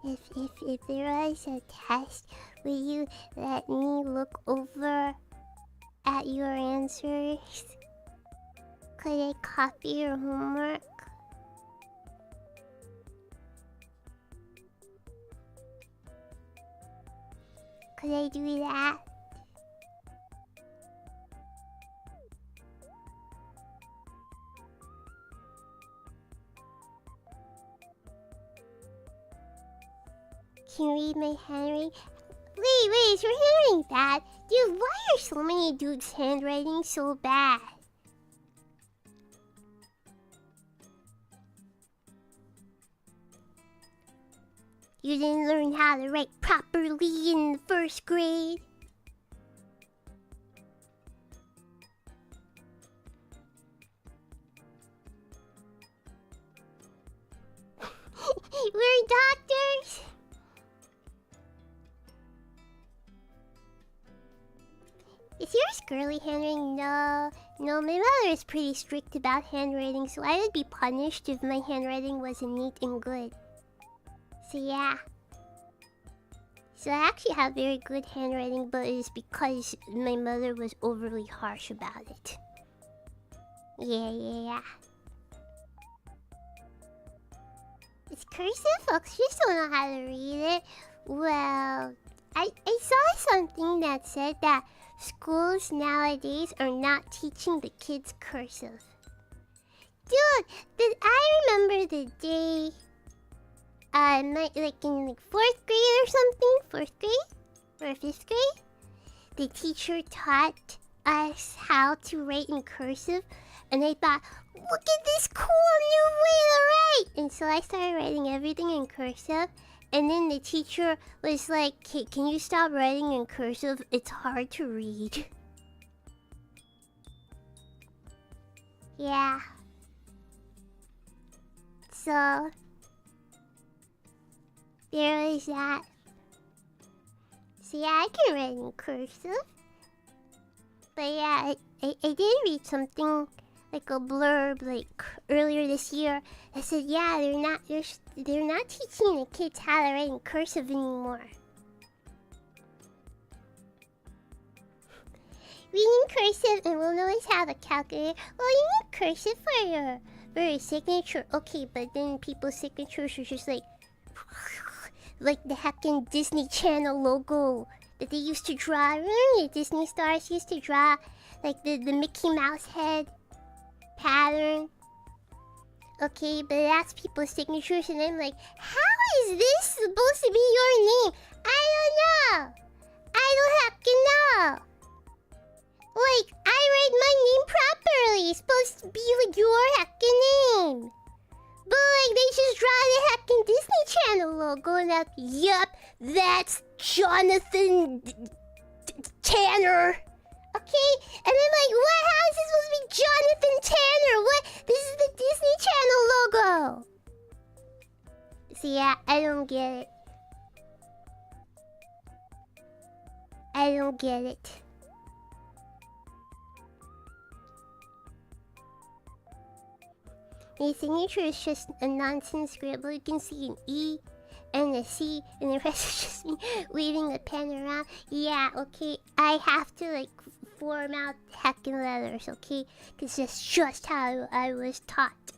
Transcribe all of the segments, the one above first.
if there was a test, would you let me look over at your answers? Could I copy your homework? Could I do that? Can you read my handwriting? Wait, is your handwriting bad? Dude, why are so many dudes' handwriting so bad? You didn't learn how to write properly in the first grade? We're doctors! Is yours girly handwriting? No, my mother is pretty strict about handwriting, so I would be punished if my handwriting wasn't neat and good. So yeah. So I actually have very good handwriting, but it's because my mother was overly harsh about it. Yeah. It's cursive? Folks just don't know how to read it. Well, I saw something that said that schools nowadays are not teaching the kids cursive. Dude, I remember the day, like in like 4th grade or something, 4th grade or 5th grade, the teacher taught us how to write in cursive, and I thought, look at this cool new way to write! And so I started writing everything in cursive. And then the teacher was like, hey, can you stop writing in cursive? It's hard to read. Yeah. So there was that. So yeah, I can write in cursive. But yeah, I did read something like a blurb like earlier this year that said, yeah, they're not teaching the kids how to write in cursive anymore. Reading cursive and we'll notice how to calculate. Well, you need cursive for your signature. Okay, but then people's signatures are just like the heckin' Disney Channel logo that they used to draw. Remember the Disney stars used to draw like the Mickey Mouse head pattern? Okay, but that's people's signatures, and I'm like, how is this supposed to be your name? I don't know. I don't heckin' know. Like, I write my name properly. It's supposed to be like your heckin' name. But like, they just draw the heckin' Disney Channel logo, and that, yup, that's Jonathan Tanner. Okay, and I'm like, what? How is this supposed to be Jonathan Tanner? What? This is the Disney Channel logo. So yeah, I don't get it. I don't get it. My signature is just a nonsense scribble. You can see an E and a C, and the rest is just me waving the pen around. Yeah, okay, I have to like form out heckin' letters, okay? Because that's just how I was taught.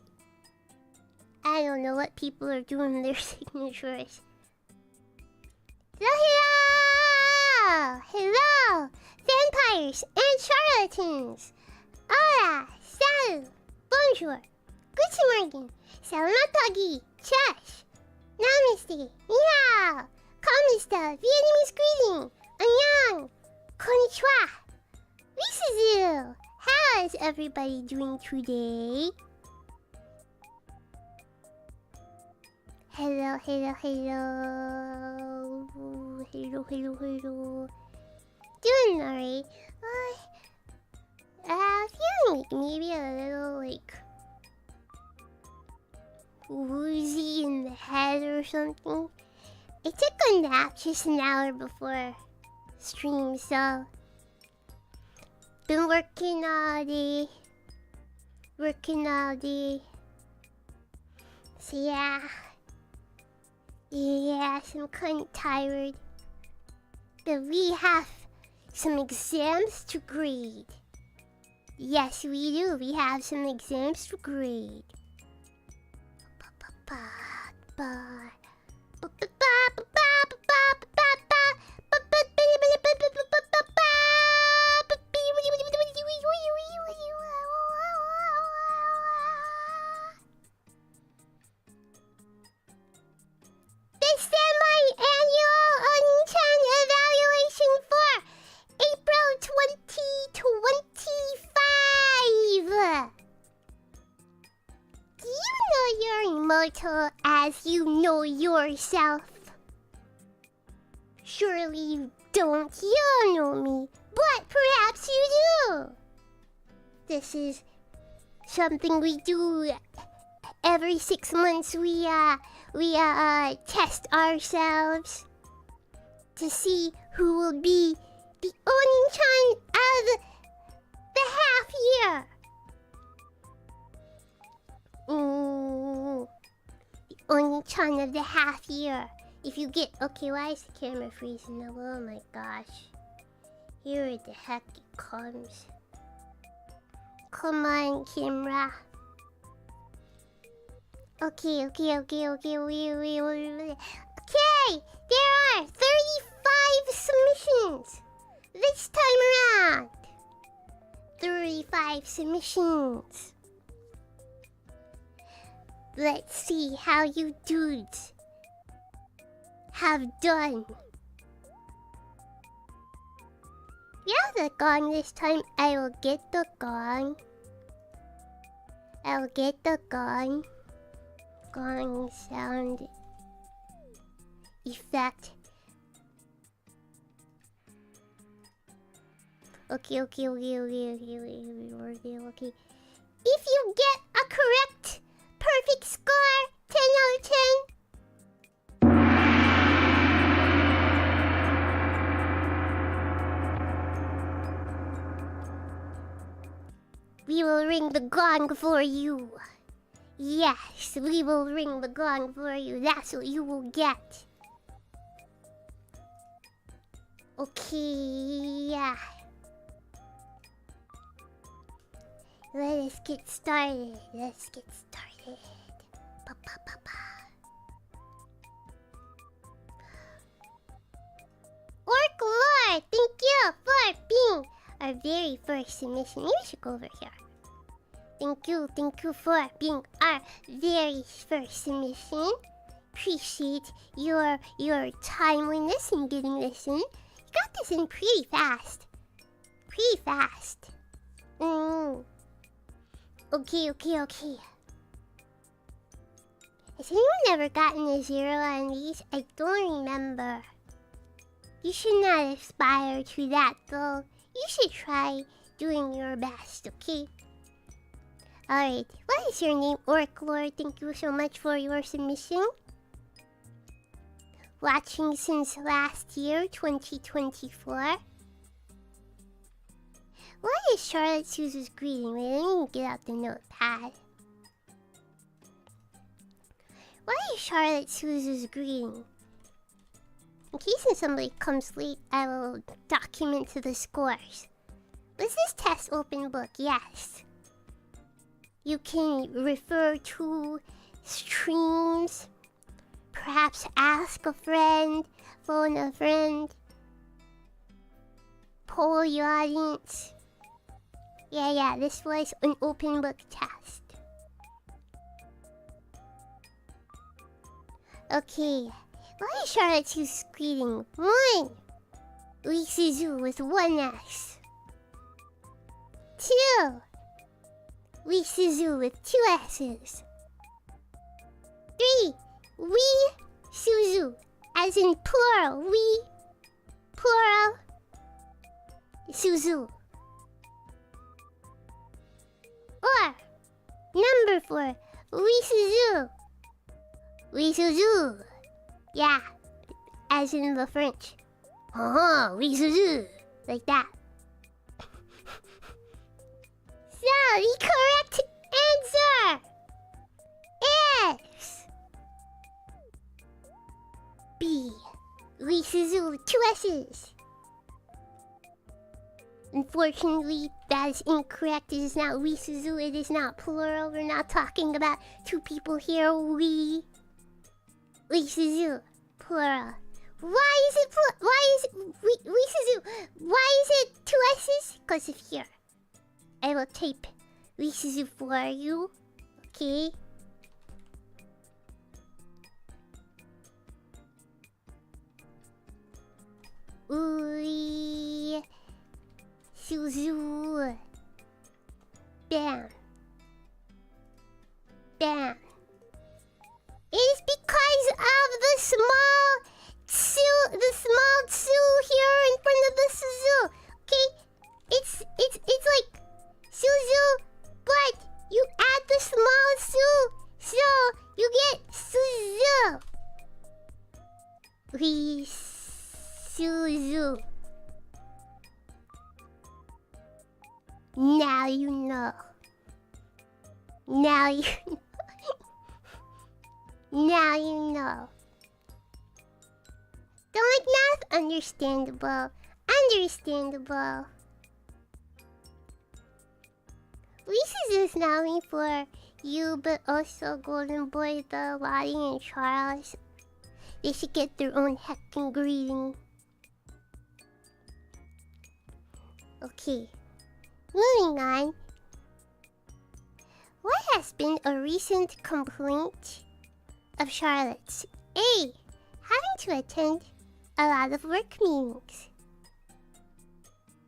I don't know what people are doing in their signatures. So hello! Vampires and charlatans! Hola! Salut! Bonjour! Guten Morgen! Salamatagi! Chash! Namaste! Nihao! Kamista! Vietnamese greeting! Annyeong! Konnichiwa! Suzu! How is everybody doing today? Hello. Doing alright. Feeling like maybe a little like woozy in the head or something. I took a nap just an hour before stream, so been working all day. So yeah. Yes, I'm kind of tired. But we have some exams to grade. Yes, we do. We have some exams to grade. The semi-annual Oniichan evaluation for April 2025. Do you know your emoto as you know yourself? Surely you don't. You don't know me, but perhaps you do. This is something we do every 6 months. We test ourselves to see who will be the Oniichan of the half year. The Oniichan of the half year. If you get... Okay, why is the camera freezing up? Oh my gosh. Here the heck it comes. Come on, camera. Okay. Okay, there are 35 submissions this time around. 35 submissions. Let's see how you dudes have done. Yeah, the gong this time. I will get the gong. I'll get the gong. Gong sound effect. Okay. If you get a correct perfect score, 10 out of 10. We will ring the gong for you. Yes, we will ring the gong for you. That's what you will get. Okay, yeah. Let us get started. Orc Lord, thank you for being our very first submission. You should go over here. Thank you for being our very first submission. Appreciate your timeliness in getting this in. You got this in pretty fast. Okay. Has anyone ever gotten a 0 on these? I don't remember. You should not aspire to that though. You should try doing your best, okay? Alright, what is your name, Orc Lord? Thank you so much for your submission. Watching since last year, 2024. What is Charlotte Suzu's greeting? Wait, let me get out the notepad. What is Charlotte Suzu's greeting? In case somebody comes late, I will document the scores. Was this test open book? Yes. You can refer to streams, perhaps ask a friend, phone a friend, poll your audience. Yeah, this was an open book test. Okay, why is Charlotte Suzu's greeting? 1. Lee Suzu with 1 S. 2. Lee Suzu with 2 S's. 3. We Suzu, as in plural. We plural Suzu. Or number 4. We Suzu. We Suzu. Yeah, as in the French. We Suzu. Like that. So, the correct answer is Suzu with 2 S's. Unfortunately, that is incorrect. It is not Suzu. It is not plural. We're not talking about 2 people here. Suzu, plural. Why is it Suzu? Why is it 2 S's? Because of here. I will type Suzu for you. Okay. Suzu. Bam. Bam. It is because of the small tsu here in front of the Suzu. Okay? It's like Suzu, but you add the small tsu, so you get Suzu. Suzu. Now you know. Now you know. Now you know. Don't like math? Understandable. Understandable. This is not only for you, but also Golden Boy, the Lottie, and Charles. They should get their own heckin' greeting. Okay. Moving on. What has been a recent complaint of Charlotte's? A. Having to attend a lot of work meetings.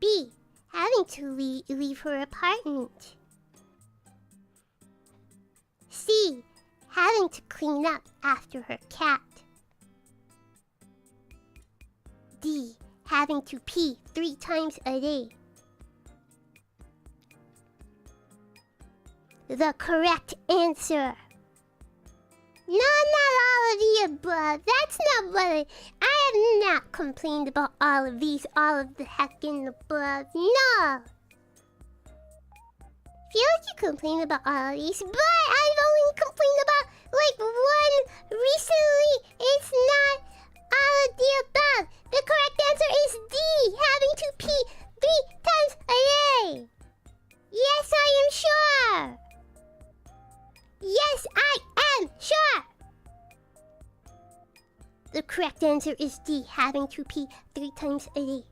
B. Having to leave her apartment. C. Having to clean up after her cat. D. Having to pee 3 times a day. The correct answer. No, not all of the above. That's not what I have not complained about all of these, all of the heckin' above. No. I feel like you complain about all of these, but I've only complained about like one recently. It's not all of the above. The correct answer is D. Having to pee 3 times a day. Yes, I am sure. Yes, I am sure. The correct answer is D. Having to pee 3 times a day.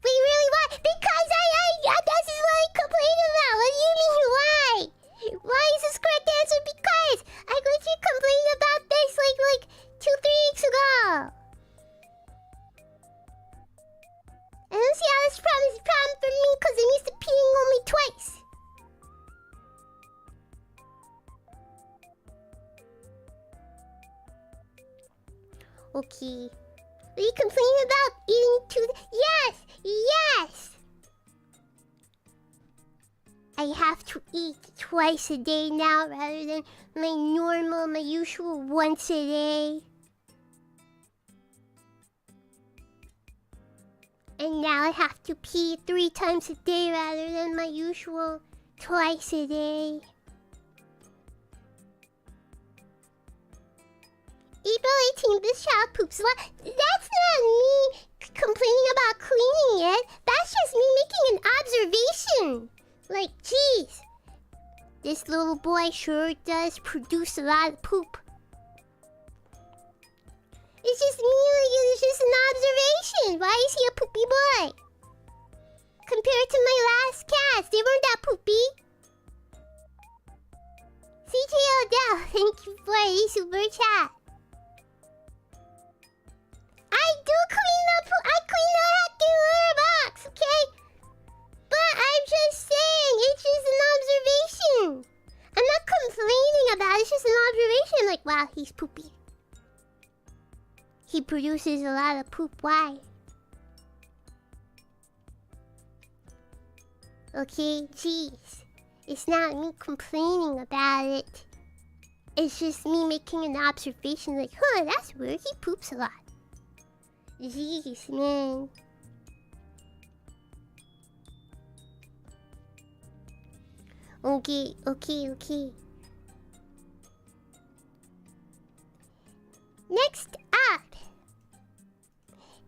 Wait, really? Why? Because this is what I complained about. What do you mean, why? Why is this correct answer? Because I literally complained about this like 2-3 weeks ago. I don't see how this problem is a problem for me because I'm used to peeing only twice. Okay. Are you complaining about eating too? Yes! Yes! I have to eat twice a day now rather than my usual once a day. And now I have to pee 3 times a day rather than my usual twice a day. April 18th, this child poops a lot. That's not me complaining about cleaning it. That's just me making an observation. Like, geez. This little boy sure does produce a lot of poop. It's just me, it's just an observation. Why is he a poopy boy? Compared to my last cats, they weren't that poopy. CJ Odell, thank you for a super chat. I do clean the poop. I clean the heckin' litter box, okay? But I'm just saying, it's just an observation. I'm not complaining about it, it's just an observation. Like, wow, he's poopy. He produces a lot of poop. Why? Okay, jeez. It's not me complaining about it. It's just me making an observation like, huh, that's weird. He poops a lot. Jeez, man. Okay. Next up,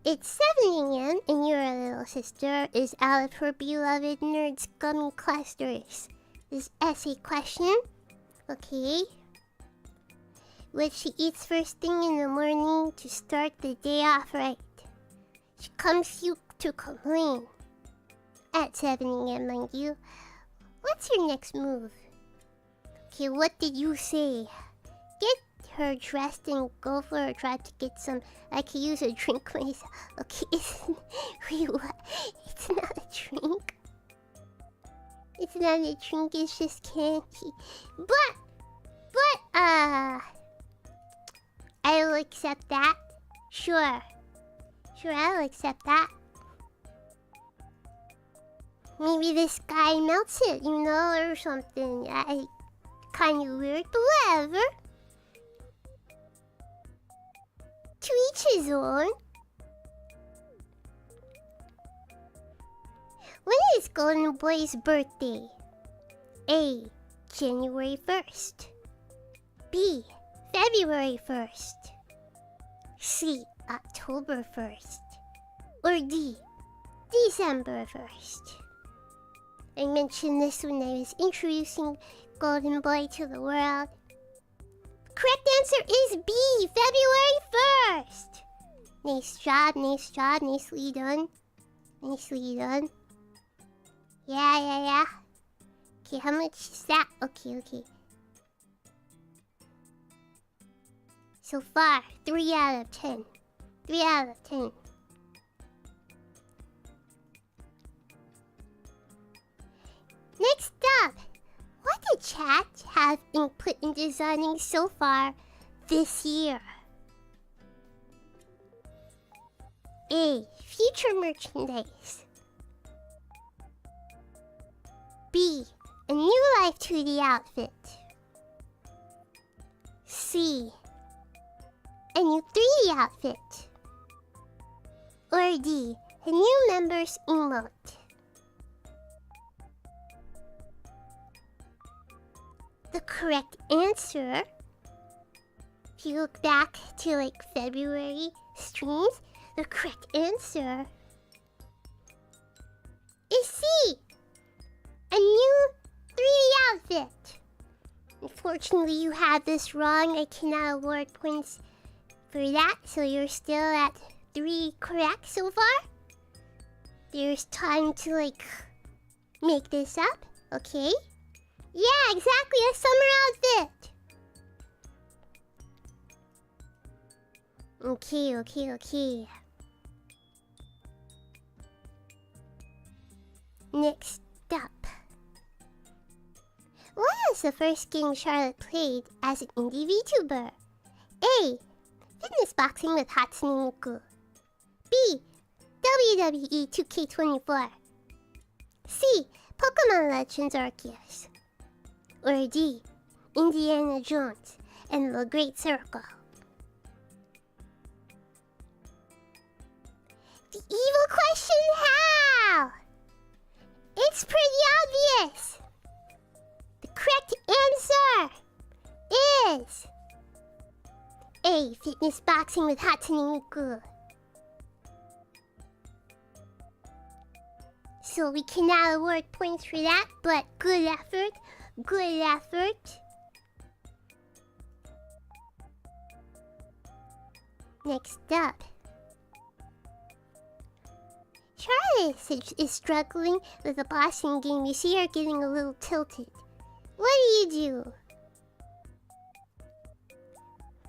it's 7 a.m. and your little sister is out of her beloved Nerds Gummy Clusters. This essay question. Okay. What she eats first thing in the morning to start the day off right. She comes to complain. At 7 a.m., mind you. What's your next move? Okay, what did you say? Get her dressed and go for a drive to get some. I could use a drink myself. Okay, wait, what? It's not a drink. It's not a drink, it's just candy. But, I'll accept that. Sure, I'll accept that. Maybe this guy melts it, you know, or something. Kind of weird, but whatever. To each his own. When is Golden Boy's birthday? A. January 1st. B. February 1st. C. October 1st. Or D. December 1st. I mentioned this when I was introducing Golden Boy to the world. Correct answer is B. February 1st. Nice job, nicely done. Yeah. Okay, how much is that? Okay. So far, 3 out of 10. 3 out of 10. Next up, what did chat have input in designing so far this year? A. Future merchandise. B. A new Life 2D outfit. C. A new 3D outfit. Or D. A new member's emote. The correct answer, if you look back to like February streams, the correct answer is C. A new 3D outfit. Unfortunately, you had this wrong. I cannot award points for that, so you're still at 3 correct so far. There's time to like make this up, okay? Yeah, exactly, a summer outfit. Okay. Next up. What was the first game Charlotte played as an indie VTuber? A. Fitness boxing with Hatsune Miku. B. WWE 2K24. C. Pokemon Legends Arceus. Or D. Indiana Jones and the Great Circle. The evil question, how? It's pretty obvious. The correct answer is A. Fitness boxing with Hatsune Miku. So we cannot award points for that, but good effort. Next up. Charlotte is struggling with a bossing game. You see her getting a little tilted. What do?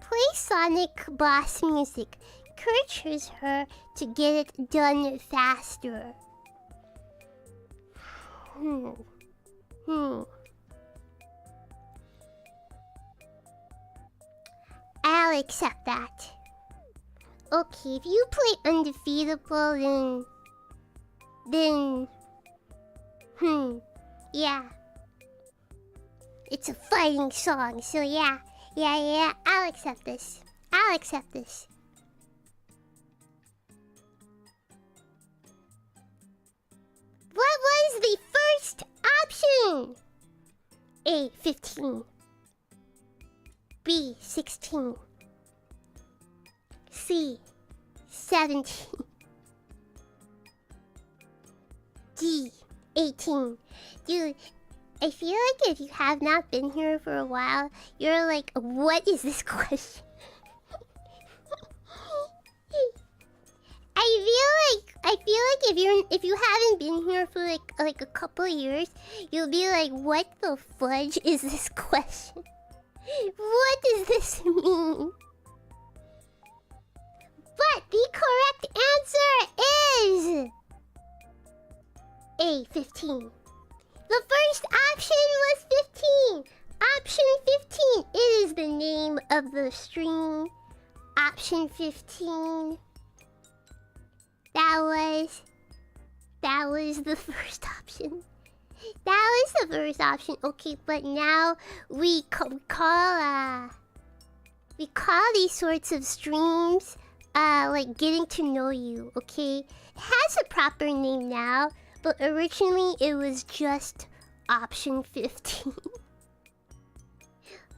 Play Sonic boss music. Encourages her to get it done faster. I'll accept that. Okay, if you play Undefeatable, then... yeah. It's a fighting song, so yeah. I'll accept this. What was the first option? A. 15. B. 16. 17. G. 18. Dude, I feel like if you have not been here for a while, you're like, what is this question? I feel like if you haven't been here for like a couple years, you'll be like, what the fudge is this question? What does this mean? But the correct answer is A, 15. The first option was 15. Option 15 is the name of the stream. Option 15. That was the first option. That was the first option. Okay, but now we call these sorts of streams like getting to know you. Okay, it has a proper name now, but originally it was just option 15.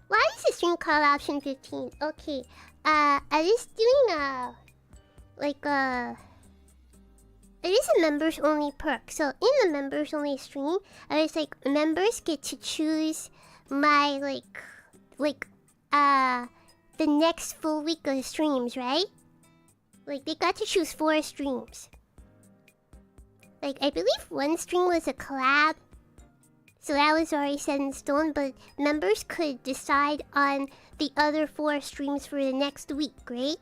Why is the stream called option 15? Okay, I was doing it is a members only perk. So in the members only stream, I was like, members get to choose my the next full week of streams, right? Like they got to choose 4 streams. Like I believe one stream was a collab, so that was already set in stone, but members could decide on the other 4 streams for the next week, right?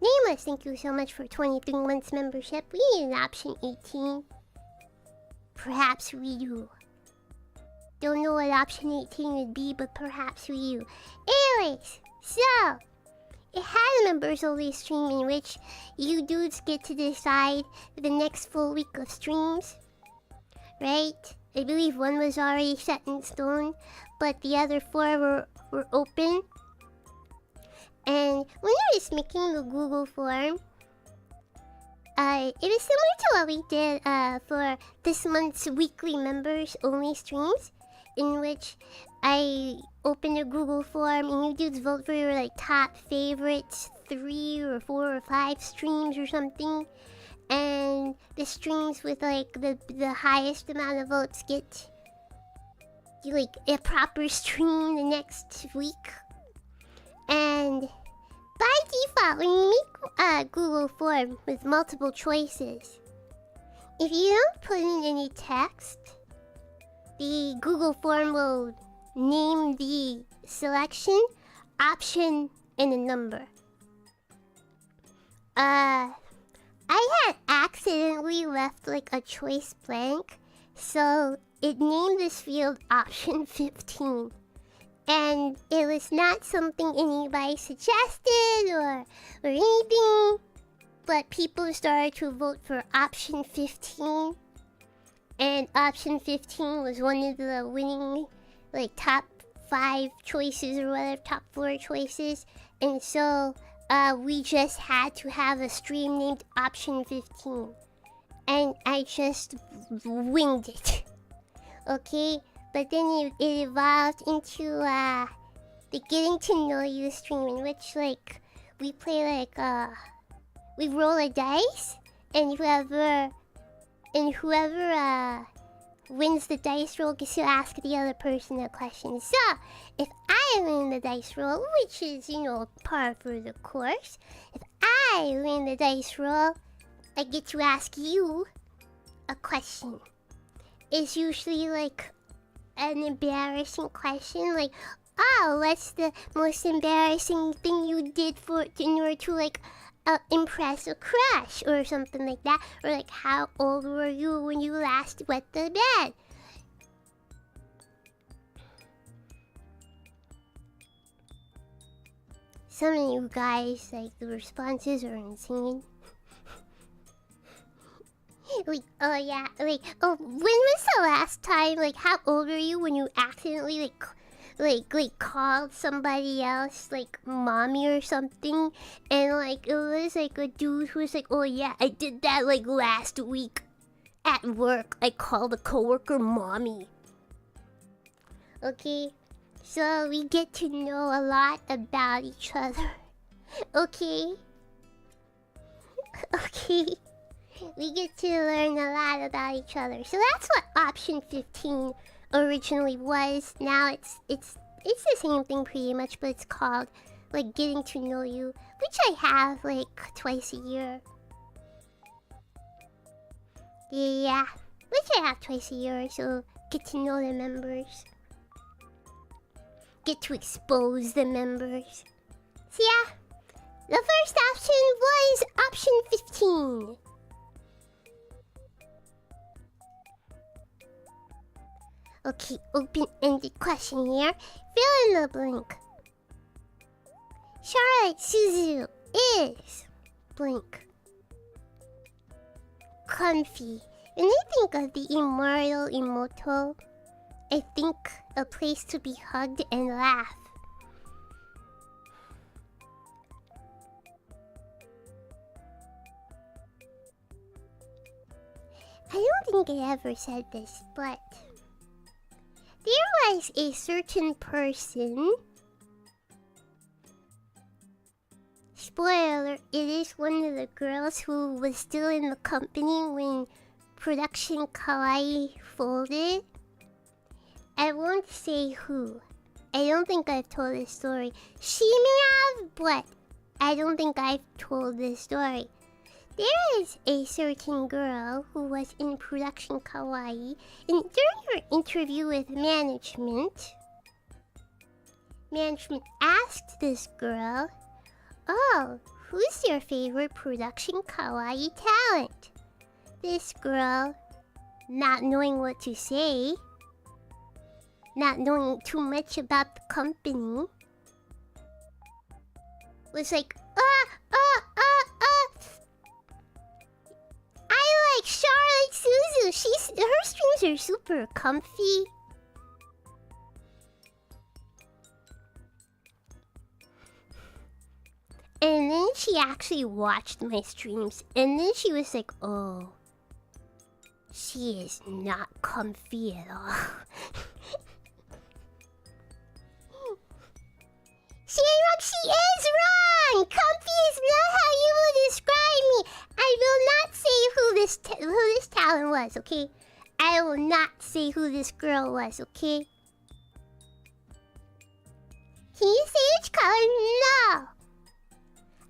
Nameless, thank you so much for 23 months membership. We need an option 18. Perhaps we do. Don't know what option 18 would be, but perhaps we do. Anyways, so it had a members only stream in which you dudes get to decide the next full week of streams, right? I believe one was already set in stone, but the other 4 were open. And when I was making the Google form, it was similar to what we did for this month's weekly members only streams, in which I opened a Google form and you dudes vote for your like top favorites 3 or 4 or 5 streams or something, and the streams with like the highest amount of votes get like a proper stream the next week. And by default, when you make a Google form with multiple choices, if you don't put in any text, the Google form will name the selection, option, and a number. I had accidentally left like a choice blank, so it named this field option 15. And it was not something anybody suggested or anything, but people started to vote for option 15. And option 15 was one of the winning like top 5 choices or whatever, top 4 choices. And so we just had to have a stream named option 15. And I just winged it. Okay? But then it evolved into the getting to know you stream, in which like we play like we roll a dice, and whoever wins the dice roll gets to ask the other person a question. So if I win the dice roll, which is, you know, par for the course, if I win the dice roll, I get to ask you a question. It's usually like an embarrassing question, like, oh, what's the most embarrassing thing you did in order to like impress a crush or something like that, or like how old were you when you last wet the bed? Some of you guys, like, the responses are insane. Like, oh yeah, like, oh, when was the last time, like, how old were you when you accidentally, like called somebody else, like, mommy or something, and, like, it was, like, a dude who was like, oh yeah, I did that, like, last week at work. I called a coworker mommy. Okay, so we get to know a lot about each other. Okay? okay? We get to learn a lot about each other. So that's what option 15 originally was. Now it's the same thing pretty much, but it's called like getting to know you, which I have like twice a year. Yeah, which I have twice a year, so get to know the members. Get to expose the members. So yeah, the first option was option 15. Okay, open-ended question here. Fill in the blank. Charlotte Suzu is blank. Comfy. When I think of the immortal emoto, I think a place to be hugged and laugh. I don't think I ever said this, but there was a certain person. Spoiler alert, it is one of the girls who was still in the company when production kawaii folded. I won't say who. I don't think I've told this story. She may have, but I don't think I've told this story. There is a certain girl who was in production kawaii, and during her interview with management asked this girl, "Oh, who's your favorite production kawaii talent?" This girl, not knowing what to say, not knowing too much about the company, was like, I like Charlotte Suzu. Her streams are super comfy. And then she actually watched my streams, and then she was like, "Oh, she is not comfy at all." She is wrong! Comfy is not how you will describe me! I will not say who this talent was, okay? I will not say who this girl was, okay? Can you say which color? No!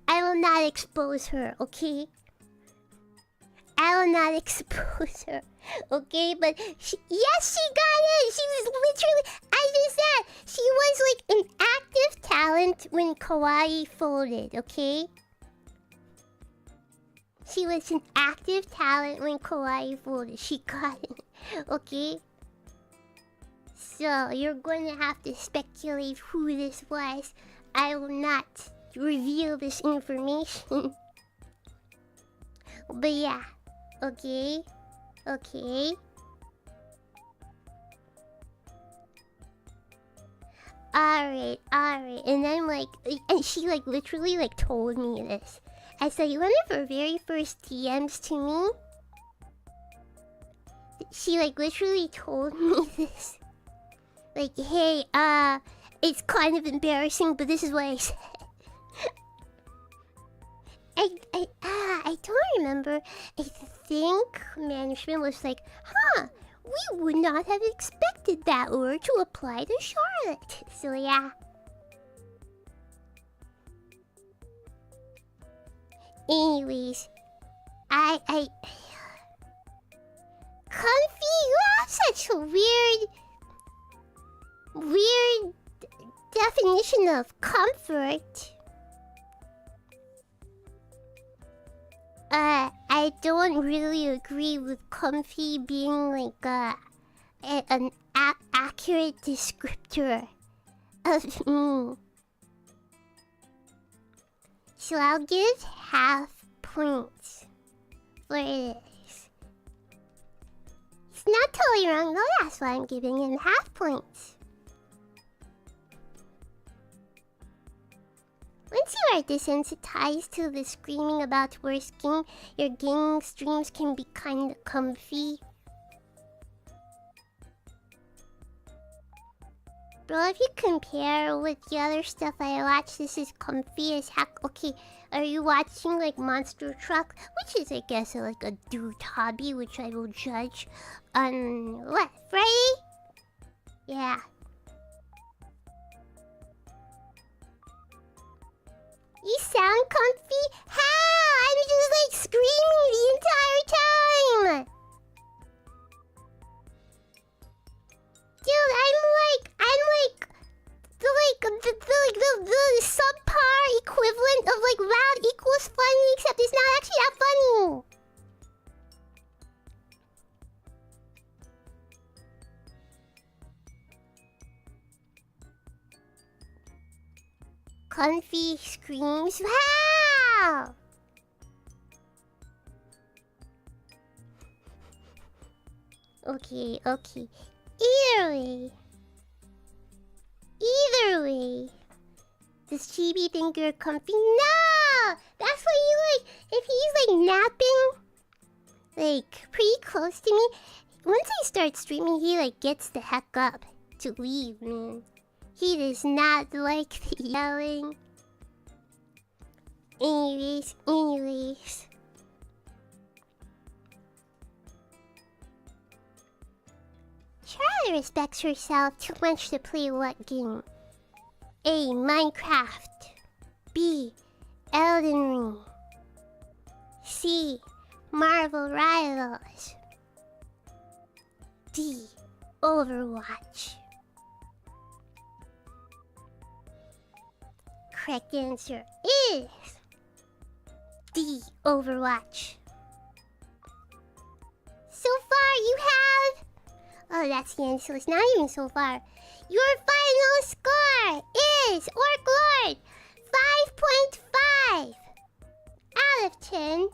I will not expose her, okay? I will not expose her, okay? But yes, she got it! She was literally... I just said she was like an active talent when kawaii folded, okay? She was an active talent when kawaii folded. She got it, okay? So, you're going to have to speculate who this was. I will not reveal this information. But yeah, okay? Okay? Alright. And I'm like, and she like literally like told me this. I said, one of her very first DMs to me, she like literally told me this. Like, hey, it's kind of embarrassing, but this is what I said. I don't remember. I think management was like, we would not have expected that word to apply to Charlotte. So yeah. Anyways, comfy, you have such a weird definition of comfort. I don't really agree with comfy being like an accurate descriptor of me. So I'll give half points for this. It's not totally wrong though, that's why I'm giving him half points. Once you are desensitized to the screaming about working, your gaming streams can be kinda comfy. Bro, if you compare with the other stuff I watch, this is comfy as heck. Okay, are you watching like Monster Truck? Which is, I guess, like a dude hobby, which I will judge on what? Friday? Yeah. You sound comfy? How? I'm just like screaming the entire time! Dude, I'm like the subpar equivalent of like loud equals funny, except it's not actually that funny. Comfy screams. Wow! Okay. Either way. Does Chibi think you're comfy? No! That's what you like. If he's like napping, like pretty close to me, once I start streaming, he like gets the heck up to leave, man. He does not like the yelling. Anyways. Charlie respects herself too much to play what game? A. Minecraft. B. Elden Ring. C. Marvel Rivals. D. Overwatch. Correct answer is D. Overwatch. So far you have... Oh, that's the end, so it's not even so far. Your final score is Orc Lord 5.5 out of 10.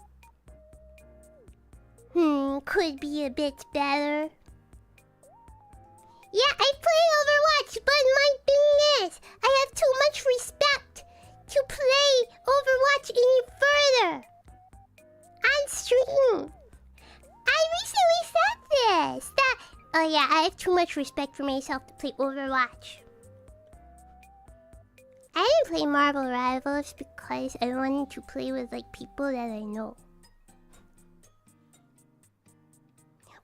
Could be a bit better. Yeah, I play Overwatch, but my thing is, I have too much respect to play Overwatch any further on stream. I recently said this, oh yeah, I have too much respect for myself to play Overwatch. I didn't play Marvel Rivals because I wanted to play with like people that I know.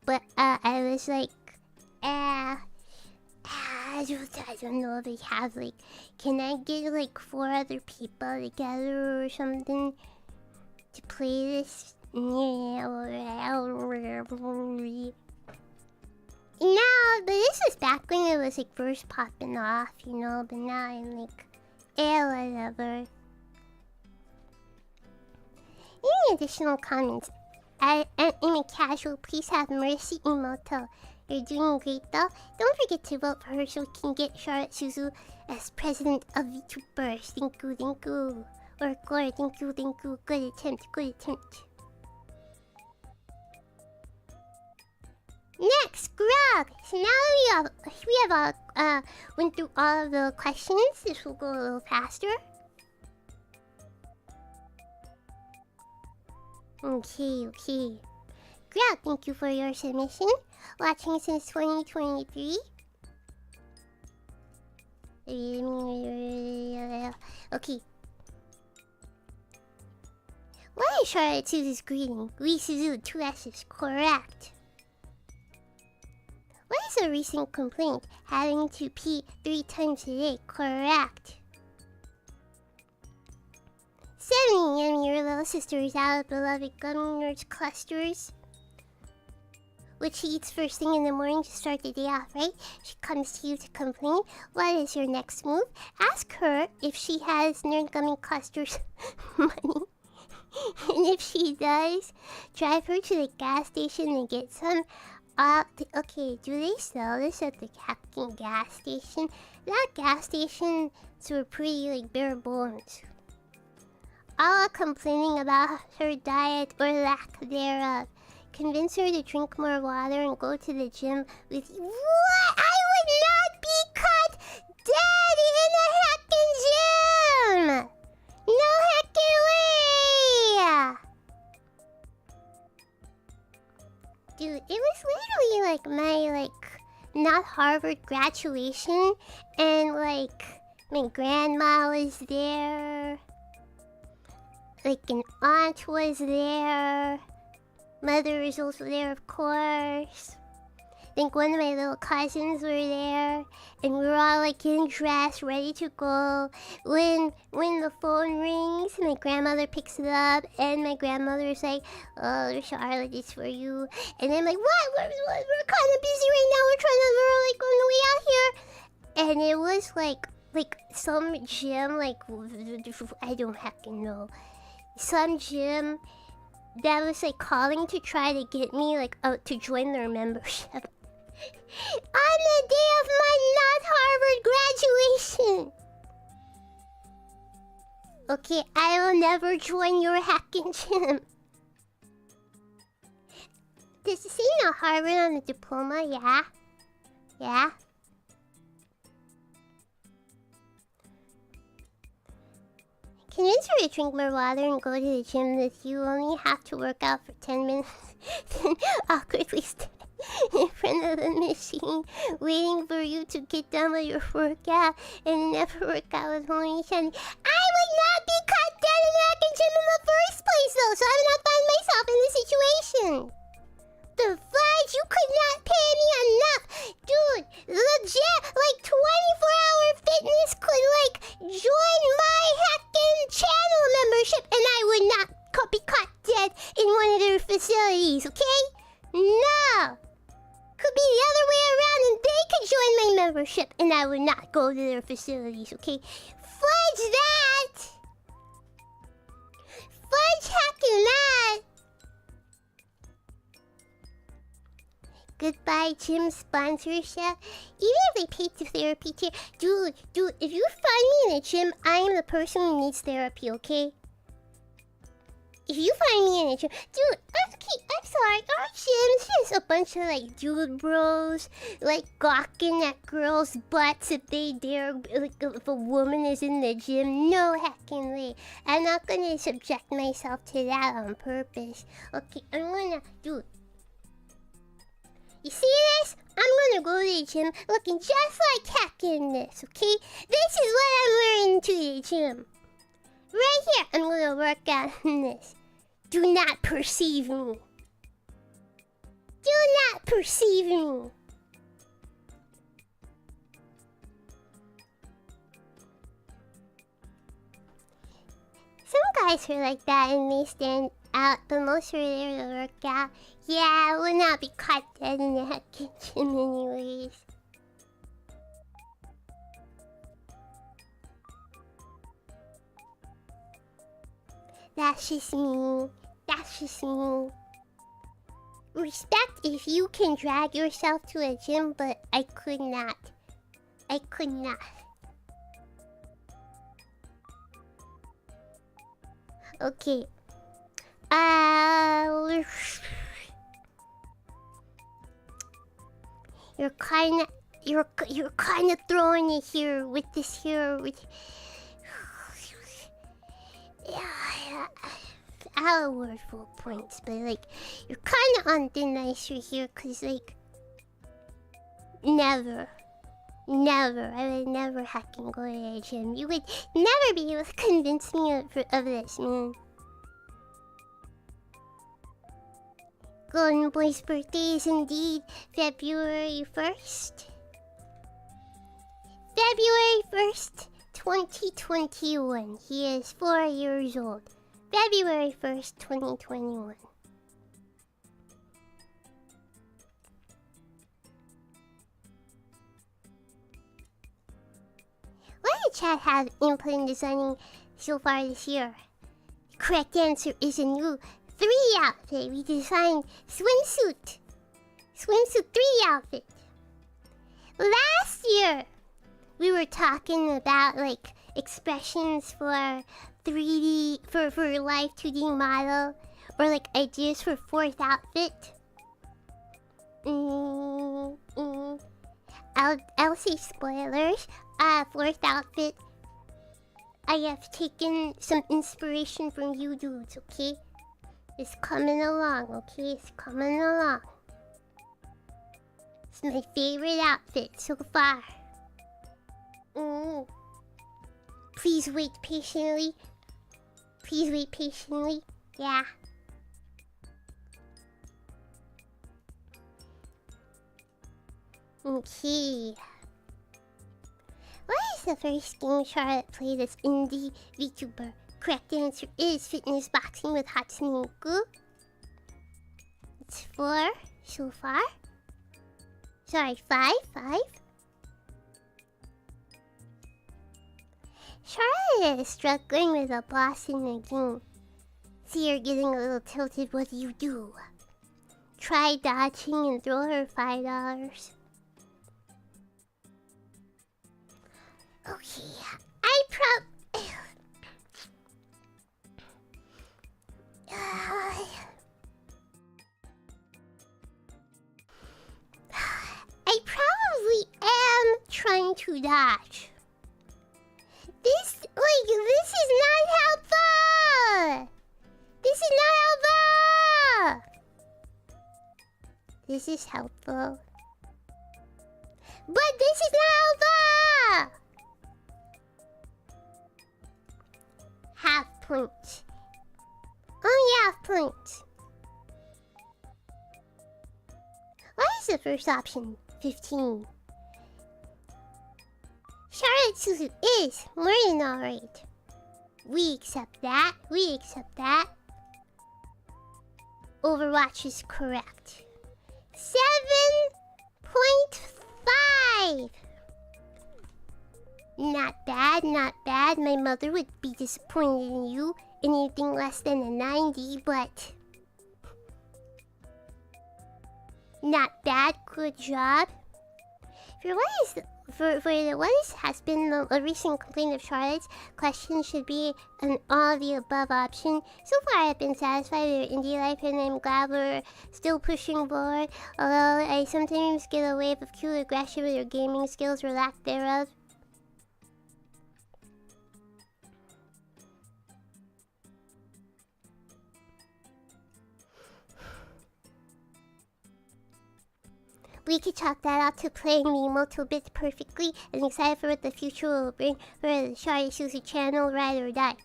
But I was like, I don't know if they have like, can I get like 4 other people together or something to play this? No, but this was back when it was like first popping off, you know, but now I'm like, whatever. Any additional comments? I'm a casual, please have mercy, Emoto. You're doing great though. Don't forget to vote for her so we can get Charlotte Suzu as president of VTubers. Thank you. Or Gloria, thank you. Good attempt. Next, Grog. So now we have went through all of the questions. This will go a little faster. Okay. Grog, thank you for your submission. Watching since 2023. Okay. What is Charlotte Suzu's greeting? We Suzu, 2 S's, correct. What is a recent complaint? Having to pee 3 times a day, correct. 7 your little sister is out of beloved Gunner's clusters, which she eats first thing in the morning to start the day off, right? She comes to you to complain. What is your next move? Ask her if she has Nerd Gummy Clusters money. And if she does, drive her to the gas station and get some. Okay, do they sell this at the Captain gas station? That gas station were pretty like bare bones. All complaining about her diet or lack thereof. Convince her to drink more water and go to the gym with you. What? I would not be caught dead in a heckin' gym! No heckin' way! Dude, it was literally like my not Harvard graduation, and like my grandma was there, like an aunt was there, mother was also there, of course. I think one of my little cousins were there, and we were all like getting dressed, ready to go. When the phone rings, my grandmother picks it up, and my grandmother's like, "Oh, Charlotte, it's for you." And I'm like, "What? We're kind of busy right now. We're like on the way out here." And it was like some gym, like I don't fucking know, some gym that was like calling to try to get me like out to join their membership. On the day of my not Harvard graduation. Okay, I will never join your hacking gym. Does it say not Harvard on the diploma? Yeah. Yeah. Convince her to drink more water and go to the gym with you. Only have to work out for 10 minutes. Then awkwardly stand in front of the machine, waiting for you to get done with your workout, and never work out with Oniichan. I would not be cut down in the hacking gym in the first place, though, so I would not find myself in this situation. The fudge, you could not pay me enough. Dude, legit, like 24-hour fitness could like join my hacking channel membership, and I would not be caught dead in one of their facilities, okay? No. Could be the other way around, and they could join my membership, and I would not go to their facilities, okay? Fudge that. Fudge hacking that. Goodbye, gym sponsorship. Even if they paid the therapy tier, dude, if you find me in a gym, I am the person who needs therapy, okay? If you find me in a gym, dude, I'm sorry, our gym's just a bunch of like dude bros, like gawking at girls' butts if they dare, like if a woman is in the gym. No heckin' way. I'm not gonna subject myself to that on purpose. Okay, I'm gonna, dude. You see this? I'm gonna go to the gym looking just like heck in this, okay? This is what I'm wearing to the gym. Right here, I'm gonna work out in this. Do not perceive me. Do not perceive me. Some guys are like that and they stand out, but most are there to work out. Yeah, I would not be caught dead in the heckin' gym anyways. That's just me. That's just me. Respect if you can drag yourself to a gym, but I could not. I could not. Okay. You're kinda throwing it here with this here with. Yeah. I'll award full points, but like, you're kinda on thin ice right here, cause like, never, I would never hacking go to a gym. You would never be able to convince me of this, man. Golden Boy's birthday is indeed February 1st. February 1st, 2021. He is 4 years old. February 1st, 2021. What did chat have input in designing so far this year? The correct answer is a new 3 outfit. We designed swimsuit 3 outfit. Last year, we were talking about like expressions for 3D for live 2D model, or like ideas for 4th outfit. I'll say spoilers. 4th outfit. I have taken some inspiration from you dudes, okay? It's coming along, okay? It's coming along. It's my favorite outfit so far. Please wait patiently. Please wait patiently. Yeah. Okay. What is the first game Charlotte played as indie VTuber? Correct answer is fitness boxing with Hatsune Miku. It's 4 so far. Sorry, 5. Charlotte is struggling with a boss in the game. See her getting a little tilted. What do? Try dodging and throw her $5. Okay, I probably am trying to dodge. This is not helpful! This is not helpful! This is helpful. But this is not helpful! Half point. Only half point. What is the first option? 15. Charlotte Suzu is more than alright. We accept that. Overwatch is correct. 7.5. Not bad. My mother would be disappointed in you. Anything less than a 90, but... Not bad, good job. For what has been a recent complaint of Charlotte's, question should be an all of the above option. So far I've been satisfied with your indie life and I'm glad we're still pushing forward. Although I sometimes get a wave of cute aggression with your gaming skills or lack thereof. We could chalk that out to playing the emote bits perfectly and excited for what the future will bring for the Charlotte Suzu channel, ride or die.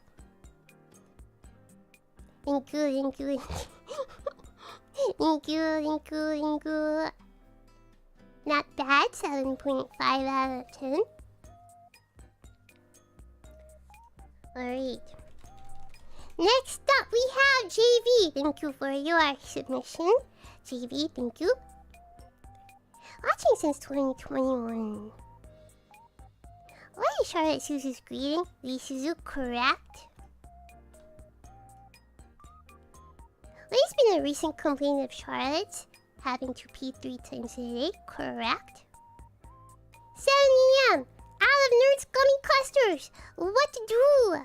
Thank you. Not bad, 7.5 out of 10. Alright. Next up we have JV. Thank you for your submission. JV, thank you. Watching since 2021. What is Charlotte Suzu's greeting? Lee Suzu, correct? What has been a recent complaint of Charlotte's? Having to pee 3 times a day, correct? 7 AM! Olive Nerds Gummy Clusters! What to do?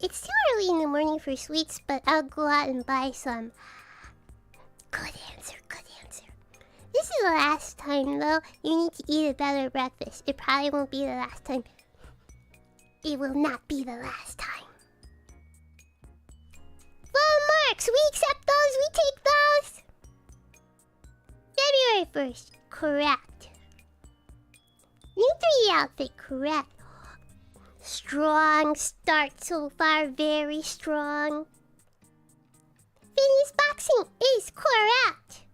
It's too early in the morning for sweets, but I'll go out and buy some. Good answer. This is the last time, though. You need to eat a better breakfast. It probably won't be the last time. It will not be the last time. Full marks! We accept those! We take those! February 1st. Correct. New 3 outfit. Correct. Strong start so far. Very strong. Fitness boxing is correct.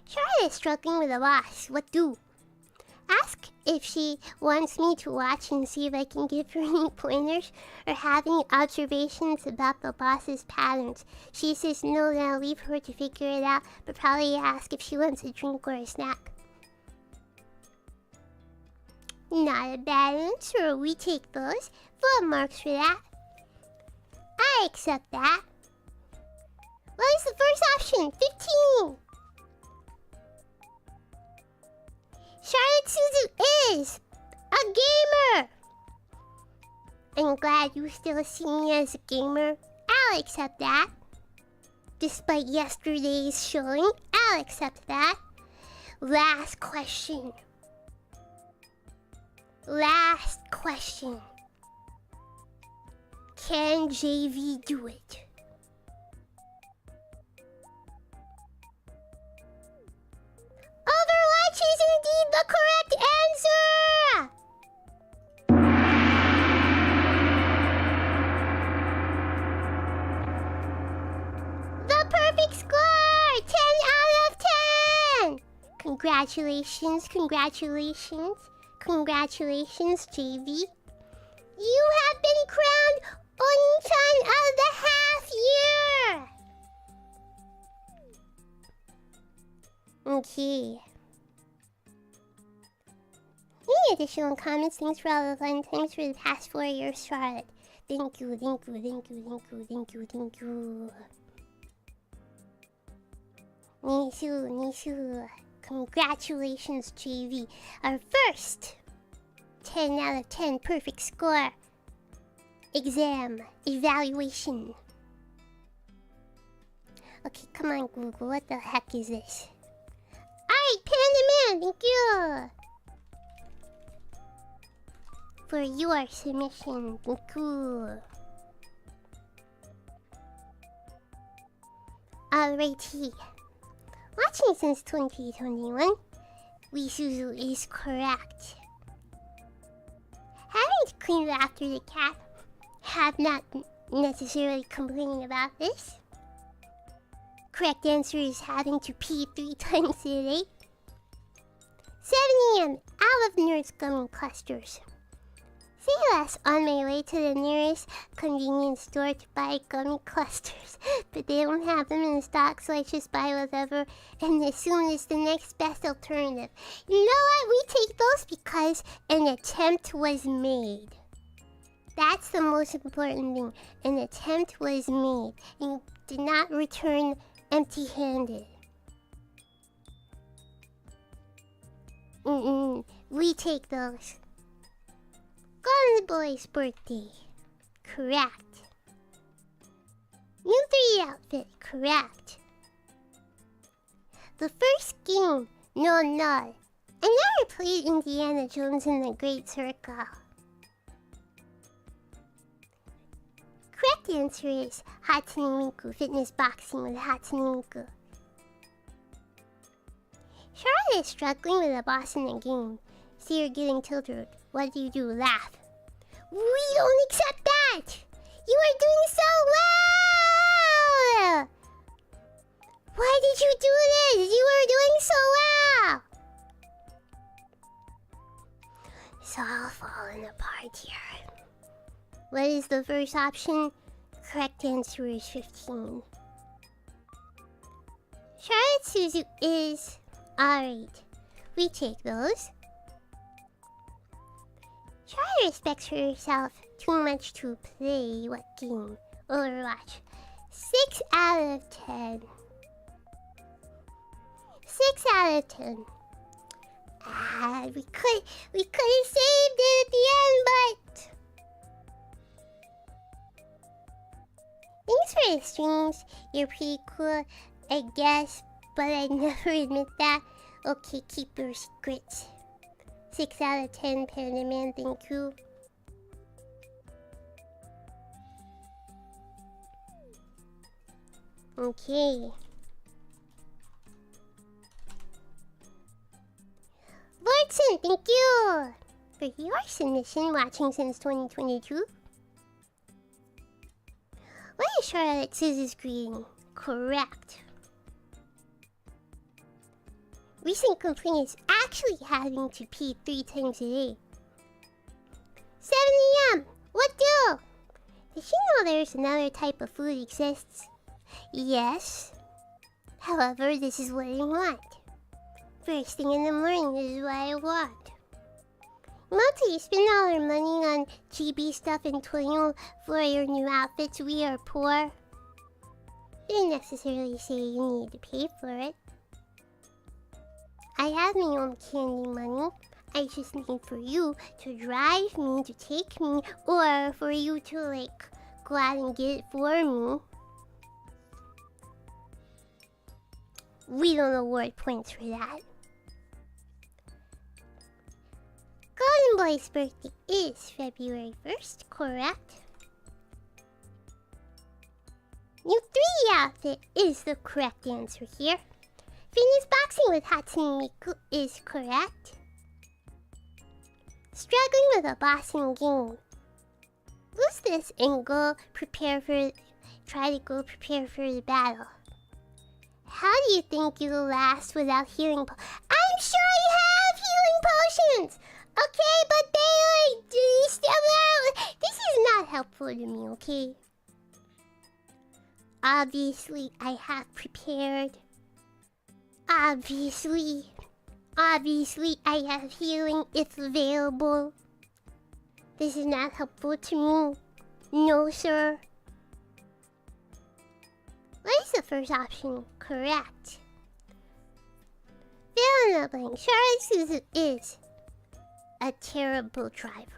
Charlotte is struggling with a boss. What do? Ask if she wants me to watch and see if I can give her any pointers or have any observations about the boss's patterns. She says no, then I'll leave her to figure it out, but probably ask if she wants a drink or a snack. Not a bad answer. We take those. Full marks for that. I accept that. What is the first option? 15. Charlotte Suzu is a gamer. I'm glad you still see me as a gamer. I'll accept that. Despite yesterday's showing, I'll accept that. Last question. Can JV do it? Congratulations, congratulations, congratulations, JV. You have been crowned Oniichan of the half year! Okay. Any additional comments? Thanks for all the fun times for the past 4 years, Charlotte. Thank you, thank you, thank you, thank you, thank you, thank you. Nisu, Nisu. Congratulations, JV. Our first 10 out of 10 perfect score. Exam. Evaluation. Okay, come on, Google. What the heck is this? Alright, Panda Man, thank you for your submission. Thank you. Alrighty. Watching since 2021, Suzu is correct. Having to clean after the cat, have not necessarily complaining about this. Correct answer is having to pee 3 times a day. 7 AM, out of Nerds Gummy Clusters. See less on my way to the nearest convenience store to buy gummy clusters, but they don't have them in stock, so I just buy whatever and assume it's the next best alternative. You know what? We take those because an attempt was made. That's the most important thing. An attempt was made, and you did not return empty-handed. We take those. Golden Boy's birthday. Correct. New 3 outfit. Correct. The first game. No. I never played Indiana Jones in the Great Circle. Correct answer is Hatsune Miku. Fitness boxing with Hatsune Miku. Charlotte is struggling with a boss in the game. See her getting tilted. What do? Laugh. We don't accept that! You are doing so well! Why did you do this? You are doing so well! It's all falling apart here. What is the first option? Correct answer is 15. Charlotte Suzu is... Alright. We take those. Charlotte respects herself too much to play what game? Overwatch. 6 out of 10. 6 out of 10. We could have saved it at the end, but thanks for the streams. You're pretty cool, I guess, but I'd never admit that. Okay, keep your secrets. 6 out of 10, Panda Man, thank you. Okay. Lordson, thank you for your submission, watching since 2022. What is Charlotte Suzu's greeting? Correct. Recent complaint is actually having to pee 3 times a day. 7 AM! What do? Did she know there's another type of food exists? Yes. However, this is what I want. First thing in the morning is what I want. Emote, you spend all our money on chibi stuff and toil for your new outfits. We are poor. Didn't necessarily say you need to pay for it. I have my own candy money. I just need for you to drive me, to take me, or for you to like go out and get it for me. We don't award points for that. Golden Boy's birthday is February 1st, correct? New 3 outfit is the correct answer here. Fitness boxing with Hatsune Miku is correct. Struggling with a boxing game. Lose this and try to go prepare for the battle. How do you think you'll last without healing? I I'm sure I have healing potions. Okay, but they like this is not helpful to me. Okay. Obviously, I have prepared. Obviously, I have healing if available. This is not helpful to me. No, sir. What is the first option? Correct. Fill in the blank. Charlotte Suzu is a terrible driver.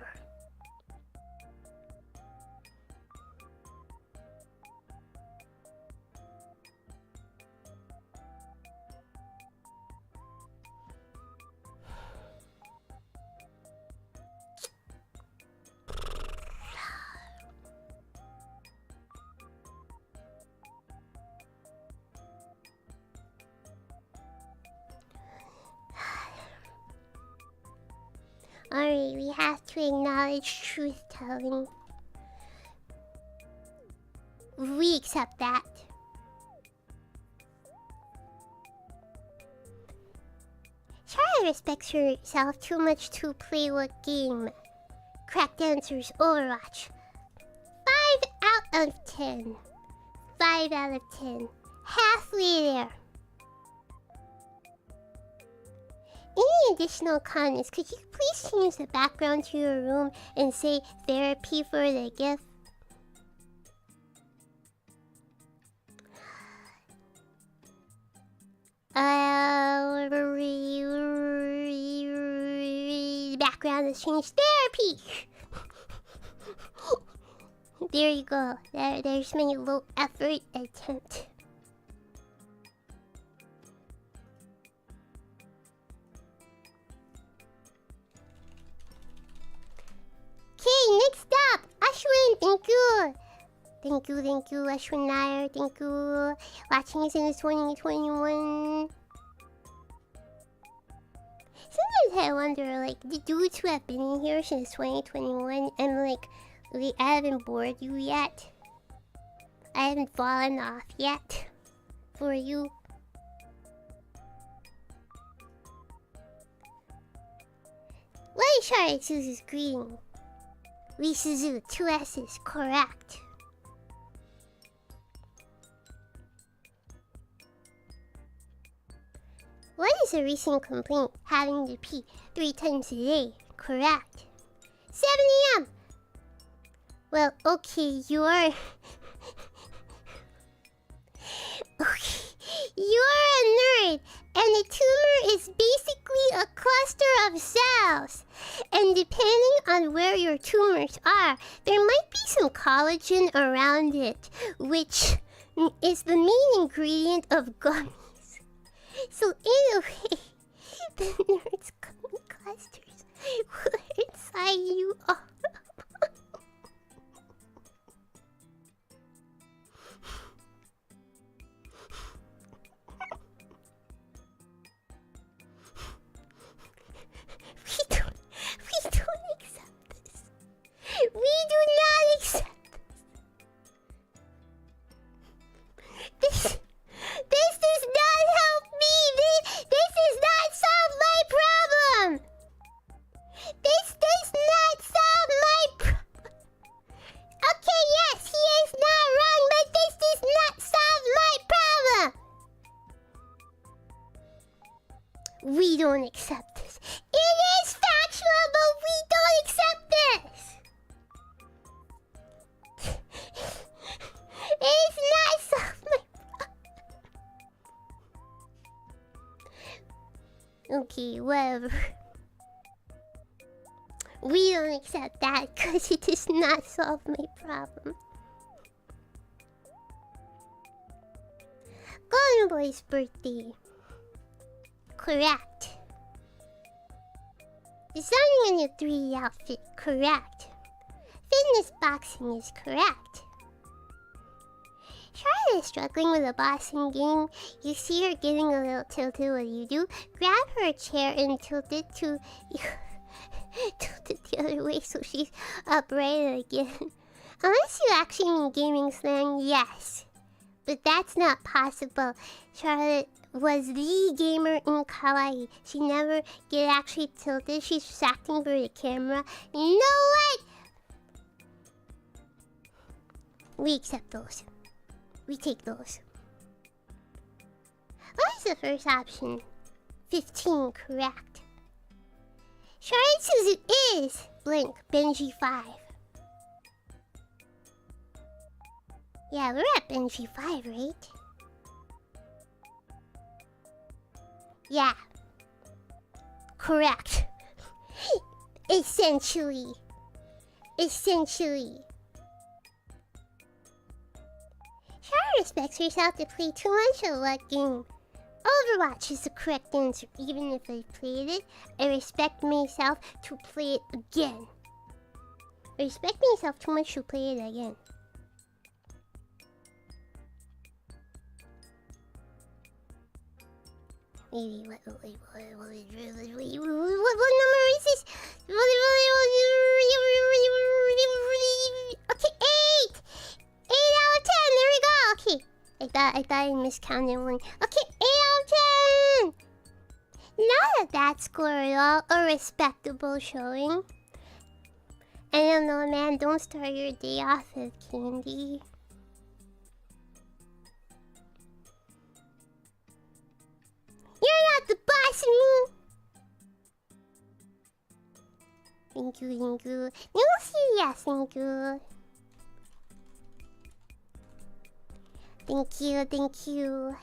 Alright, we have to acknowledge truth-telling. We accept that. Charlotte respects herself too much to play what game? Cracked answers, Overwatch. 5 out of 10. 5 out of 10. Halfway there. Any additional comments? Could you please change the background to your room and say therapy for the gift? Background has changed. Therapy! There you go. There's my low effort attempt. Okay, next up, Ashwin, thank you. Thank you, Ashwin Nair, thank you. Watching us in 2021. Sometimes I wonder, like, the dudes who have been in here since 2021, I'm like, I haven't bored you yet. I haven't fallen off yet. For you. What is Charlotte Suzu's greeting? Suzu, 2 S's, correct. What is a recent complaint? Having to pee 3 times a day, correct. 7 AM! Well, okay, you're... okay, you're a nerd, and a tumor is basically a cluster of cells. And depending on where your tumors are, there might be some collagen around it, which is the main ingredient of gummies. So in a way, the nerd's gummy clusters will inside you all. We don't accept this. We do not accept this. This does not help me. This does not solve my problem. This does not solve my problem. Okay, yes, he is not wrong, but this does not solve my problem. We don't accept this. It is factual, but we don't accept this. It is not solve my problem. Okay, whatever. We don't accept that because it does not solve my problem. Golden Boy's birthday. Correct. Designing a new 3D outfit. Correct. Fitness boxing is correct. Charlotte is struggling with a boxing game. You see her getting a little tilted. What do? Grab her a chair and tilt it to... tilt it the other way so she's upright again. Unless you actually mean gaming slang, yes. But that's not possible. Charlotte was the gamer in kawaii. She never get actually tilted. She's just acting for the camera. You know what? We accept those. We take those. What is the first option? 15, correct. Charlotte Suzu is Blink Benji 5. Yeah, we're at Benji 5, right? Yeah. Correct. Essentially. Charlotte respects herself to play too much of what game? Overwatch is the correct answer, even if I played it. I respect myself to play it again. I respect myself too much to play it again. Wait, what number is this? Okay, 8! 8 out of 10, there we go! Okay, I thought I miscounted one. Okay, 8 out of 10! Not a bad score at all, a respectable showing. I don't know, man, don't start your day off with candy. You're not the boss of me! Thank you. No, yes, thank you. Thank you.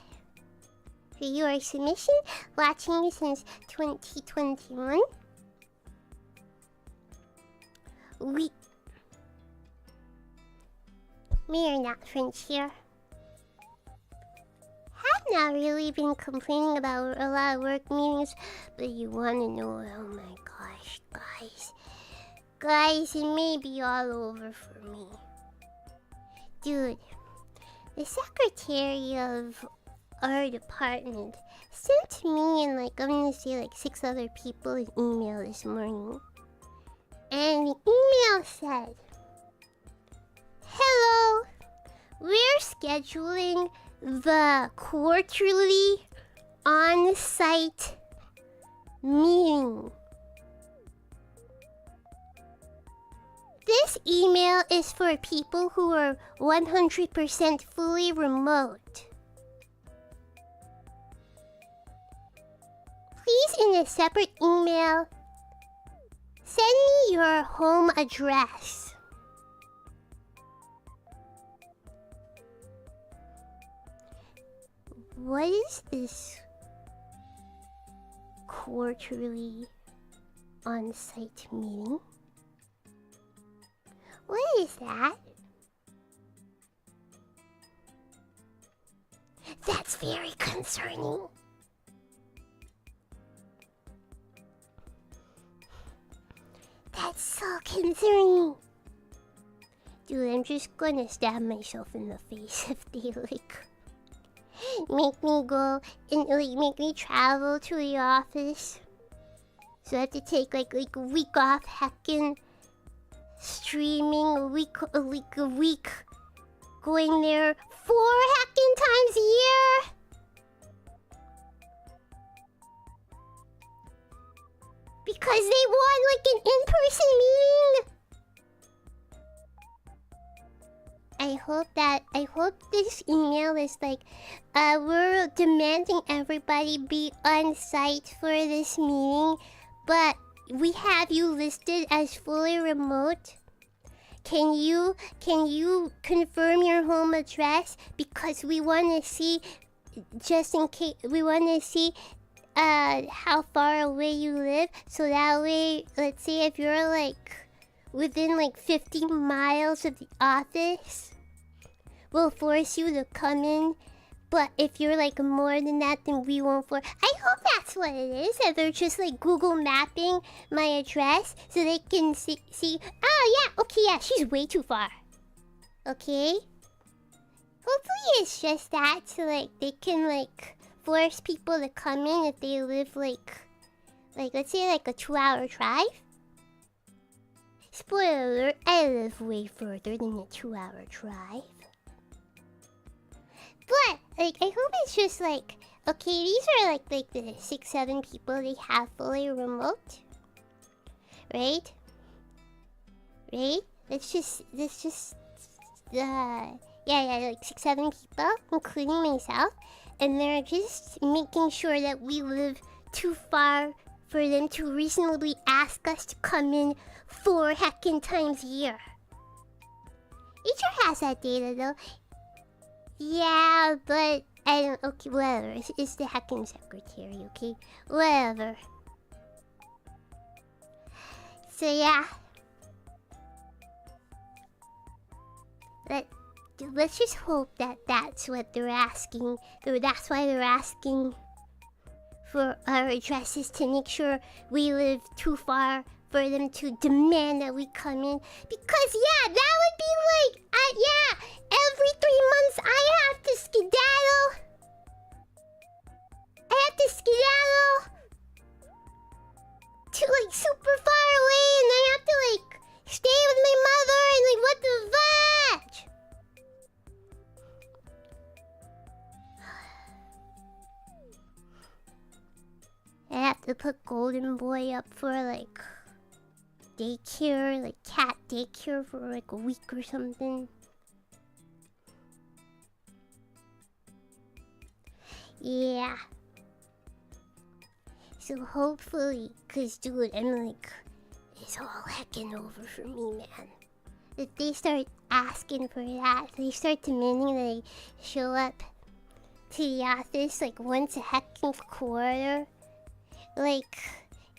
For your submission, watching since 2021. We're not friends here. I've not really been complaining about a lot of work meetings, but you wanna know, oh my gosh, guys, it may be all over for me. Dude, the secretary of our department sent me and I'm gonna say 6 other people an email this morning. And the email said, hello, we're scheduling the quarterly on-site meeting. This email is for people who are 100% fully remote. Please, in a separate email, send me your home address. What is this quarterly on-site meeting? What is that? That's very concerning. That's so concerning. Dude, I'm just gonna stab myself in the face if they make me go and make me travel to the office. So I have to take a week off heckin' streaming, a week going there 4 heckin' times a year. Because they want an in-person meeting. I hope this email is we're demanding everybody be on site for this meeting, but we have you listed as fully remote. Can you confirm your home address? Because we want to see, just in case, we want to see how far away you live. So that way, let's say if you're within 50 miles of the office, we'll force you to come in. But if you're more than that, then we won't force. I hope that's what it is. That they're just Google mapping my address so they can see. Oh yeah, okay, yeah, she's way too far. Okay. Hopefully it's just that, so they can force people to come in if they live let's say a 2-hour drive. Spoiler alert, I live way further than a 2-hour drive. Like, I hope it's just like, okay, these are like the 6-7 people they have fully remote, right? Right? Yeah, like 6-7 people, including myself, and they're just making sure that we live too far for them to reasonably ask us to come in 4 heckin' times a year. HR has that data though. Yeah, but I don't. Okay, whatever. It's the heckin' secretary. Okay, whatever. So yeah. Let's just hope that that's what they're asking. That's why they're asking for our addresses, to make sure we live too far for them to demand that we come in. Because yeah, that would be like, yeah, every 3 months I have to skedaddle. To like super far away, and I have to like stay with my mother, and like what the fudge? I have to put Golden Boy up for like daycare, like cat daycare for like a week or something. Yeah. So hopefully, cause dude, I'm like, it's all heckin' over for me, man. If they start asking for that, if they start demanding that I show up to the office like once a heckin' quarter, like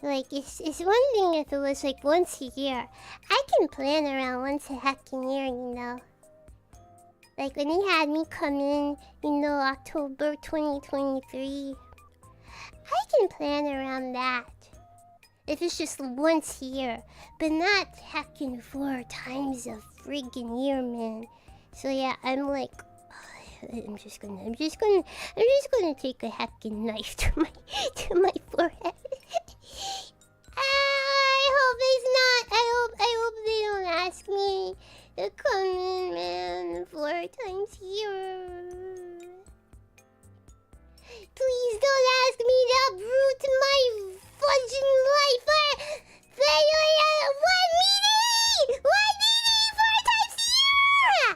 it's one thing if it was like once a year. I can plan around once a heckin' year, you know. Like when they had me come in, you know, October 2023. I can plan around that. If it's just once a year, but not heckin' 4 times a friggin' year, man. So yeah, I'm like, I'm just gonna take a heckin' knife to my forehead. I hope it's not. I hope they don't ask me to come in, man, 4 times a year. Please don't ask me to uproot my fudging life for 1 meeting 4 times a year.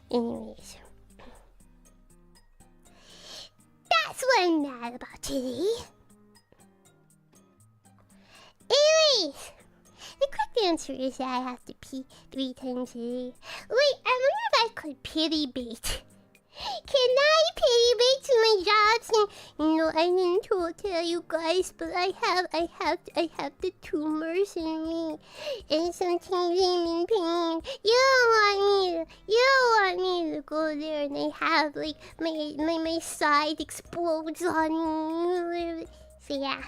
Anyways, that's what I'm mad about today. Anyways, the correct answer is that I have to pee 3 times a day. Wait, I wonder if I could pity bait. Can I pity bait to my jobs? And, you know, I didn't tell you guys, but I have the tumors in me, and sometimes I'm in pain. You don't want me to go there, and I have like my side explodes on me. So yeah.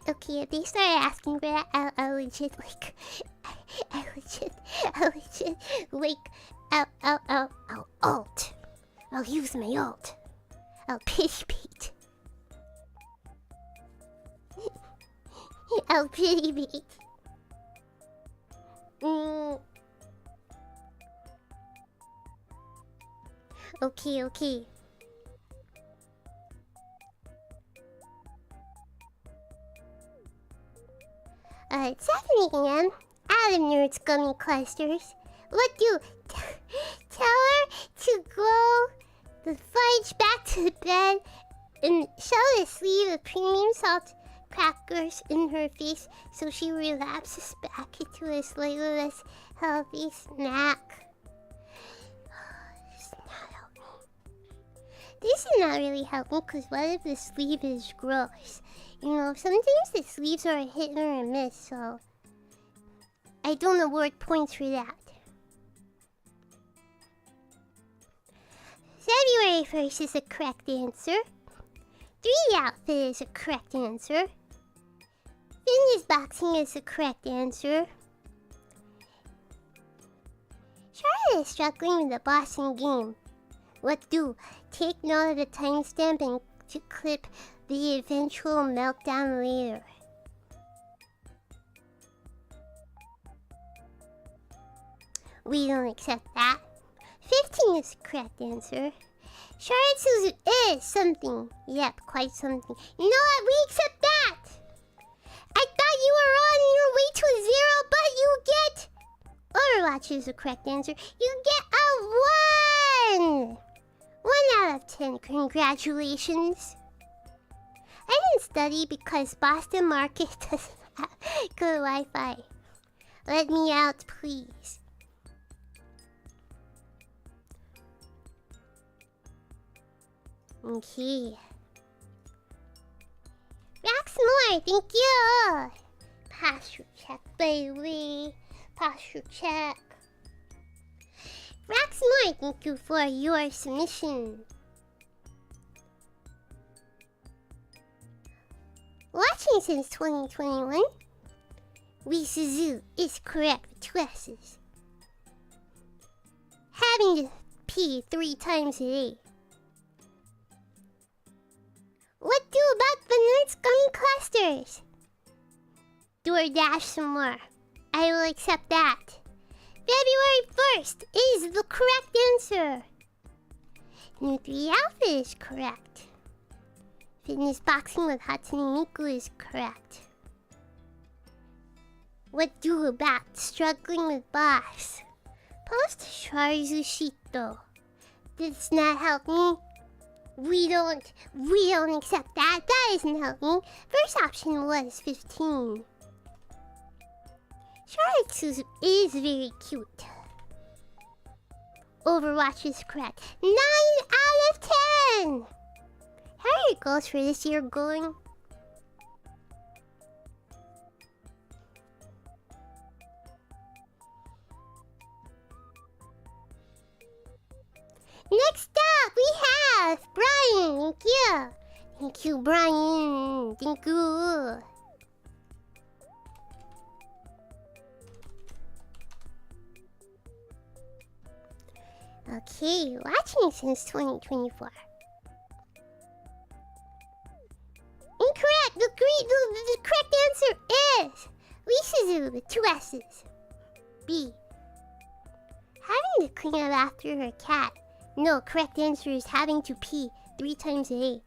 Okay, if they start asking for that, I'll legit like, I'll legit like, I'll alt. I'll use my alt. I'll pity bait. I'll pity bait. Okay. It's 7 a.m. Out of Nerd's Gummy Clusters. What do? Tell her to go the fudge back to the bed and shove a sleeve of premium salt crackers in her face so she relapses back into a slightless, healthy snack. This is not really helping, because what if the sleeve is gross? You know, sometimes the sleeves are a hit or a miss, so I don't award points for that. February 1st is the correct answer. 3 outfit is the correct answer. Fitness boxing is the correct answer. Charlotte is struggling with the boxing game. What do? Take note of the timestamp and to clip the eventual meltdown later. We don't accept that. 15 is the correct answer. Charlotte Suzu is something. Yep, quite something. You know what? We accept that. I thought you were on your way to a 0, but you get... Overwatch is the correct answer. You get a 1! 1 out of 10. Congratulations. I didn't study because Boston Market doesn't have good Wi-Fi. Let me out, please. Okay. More, thank you. Pass your check, baby. Pass your check. More, thank you for your submission. Watching since 2021. Suzu is correct with 2 S's. Having to pee 3 times a day. What do about the nuts gummy clusters? DoorDash some more. I will accept that. February 1st is the correct answer. New 3 outfit is correct. Fitness boxing with Hatsune Miku is correct. What do about struggling with boss? Post Sharuzu Shito. Does not help me. We don't accept that. That isn't helping. First option was 15. Charlotte Suzu is very cute. Overwatch is correct. 9 out of 10! How are your goals for this year going? Next up, we have Brian. Thank you. Thank you, Brian. Thank you. Okay, watching since 2024. Incorrect. The correct answer is Suzu with 2 S's. B. Having to clean up after her cat. No, correct answer is having to pee 3 times a day.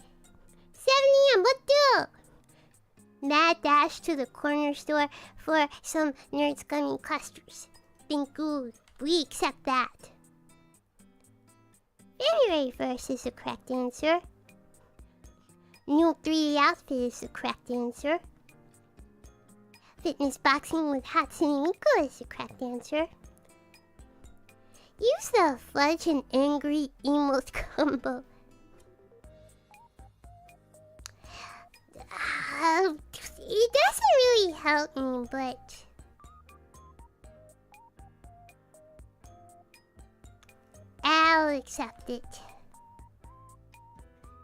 7 a.m. What do? Mad dash to the corner store for some nerds gummy clusters. Think good. We accept that. February 1st is the correct answer. New 3D outfit is the correct answer. Fitness boxing with Hatsune Miku is the correct answer. Use the fudge and angry emote combo. It doesn't really help me, but... I'll accept it.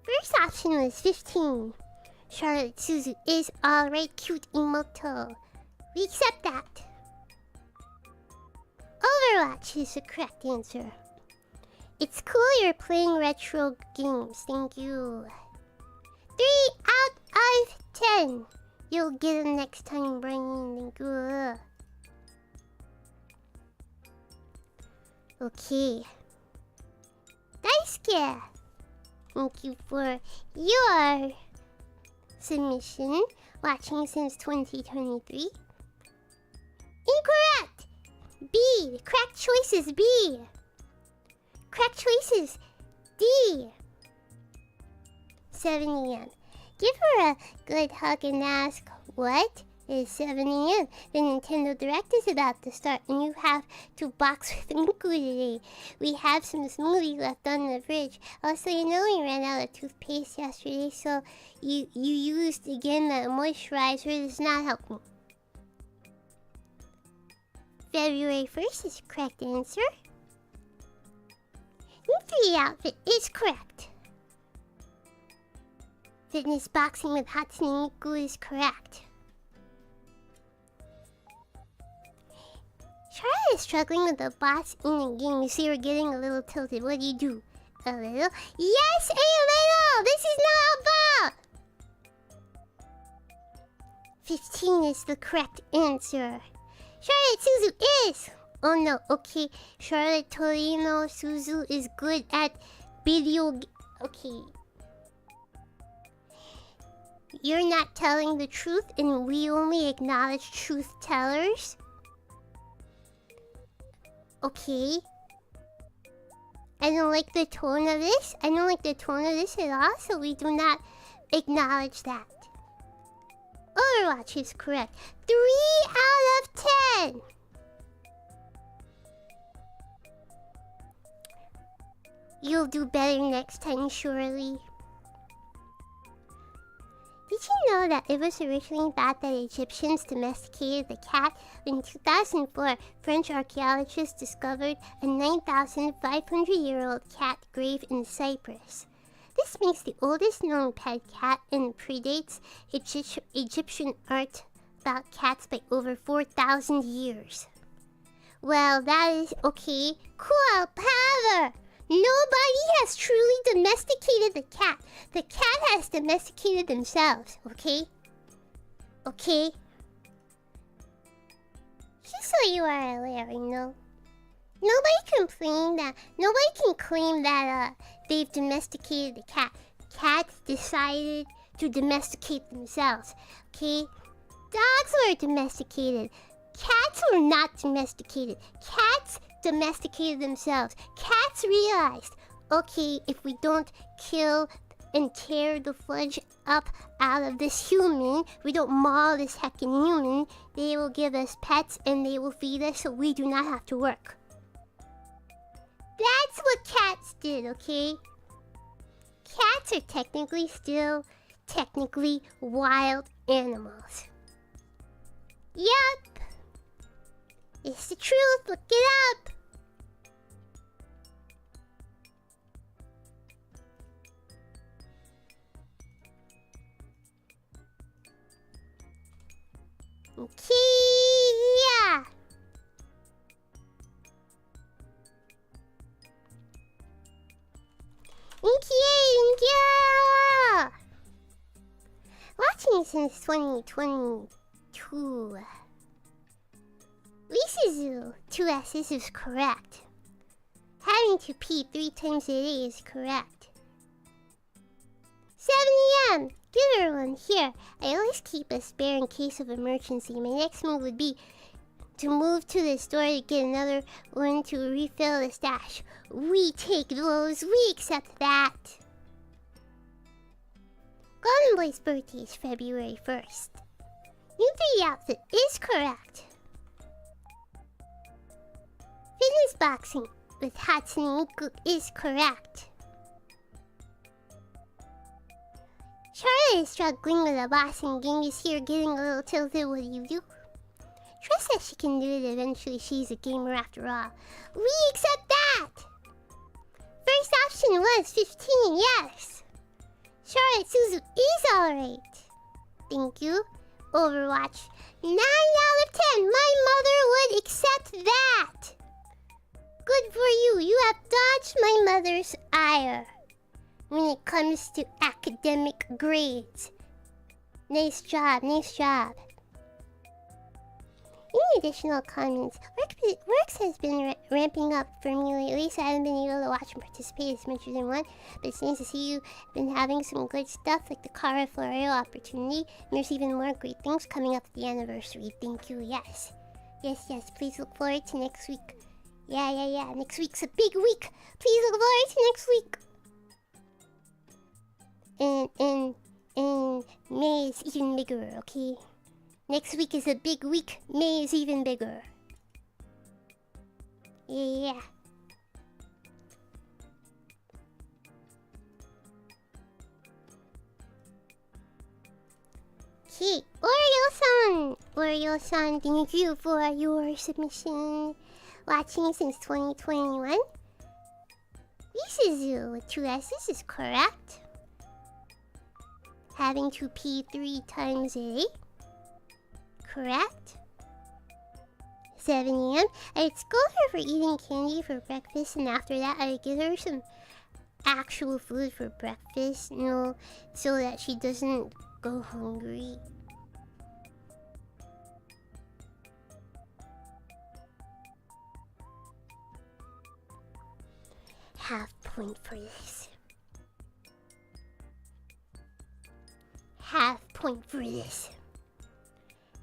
First option was 15. Charlotte Suzu is alright cute emoto. We accept that. Overwatch is the correct answer. It's cool you're playing retro games. Thank you. 3 out of 10. You'll get them next time, Brian. Thank you. Okay. Daisuke. Thank you for your submission. Watching since 2023. Incorrect! B. The correct choice is B. Correct choice is D. 7 a.m. Give her a good hug and ask, what is 7 a.m.? The Nintendo Direct is about to start and you have to box with Miku today. We have some smoothie left on the fridge. Also, you know we ran out of toothpaste yesterday, so you used again that moisturizer does not help me. February 1st is the correct answer. New 3 outfit is correct. Fitness boxing with Hatsune Miku is correct. Charlotte is struggling with the boss in the game. You see her getting a little tilted. What do you do? A little? Yes, a little! This is not about! 15 is the correct answer. Charlotte Suzu is. Oh no, okay. Charlotte Torino Suzu is good at video. Okay. You're not telling the truth, and we only acknowledge truth tellers. Okay. I don't like the tone of this. I don't like the tone of this at all, so we do not acknowledge that. Overwatch is correct. 3 out of 10. You'll do better next time, surely. Did you know that it was originally thought that Egyptians domesticated the cat? In 2004, French archaeologists discovered a 9,500-year-old cat grave in Cyprus. This makes the oldest known pet cat and predates Egyptian art about cats by over 4,000 years. Well, that is okay. Cool power! Nobody has truly domesticated the cat. The cat has domesticated themselves, okay? Okay? Just so you are aware, you know. Nobody can claim that they've domesticated the cat. Cats decided to domesticate themselves, okay? Dogs were domesticated. Cats were not domesticated. Cats domesticated themselves. Cats realized, okay, if we don't kill and tear the flesh up out of this human, we don't maul this heckin' human, they will give us pets and they will feed us so we do not have to work. That's what cats did, okay? Cats are technically wild animals. Yup. It's the truth, look it up. Okay, yeah. Yeah. Watching since 2022. Suzu, 2 S's is correct. Having to pee 3 times a day is correct. 7 a.m. Good one here. I always keep a spare in case of emergency. My next move would be to move to the store to get another one to refill the stash. We take those. We accept that. Golden Boy's birthday is February 1st. New 3 outfit is correct. Fitness boxing with Hatsune Miku is correct. Charlotte is struggling with a boss and game is here getting a little tilted. What do you do? Trust that she can do it eventually. She's a gamer after all. We accept that! First option was 15, yes! Charlotte Suzu is alright. Thank you. Overwatch. 9 out of 10. My mother would accept that. Good for you. You have dodged my mother's ire when it comes to academic grades. Nice job, nice job. Any additional comments? Works has been ramping up for me lately, so I haven't been able to watch and participate as much as I want. But it's nice to see you been having some good stuff like the Cara Florio opportunity. And there's even more great things coming up at the anniversary. Thank you, yes. Yes, yes, please look forward to next week. Yeah. Next week's a big week. Please look forward to next week. And May is even bigger, okay? Next week is a big week. May is even bigger. Yeah. Okay, Oreo-san, thank you for your submission. Watching since 2021. Suzu with 2 S's is correct. Having to pee 3 times a day. Correct. 7 a.m. I'd scold her for eating candy for breakfast, and after that I'd give her some actual food for breakfast, you know, so that she doesn't go hungry. Half point for this. Half point for this.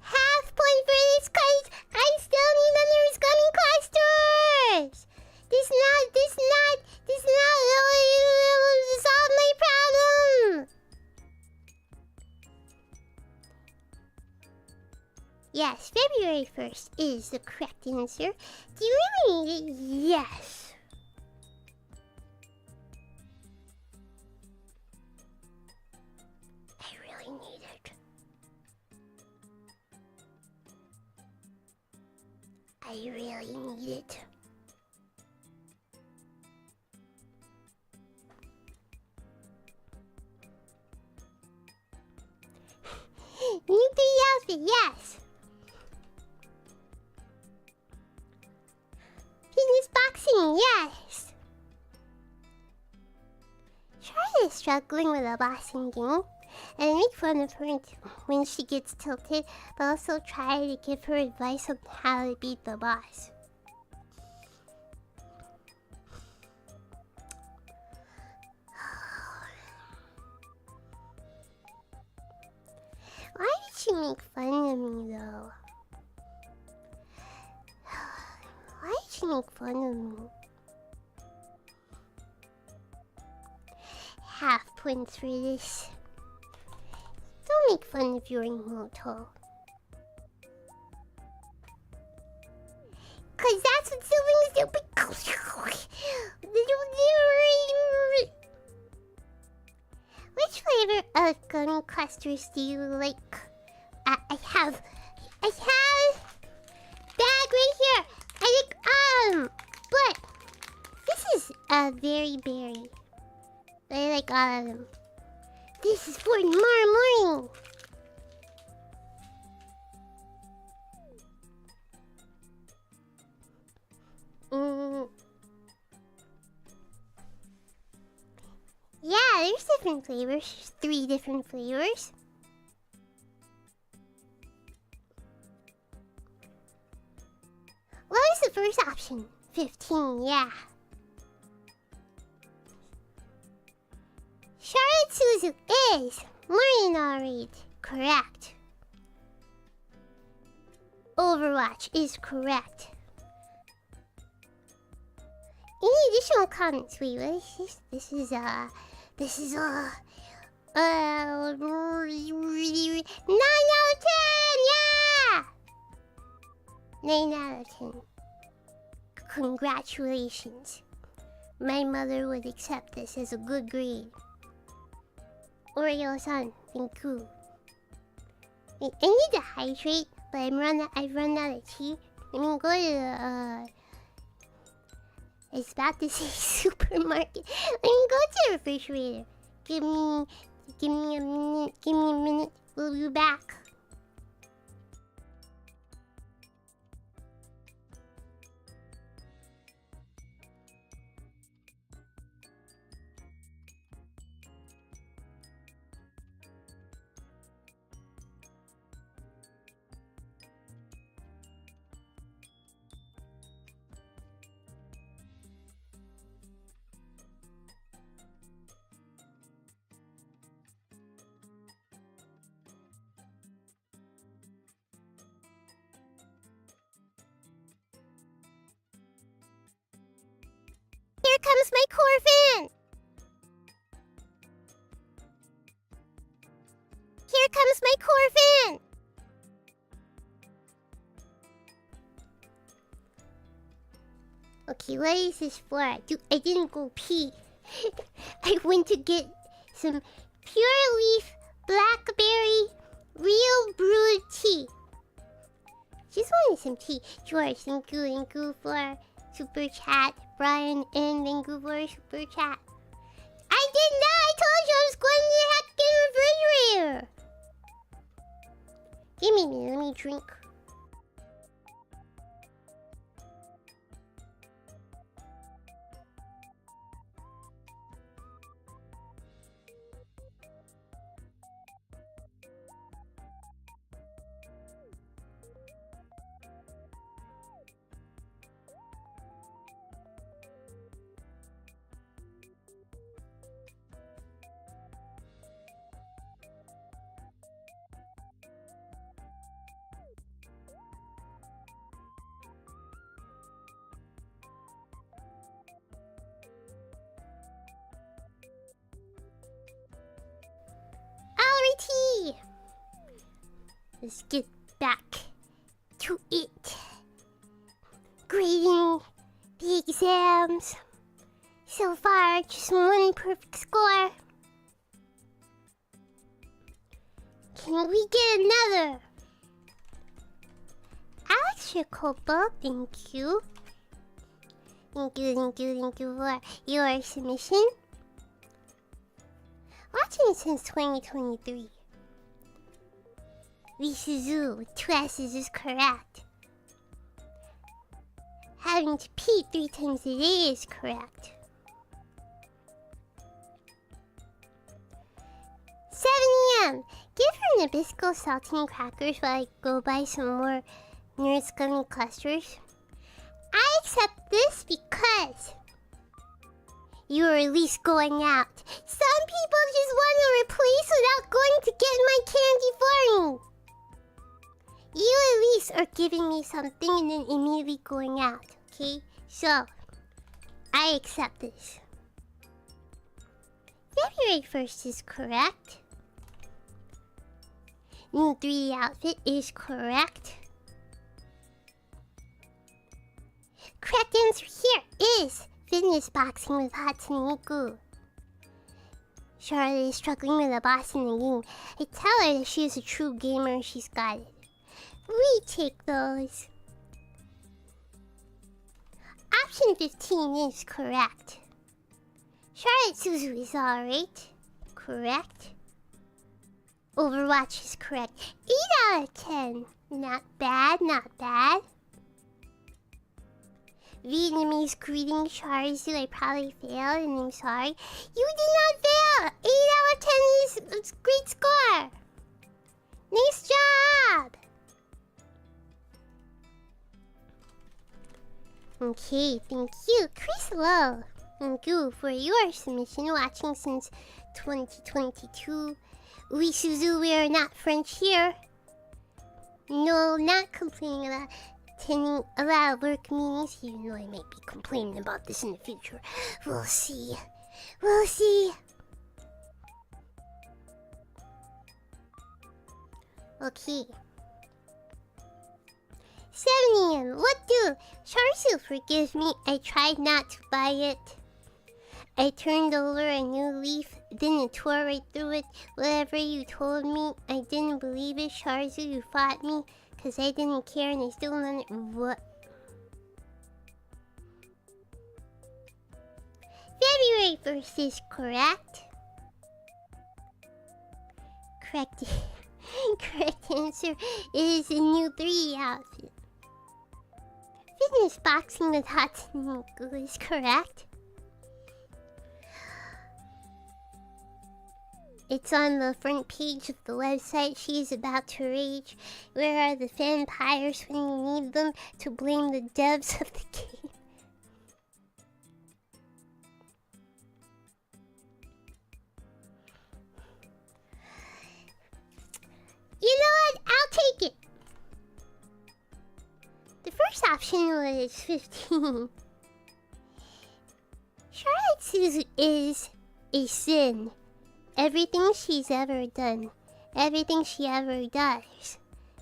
Half point for this, cause I still need another coming clusters. This not solve my problem. Yes, February 1st is the correct answer. Do you really need it? Yes. I really need it. I really need it. New baby outfit, yes. Fitness boxing, yes. Charlotte is struggling with a boxing game, and I make fun of her when she gets tilted, but also try to give her advice on how to beat the boss. Why did she make fun of me, though? Why did she make fun of me? Half points for this. Don't make fun of your emoto. Cause that's what siblings do. Which flavor of gummy clusters do you like? I have bag right here. I like but this is a very berry. I like all of them. This is for tomorrow morning. Yeah, there's different flavors. 3 different flavors. What was the first option? 15, yeah. Charlotte Suzu is Morning correct. Overwatch is correct. Any additional comments? Wait, what is this? This is 9 out of 10, yeah! 9 out of 10. Congratulations. My mother would accept this as a good grade. Oreo-san, thank you. Wait, I need to hydrate, but I've run out of tea. Let me go to the, I was about to say supermarket. Let me go to the refrigerator. Give me a minute. We'll be back. Here comes my core fan! Here comes my core fan! Okay, what is this for? I didn't go pee. I went to get some pure leaf blackberry real brewed tea. Just wanted some tea. George, thank you for super chat. Brian and thank you for super chat. I did not! I told you I was going to the heckin' refrigerator! Give me a minute, let me drink. let's get back to it. Grading the exams. So far, just one perfect score. Can we get another? Alex Jacopo, thank you. Thank you for your submission. Watching since 2023. The Suzu with 2 S's is correct. Having to pee 3 times a day is correct. 7 a.m. Give her Nabisco saltine crackers while I go buy some more Nerds gummy clusters. I accept this because you're at least going out. Some people just want to replace without going to get my candy for me. You at least are giving me something and then immediately going out, okay? So, I accept this. February 1st is correct. New 3 outfit is correct. Correct answer here is fitness boxing with Hatsune Miku. Charlotte is struggling with a boss in the game. I tell her that she is a true gamer and she's got it. We take those. Option 15 is correct. Charlotte Suzu is alright. Correct. Overwatch is correct. 8 out of 10. Not bad, not bad. Vietnamese greeting, Charizard, I probably failed and I'm sorry. You did not fail! 8 out of 10 is a great score! Nice job! Okay, thank you, Chris Lowe. Thank you for your submission, watching since 2022. We Suzu, we are not French here. No, not complaining about attending a lot of work meetings, even though I might be complaining about this in the future. We'll see. We'll see. Okay. 7 a.m. What do? Charsu, forgive me. I tried not to buy it. I turned over a new leaf, then it tore right through it. Whatever you told me, I didn't believe it. Charsu, you fought me. Because I didn't care and I still wanted... What? February 1st is correct. Correct. Correct answer is a new 3 outfit. Fitness boxing with Hatsune Miku is correct. It's on the front page of the website. She's about to rage. Where are the vampires when you need them to blame the devs of the game? You know what? I'll take it. The first option was 15. Charlotte Suzu is a sin. Everything she's ever done, everything she ever does,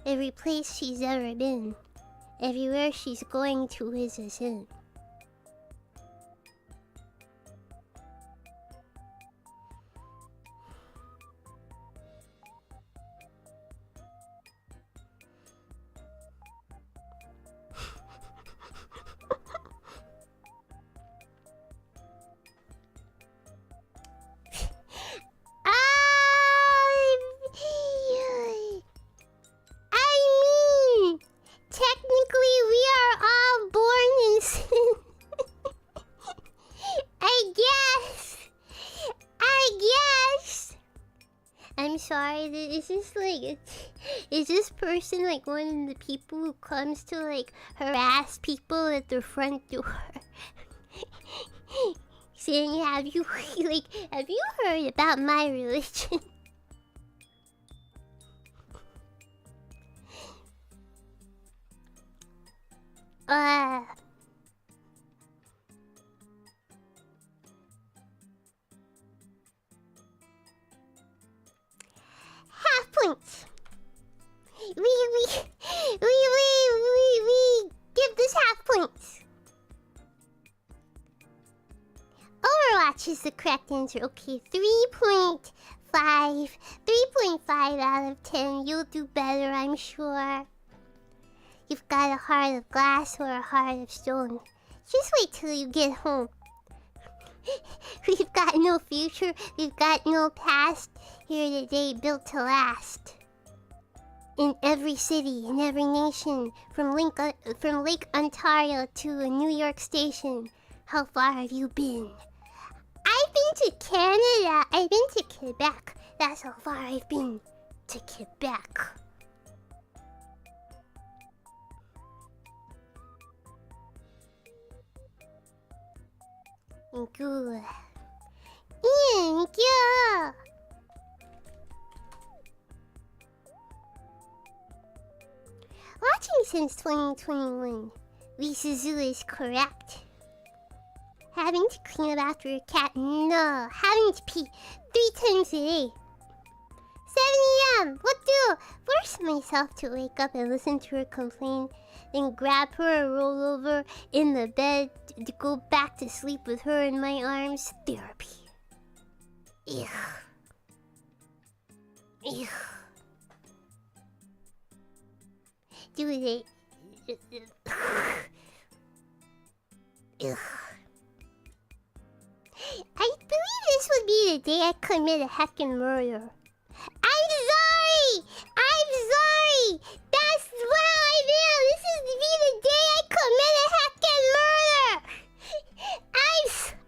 every place she's ever been, everywhere she's going to is a sin. Is this person like one of the people who comes to like harass people at their front door? Saying, have you heard about my religion? Half points. which is the correct answer. Okay, 3.5. 3.5 out of 10. You'll do better, I'm sure. You've got a heart of glass or a heart of stone. Just wait till you get home. We've got no future, we've got no past. Here today, built to last. In every city, in every nation, from Lake Ontario to a New York station. How far have you been? I've been to Canada. I've been to Quebec. That's how far I've been to Quebec. Thank you. Thank you. Watching since 2021. Suzu is correct. Having to clean up after a cat? No. Having to pee 3 times a day. 7 a.m. What do? Force myself to wake up and listen to her complain. Then grab her and roll over in the bed to go back to sleep with her in my arms. Therapy. Ew. Ew. Do they... Ugh. I believe this would be the day I commit a heckin' murder. I'm sorry! I'm sorry! That's what I am! This is to be the day I commit a heckin' murder! I'm sorry!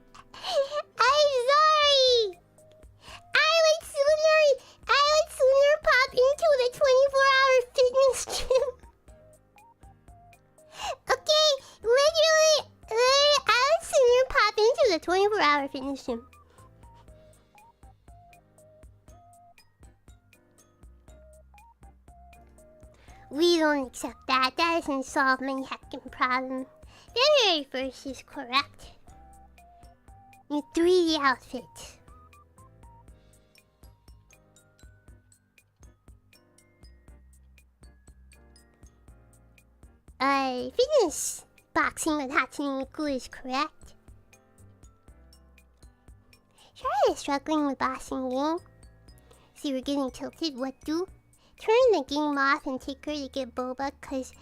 I would sooner pop into the 24-hour fitness gym. Okay, literally, I would sooner pop into the 24-hour fitness gym. We don't accept that. That doesn't solve my heckin' problem. January 1st is correct. New 3D outfit. Fitness boxing with Hatsune Miku is correct. Charlotte is struggling with bossing game. See, we're getting tilted. What do? Turn the game off and take her to get boba, because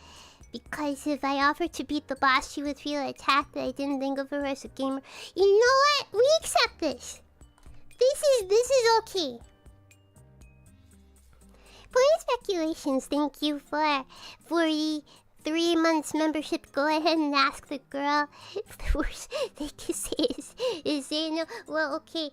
if I offered to beat the boss, she would feel attacked that I didn't think of her as a gamer. You know what? We accept this. This is okay. For speculations, thank you for 43 months membership. Go ahead and ask the girl if the worst they can say is say no. Well, okay.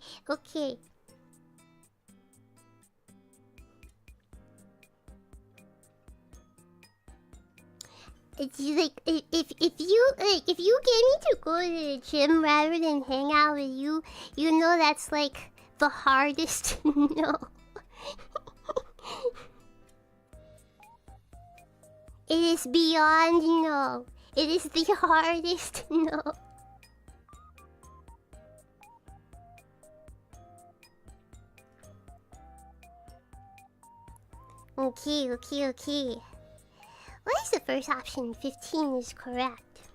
It's like if you get me to go to the gym rather than hang out with you, you know that's like the hardest no. It is beyond no. It is the hardest no. Okay. What is the first option? 15 is correct.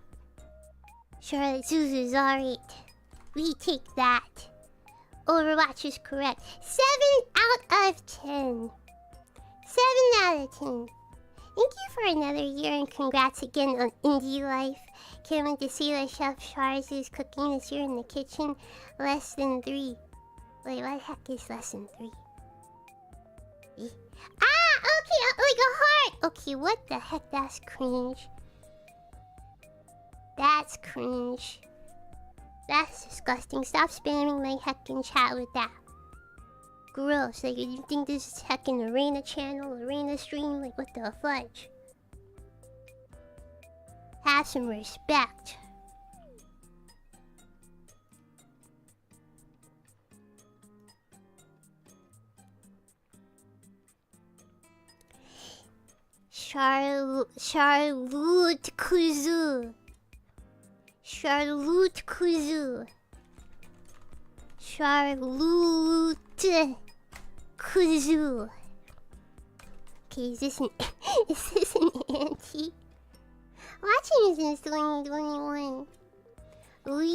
Charlotte Suzu is alright. We take that. Overwatch is correct. 7 out of 10. 7 out of 10. Thank you for another year and congrats again on Indie Life. Can't wait to see that Chef Charles is cooking this year in the kitchen. Less than 3. Wait, what the heck is less than 3? Okay, like a heart! Okay, what the heck? That's cringe. That's cringe. That's disgusting. Stop spamming my heckin' chat with that. Gross. Like, you think this is heckin' arena channel, arena stream? Like, what the fudge? Have some respect. Charlotte Kuzu. Charlotte Kuzu. Charlotte Kuzu. Okay, is this an auntie? Watching since 2021.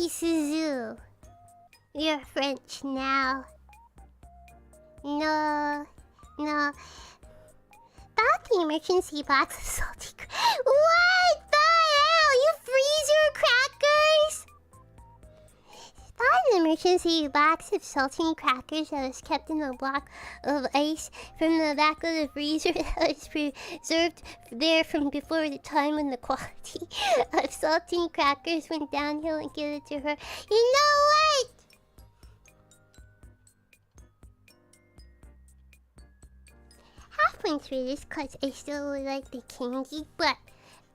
Suzu. You're French now. No. No. About the emergency box of salty What the hell? You freezer crackers? About an emergency box of saltine crackers that was kept in a block of ice from the back of the freezer that was preserved there from before the time when the quality of saltine crackers went downhill and give it to her. You know what? Halfway through this because I still would like the candy, but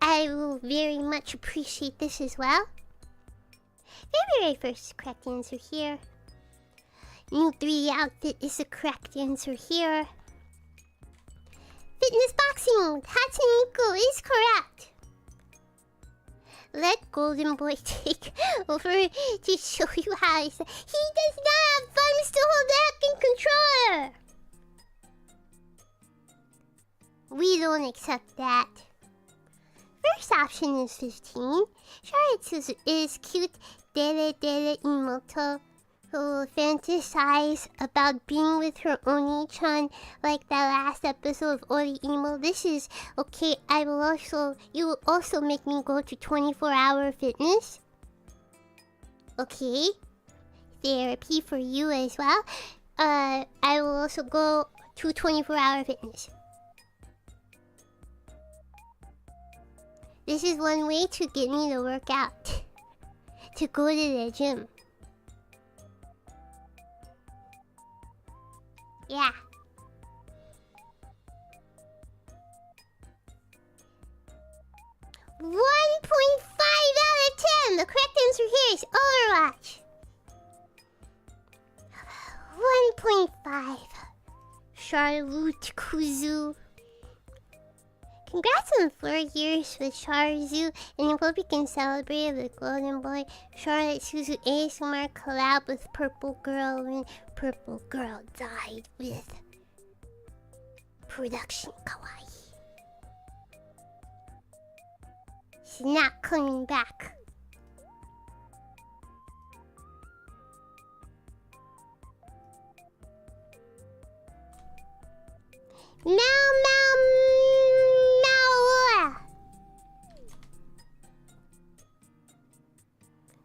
I will very much appreciate this as well. Very first correct answer here. New 3 outfit is the correct answer here. Fitness boxing with Hatsune is correct. Let Golden Boy take over to show you how he does not have thumbs to hold the hacking controller. We don't accept that. First option is 15. Charlotte Suzu is cute. Dere Emoto, who will fantasize about being with her Oniichan like that last episode of Imo. This is okay. You will also make me go to 24-hour fitness. Okay, therapy for you as well. I will also go to 24-hour fitness. This is one way to get me to work out. To go to the gym. Yeah. .5 out of 10. The correct answer here is Overwatch. 1.5. Charlotte Kuzu. Congrats on 4 years with Suzu, and I hope you can celebrate with Golden Boy. Charlotte Suzu ASMR collab with Purple Girl when Purple Girl died with production kawaii. She's not coming back.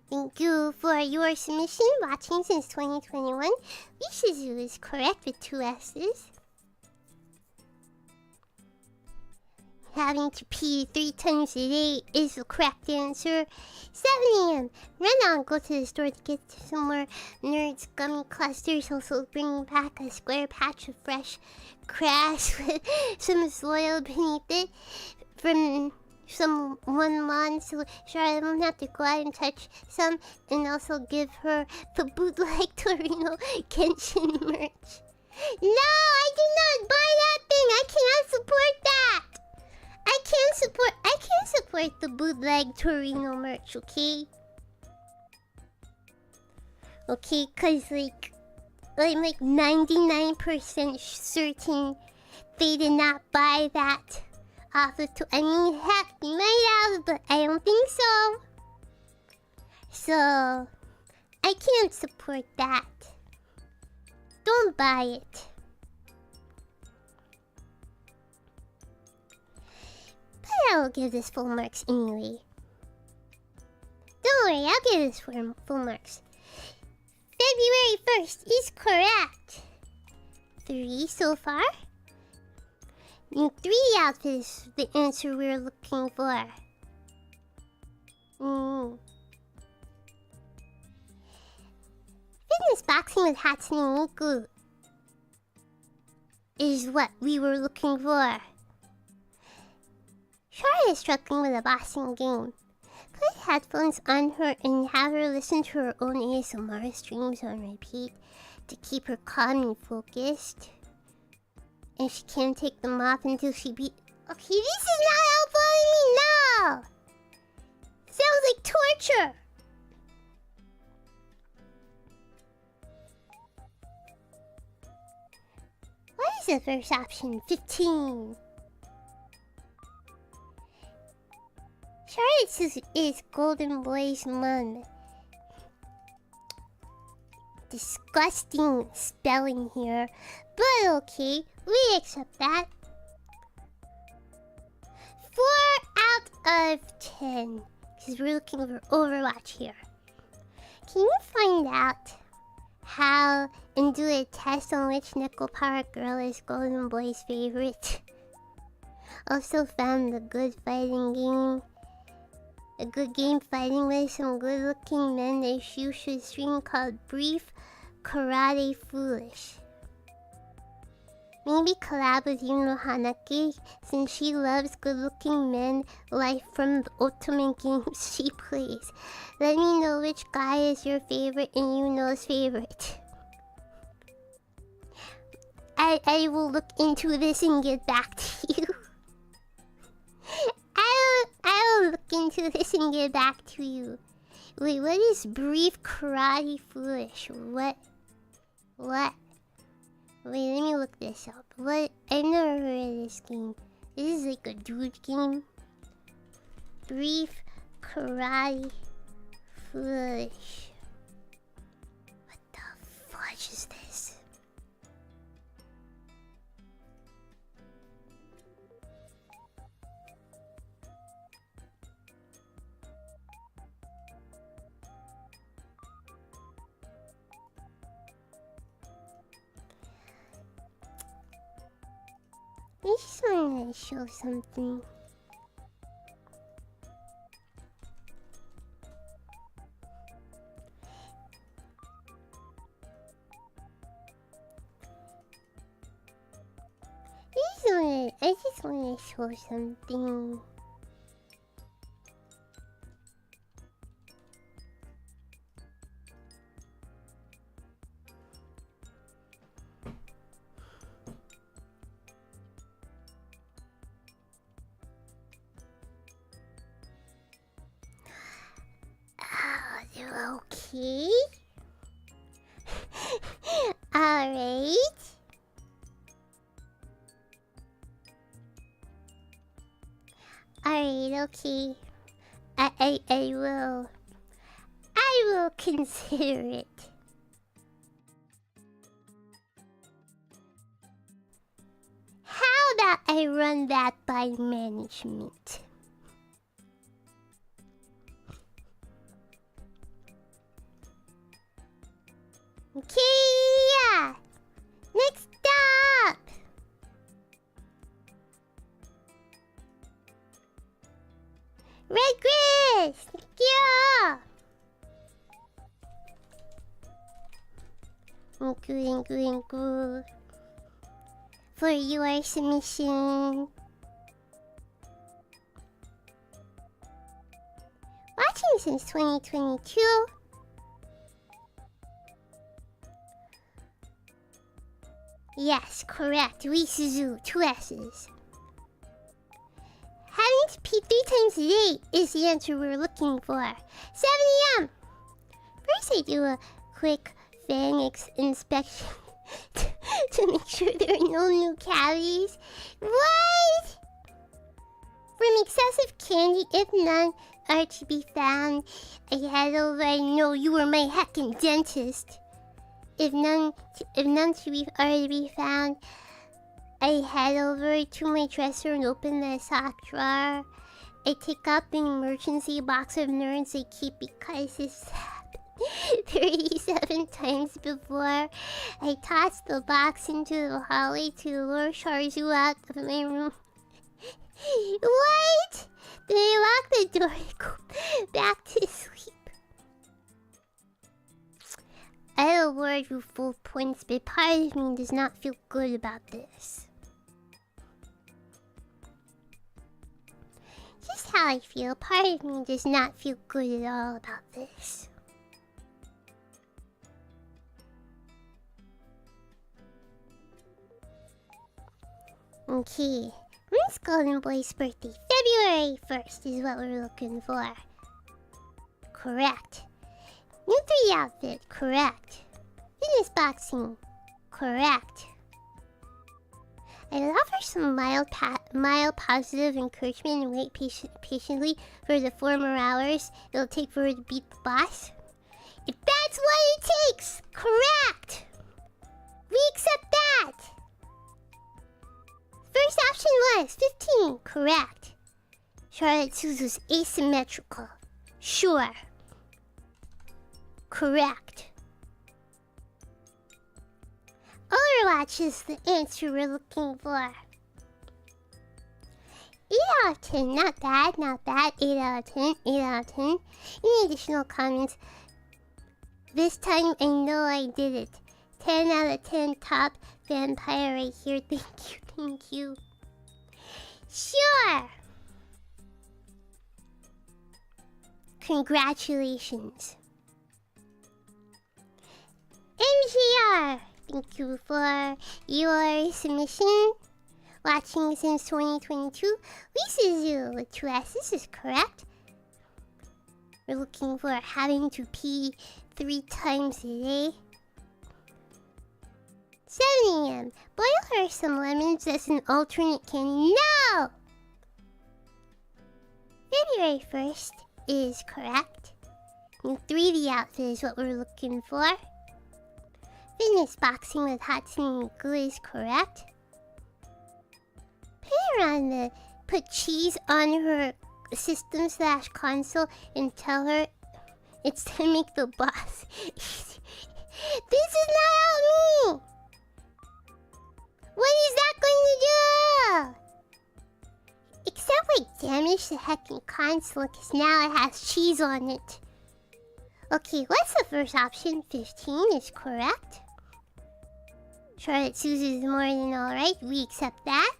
Thank you for your submission. Watching since 2021. Suzu is correct with 2 S's. Having to pee 3 times a day is the correct answer. 7 AM. Run on, go to the store to get some more Nerds gummy clusters. Also bring back a square patch of fresh grass with some soil beneath it from someone, so Charlotte won't have to go out and touch some, and also give her the bootleg Torino Genshin merch. No, I did not buy that thing. I cannot support that. I can't support the bootleg Torino merch, okay? Okay, cause I'm like 99% certain they did not buy that. I mean, heck, they might have, but I don't think so. So, I can't support that. Don't buy it. But I will give this full marks anyway. Don't worry, I'll give this full marks. February 1st is correct. 3 so far. 3 outfits, the answer we're looking for. Fitness boxing with Hatsune Miku is what we were looking for. Charlotte is struggling with a boxing game. Put headphones on her and have her listen to her own ASMR streams on repeat to keep her calm and focused. And she can't take them off until she beat... Okay, this is not helping me now! Sounds like torture! What is the first option? 15. Charlotte is Golden Boy's mom. disgusting spelling here. But okay, we accept that. 4 out of 10. Because we're looking for Overwatch here. Can you find out how and do a test on which Nickel Power Girl is Golden Boy's favorite? Also found a good fighting game. A good game fighting with some good looking men. They shoot a stream called Brief Karate Foolish. Maybe collab with Yuno Hanaki since she loves good looking men like from the ultimate games she plays. Let me know which guy is your favorite and Yuno's favorite. I will look into this and get back to you. I will look into this and get back to you. Wait, what is Brief Karate Foolish? What? Wait, let me look this up. What? I've never heard of this game. This is like a dude game. Brief Karate Foolish. What the fudge is this? I just want to show something. I just want to show something. Okay. Alright. Alright, okay. I will consider it. How about I run that by management? Okay, yeah. Next up. Red Chris, thank you. Thank you. For your submission. Watching since 2022. Yes, correct. Suzu, 2 S's. Having to pee 3 times a day is the answer we're looking for. 7 a.m. First I do a quick fang inspection to make sure there are no new cavities. What? From excessive candy, if none are to be found, I head over. I know you were my heckin' dentist. If none to be found, I head over to my dresser and open the sock drawer. I take out the emergency box of nerds I keep because it's happened 37 times before. I toss the box into the hallway to lure Sharzu out of my room. What? Then I lock the door and go back to sleep. I award you full points, but part of me does not feel good about this. Just how I feel, part of me does not feel good at all about this. Okay, when's Golden Boy's birthday? February 1st is what we're looking for. Correct. New 3 outfit, correct. Fitness boxing, correct. I offer some mild positive encouragement and wait patiently for the 4 more hours it'll take for her to beat the boss. That's what it takes! Correct! We accept that! First option was 15. Correct. Charlotte Suzu's asymmetrical. Sure. Correct. Overwatch is the answer we're looking for. 8 out of 10. Not bad, not bad. 8 out of 10. 8 out of 10. Any additional comments? This time I know I did it. 10 out of 10 top vampire right here. Thank you, thank you. Sure. Congratulations. MGR, thank you for your submission. Watching since 2022. Suzu with 2 S's is correct. We're looking for having to pee 3 times a day. 7 AM. Boil her some lemons as an alternate candy. No! February 1st is correct. And 3D outfit is what we're looking for. Fitness boxing with Hatsune Miku is correct. Panorama put cheese on her system / console and tell her it's to make the boss. This is not help me! What is that going to do? Except like damage the heckin' console because now it has cheese on it. Okay, what's the first option? 15 is correct. Charlotte Suzu is more than alright. We accept that.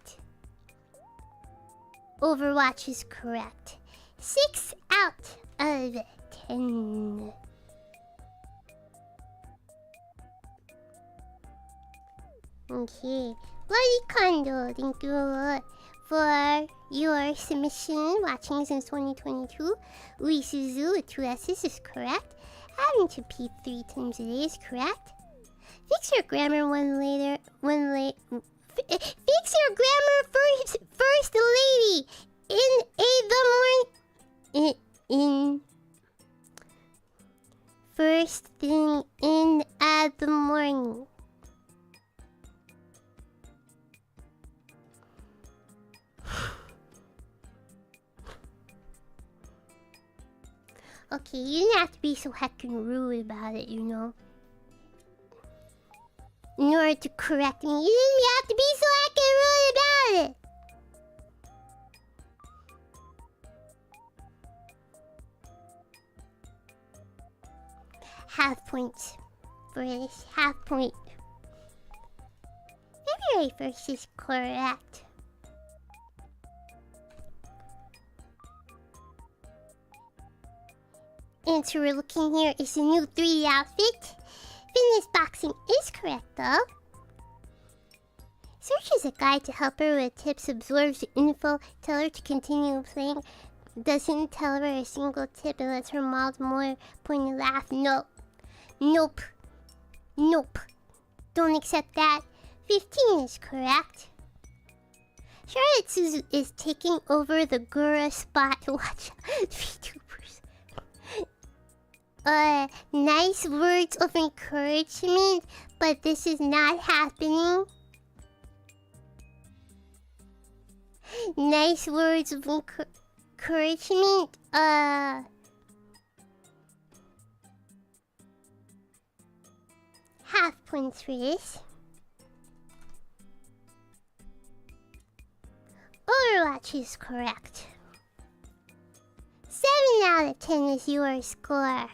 Overwatch is correct. 6 out of 10. Okay. Bloody Kondo, thank you for your submission. Watching since 2022. Suzu with 2 S's is correct. Having to pee 3 times a day is correct. Fix your grammar fix your grammar first lady in first thing in the morning. Okay, you didn't have to be so heckin' rude about it, you know. In order to correct me, you didn't have to be so heckin' rude about it. Half points for this. Half point. February 1st is correct. Answer we're looking here is a new 3D outfit. Fitness boxing is correct though. Searches a guide to help her with tips, absorbs the info, tell her to continue playing. Doesn't tell her a single tip and lets her mouth more point and laugh. Nope. Nope. Nope. Don't accept that. 15 is correct. Charlotte Suzu is taking over the Gura spot. Watch out. VTubers. Nice words of encouragement, but this is not happening. Nice words of encouragement, half points for this. Overwatch is correct. 7 out of 10 is your score.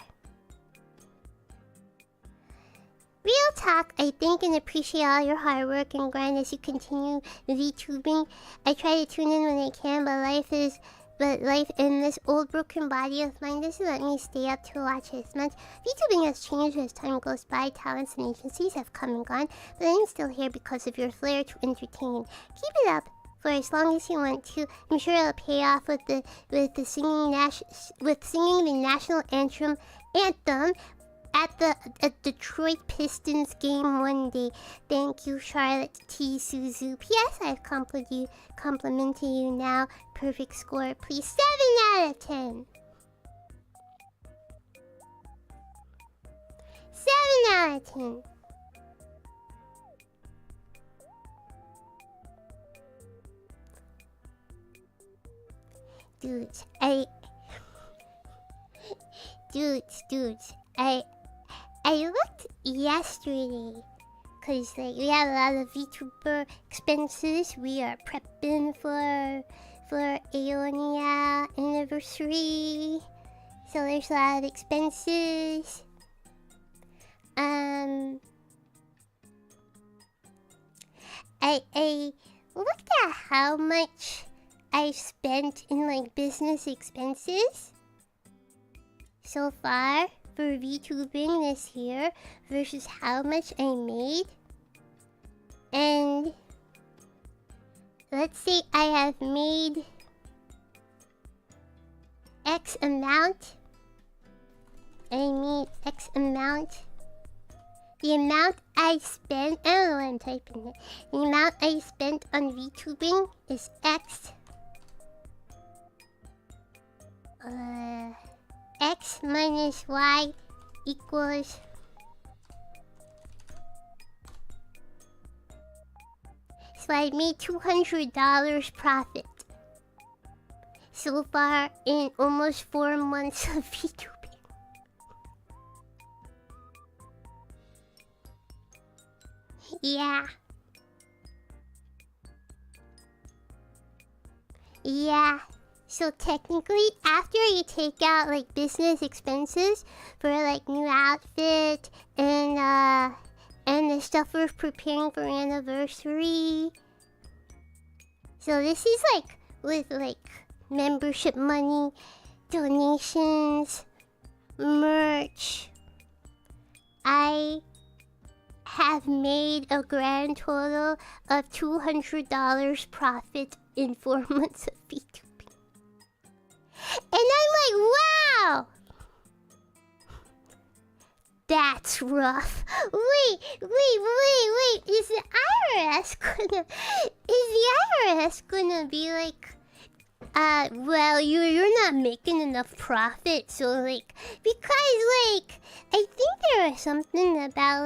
Real talk, I thank and appreciate all your hard work and grind as you continue VTubing. I try to tune in when I can, but life in this old broken body of mine doesn't let me stay up to watch as much. VTubing has changed as time goes by. Talents and agencies have come and gone, but I'm still here because of your flair to entertain. Keep it up for as long as you want to. I'm sure it'll pay off with singing the national anthem at the Detroit Pistons game one day. Thank you, Charlotte T. Suzu. P.S. I've complimented you now. Perfect score, please. 7 out of 10. 7 out of 10. Dudes, I looked yesterday, cause like we have a lot of VTuber expenses. We are prepping for Oniichan anniversary, so there's a lot of expenses. I looked at how much I've spent in like business expenses so far for VTubing this year versus how much I made. And let's say I have made X amount. I made X amount. The amount I spent, I don't know why I'm typing it. The amount I spent on VTubing is X. X minus Y equals so I made $200 profit so far in almost 4 months of VTubing. Yeah. So technically, after you take out like business expenses for like new outfit and the stuff we're preparing for anniversary. So this is like with like membership money, donations, merch. I have made a grand total of $200 profit in 4 months of VTubing. And I'm like, wow! That's rough. Wait. Is the IRS gonna be like, well, you're not making enough profit, so like, because like, I think there was something about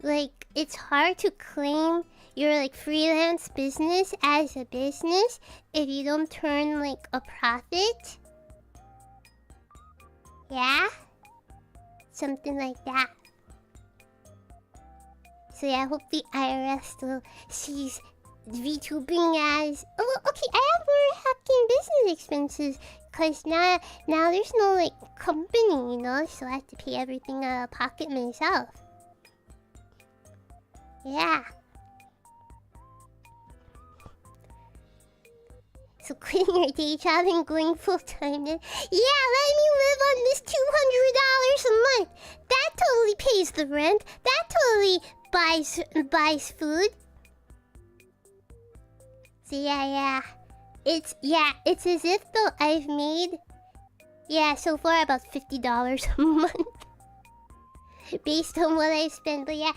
like it's hard to claim your like freelance business as a business if you don't turn like a profit. Yeah? Something like that. So yeah, I hope the IRS still sees VTubing as... Oh, okay, I have more hacking business expenses. Because now there's no like company, you know? So I have to pay everything out of pocket myself. Yeah. So quitting your day job and going full-time then... Yeah, let me live on this $200 a month. That totally pays the rent. That totally buys food. So yeah. It's as if though I've made... Yeah, so far about $50 a month. Based on what I spent, but yeah,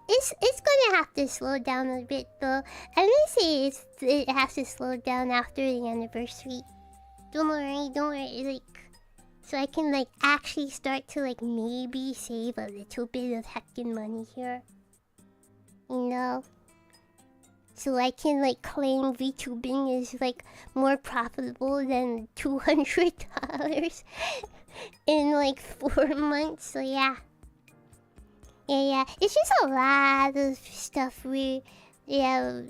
it's gonna have to slow down a bit though. I'm gonna say it has to slow down after the anniversary. Don't worry, like, so I can like actually start to like maybe save a little bit of heckin' money here. You know? So I can like claim VTubing is like more profitable than $200 in like 4 months, so yeah. Yeah, it's just a lot of stuff it's a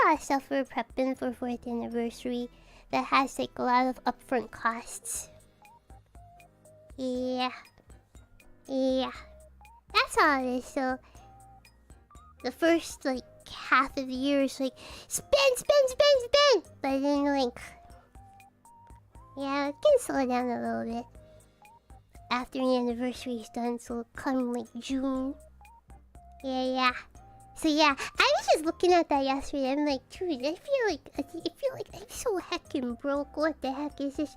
lot of stuff we're prepping for 4th anniversary that has like a lot of upfront costs. Yeah. That's all it is. So the first like half of the year is like spend. But then like, yeah, it can slow down a little bit after the anniversary is done, so come like June. Yeah. So yeah, I was just looking at that yesterday. I'm like, dude, I feel like I'm so heckin' broke. What the heck is this?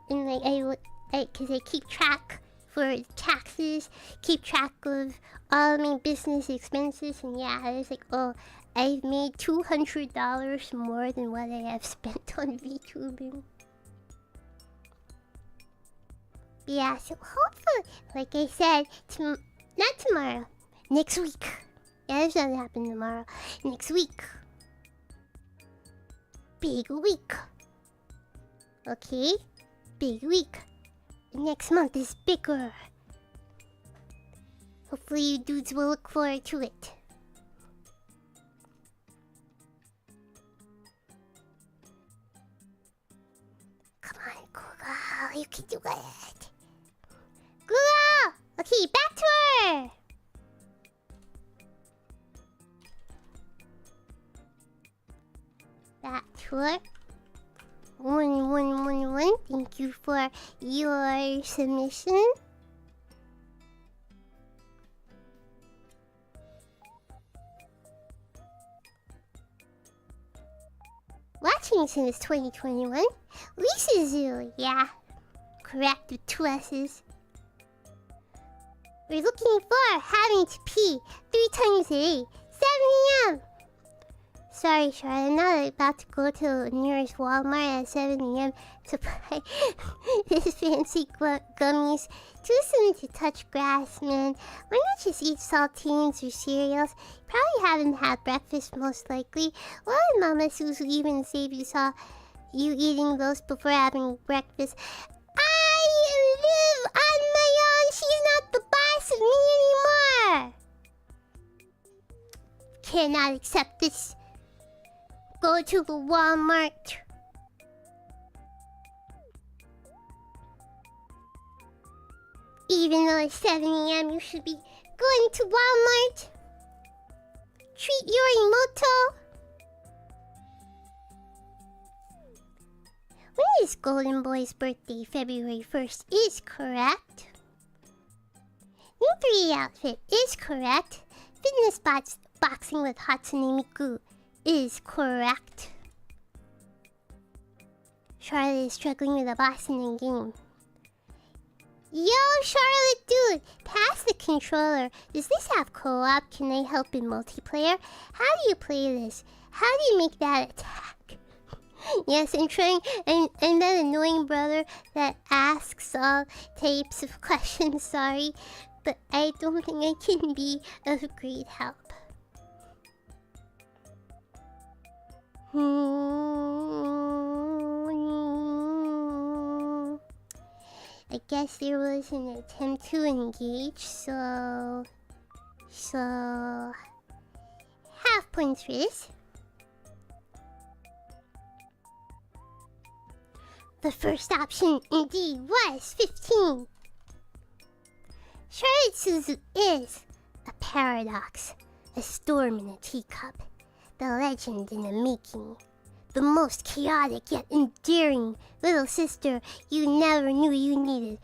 And like cause I keep track for taxes, keep track of all my business expenses, and yeah, I was like, oh, I've made $200 more than what I have spent on VTubing. Yeah, so hopefully, like I said, Not tomorrow. Next week. Yeah, there's nothing happening tomorrow. Next week. Big week. Okay? Big week. Next month is bigger. Hopefully you dudes will look forward to it. Come on, Google. You can do it. Google! Okay, back to her! Back to her. 1111. Thank you for your submission. Watching since 2021. Suzu, yeah. Correct with 2 S's. We're looking for having to pee 3 times a day. 7 a.m. Sorry, Charlotte, I'm not about to go to the nearest Walmart at 7 a.m. to buy this fancy gummies. Too soon to touch grass, man. Why not just eat saltines or cereals? Probably haven't had breakfast, most likely. Why would Mama Suzu even say if you saw you eating those before having breakfast? I live on my own. She's not the boss of me anymore. Cannot accept this. Go to the Walmart. Even though it's 7 a.m., you should be going to Walmart. Treat your emoto. When is Golden Boy's birthday? February 1st is correct. New 3 outfit is correct. Fitness boxing with Hatsune Miku is correct. Charlotte is struggling with a boss in the game. Yo, Charlotte, dude, pass the controller. Does this have co-op? Can I help in multiplayer? How do you play this? How do you make that attack? Yes, I'm trying. I'm that annoying brother that asks all types of questions. Sorry, but I don't think I can be of great help. I guess there was an attempt to engage, so half points for this. The first option indeed was 15. Charlotte Suzu is a paradox, a storm in a teacup, the legend in the making. The most chaotic yet endearing little sister you never knew you needed.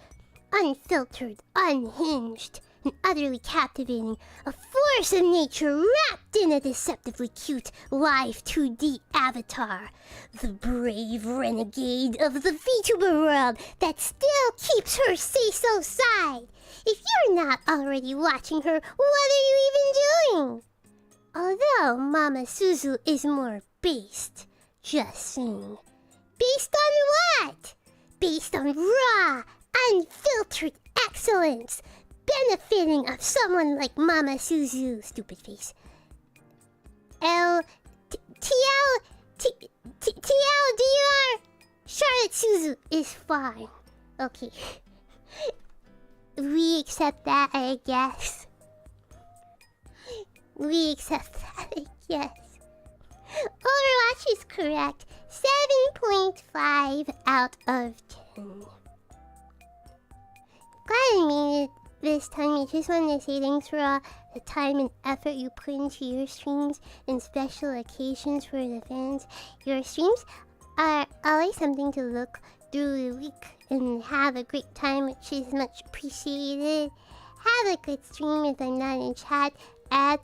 Unfiltered, unhinged, and utterly captivating. A force of nature wrapped in a deceptively cute live 2D avatar. The brave renegade of the VTuber world that still keeps her say-so side. If you're not already watching her, what are you even doing? Although Mama Suzu is more based. Just saying. Based on what? Based on raw, unfiltered excellence. Benefiting of someone like Mama Suzu. Stupid face. TLDR. Charlotte Suzu is fine. Okay. We accept that, I guess. We accept that, I guess. Overwatch is correct. 7.5 out of 10. Glad I made it this time. I just wanted to say thanks for all the time and effort you put into your streams and special occasions for the fans. Your streams are always something to look through the week and have a great time, which is much appreciated. Have a good stream if I'm not in chat. Add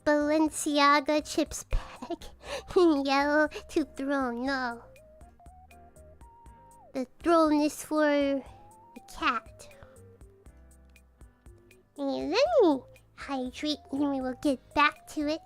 Balenciaga chips bag in yellow to throne. No. The throne is for the cat. And let me hydrate and we will get back to it.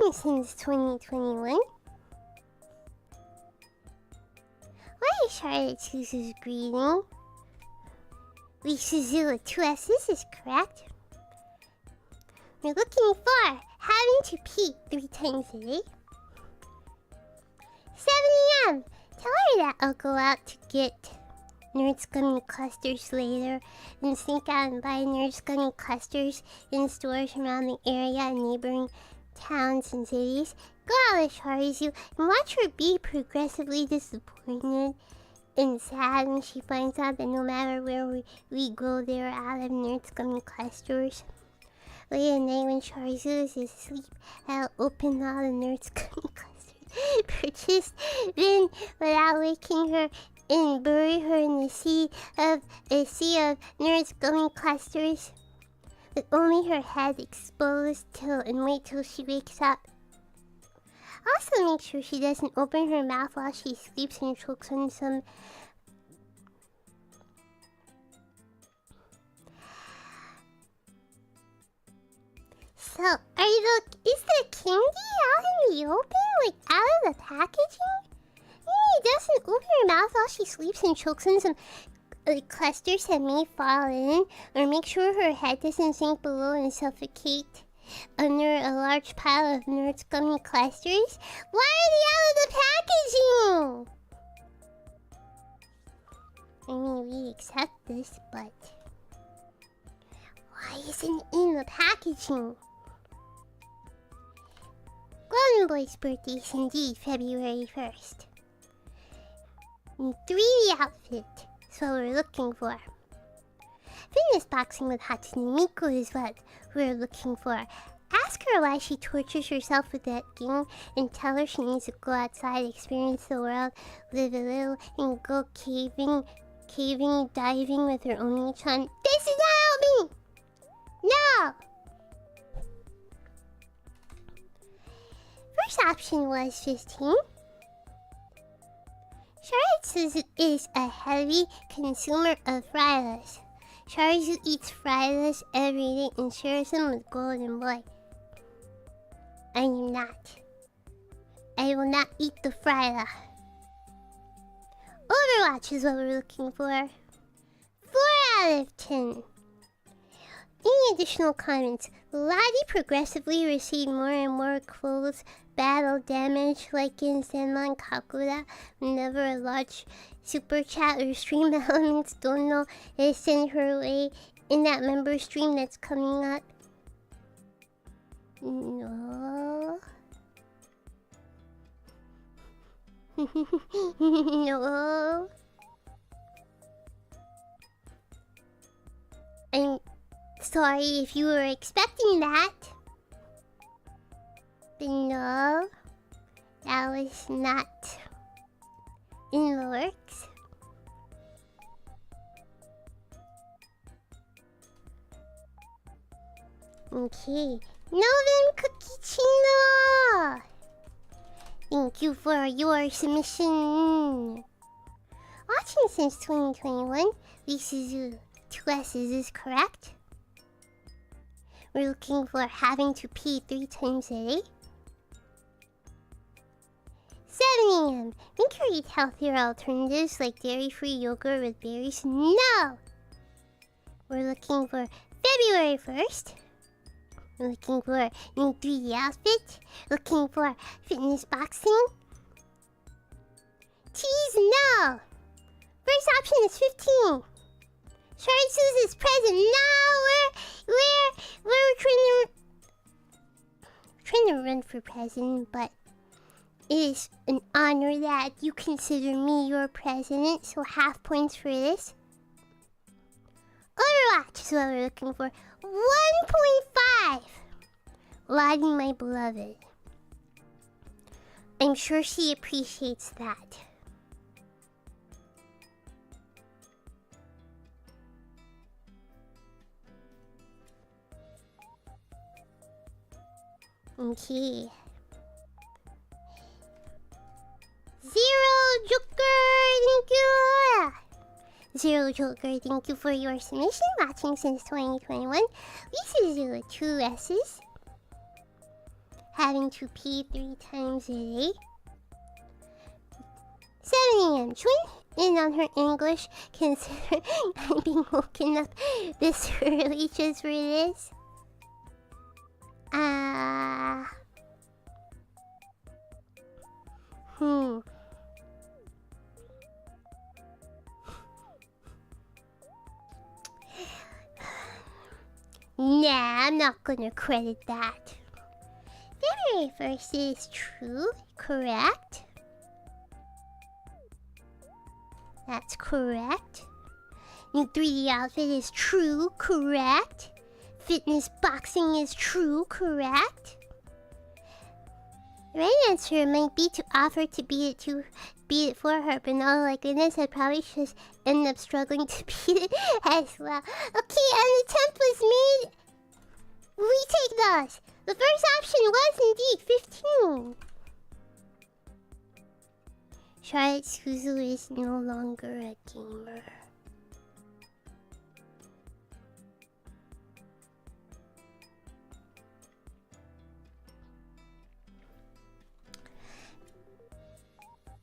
Watching since 2021. Why is Charlotte Suzu's greeting? Suzu with 2 S's is correct. We're looking for having to pee 3 times a day. 7 a.m. Tell her that I'll go out to get Nerds Gummy Clusters later and sneak out and buy Nerds Gummy Clusters in stores around the area and neighboring towns and cities. Go out with Sharizu and watch her be progressively disappointed and sad when she finds out that no matter where we go, they're out of Nerds Gummy Clusters. Late at night when Sharizu is asleep, I'll open all the Nerds Gummy Clusters purchased, then without waking her, and bury her in a sea of Nerds Gummy Clusters, with only her head exposed and wait till she wakes up. Also make sure she doesn't open her mouth while she sleeps and chokes on some... So, is the candy out in the open? Like, out of the packaging? Maybe it doesn't open her mouth while she sleeps and chokes on some clusters that may fall in. Or make sure her head doesn't sink below and suffocate under a large pile of Nerds Gummy Clusters. Why are they out of the packaging? I mean, we accept this, but... why isn't it in the packaging? Golden Boy's birthday is indeed February 1st. 3D outfit is what we're looking for. Fitness boxing with Hatsune Miku is what we're looking for. Ask her why she tortures herself with that game and tell her she needs to go outside, experience the world, live a little, and go caving, diving with her Oniichan. This is not helping! No! First option was 15. Sharizu is a heavy consumer of fryers. Sharizu eats fryers every day and shares them with Golden Boy. I am not. I will not eat the fryer. Overwatch is what we're looking for. 4 out of 10. Any additional comments? Lottie progressively received more and more close battle damage like in Senman Kakura whenever a large super chat or stream elements don't know is sent her way in that member stream that's coming up. No. No. I'm sorry if you were expecting that. But no, that was not in the works. Okay, Novin Cookie-chino! Thank you for your submission. Watching since 2021, Suzu 2 S's is correct. We're looking for having to pee 3 times a day. 7 a.m. Make sure you eat healthier alternatives like dairy-free yogurt with berries. No! We're looking for February 1st. We're looking for new 3D outfit. Looking for fitness boxing. Cheese, no! First option is 15. Sharizu's is present. No, we're trying to run for president, but it is an honor that you consider me your president, so half points for this. Overwatch is what we're looking for. 1.5. Lottie, my beloved. I'm sure she appreciates that. Okay. 0 Joker, thank you! 0 Joker, thank you for your submission. Watching since 2021. This is 2 S's. Having to pee 3 times a day. 7 a.m. Join in on her English, considering I'm being woken up this early just for this. Nah, I'm not gonna credit that. February 1st is true, correct? That's correct. New 3D outfit is true, correct? Fitness boxing is true, correct? The right answer might be to offer to beat it for her, but in all likeliness, I'd probably just end up struggling to beat it as well. Okay, an attempt was made. We take those. The first option was indeed 15. Charlotte Suzu is no longer a gamer.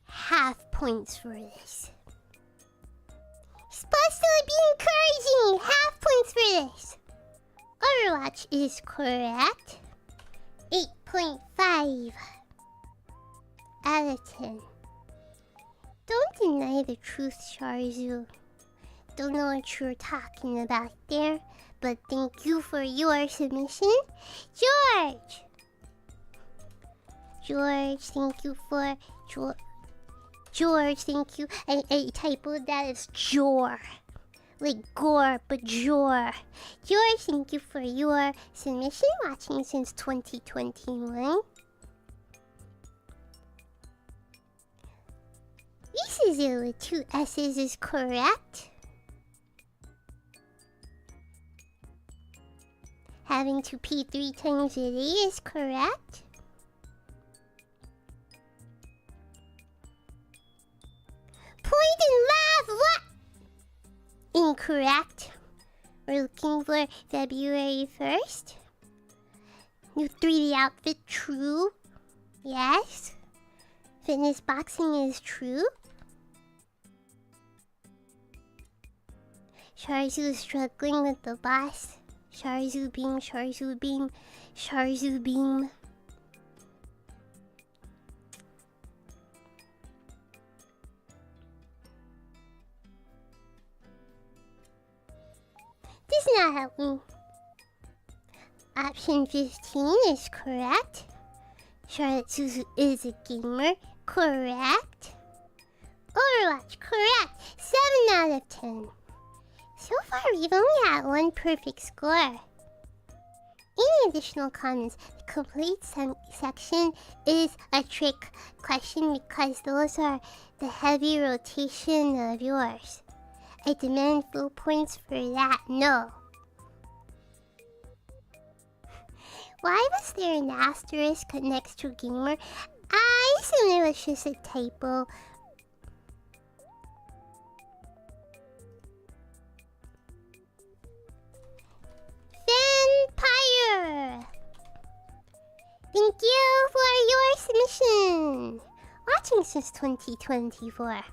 Half points for this. Supposed to be encouraging. Half points for this. Overwatch is correct. 8.5 out of 10. Don't deny the truth, Sharzu. Don't know what you're talking about there, but thank you for your submission. George! George, thank you for... George, thank you. I typoed that as Jor. Like gore, but Jor. George, thank you for your submission. Watching since 2021. Suzu with 2 S's is correct. Having to pee 3 times a day is correct. Point and laugh, what? Incorrect. We're looking for February 1st. New 3D outfit, true. Yes. Fitness boxing is true. Sharzu is struggling with the boss. Sharzu beam, Sharzu beam, Sharzu beam. Does not help me. Option 15 is correct. Charlotte Suzu is a gamer. Correct. Overwatch, correct. 7 out of 10. So far, we've only had 1 perfect score. Any additional comments? The complete section is a trick question because those are the heavy rotation of yours. I demand full points for that. No. Why was there an asterisk next to gamer? I assume it was just a typo. Vampire! Thank you for your submission! Watching since 2024.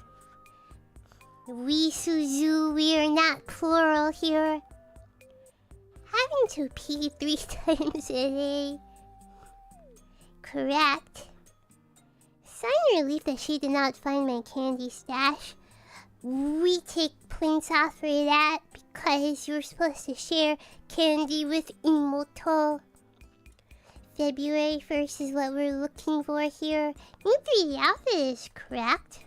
We Suzu, we are not plural here. Having to pee 3 times a day. Correct. Sign relief that she did not find my candy stash. We take points off for that because you're supposed to share candy with Emoto. February 1st is what we're looking for here. New 3D outfit is correct.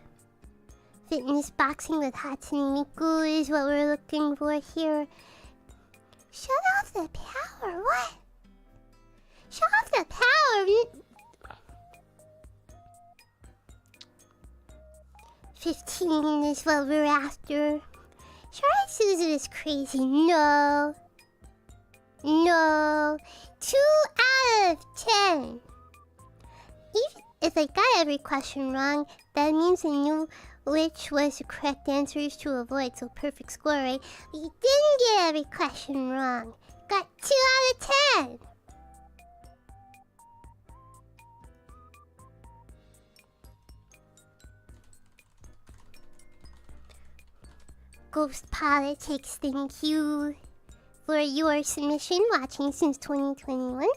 Fitness boxing with Hatsune Miku is what we're looking for here. Shut off the power, what? Shut off the power! 15 is what we're after. Charlotte Suzu is crazy. No. No. 2 out of 10. Even if I got every question wrong, that means I knew which was the correct answers to avoid. So perfect score, right? We didn't get every question wrong. Got 2 out of 10. Ghost Politics, thank you for your submission. Watching since 2021.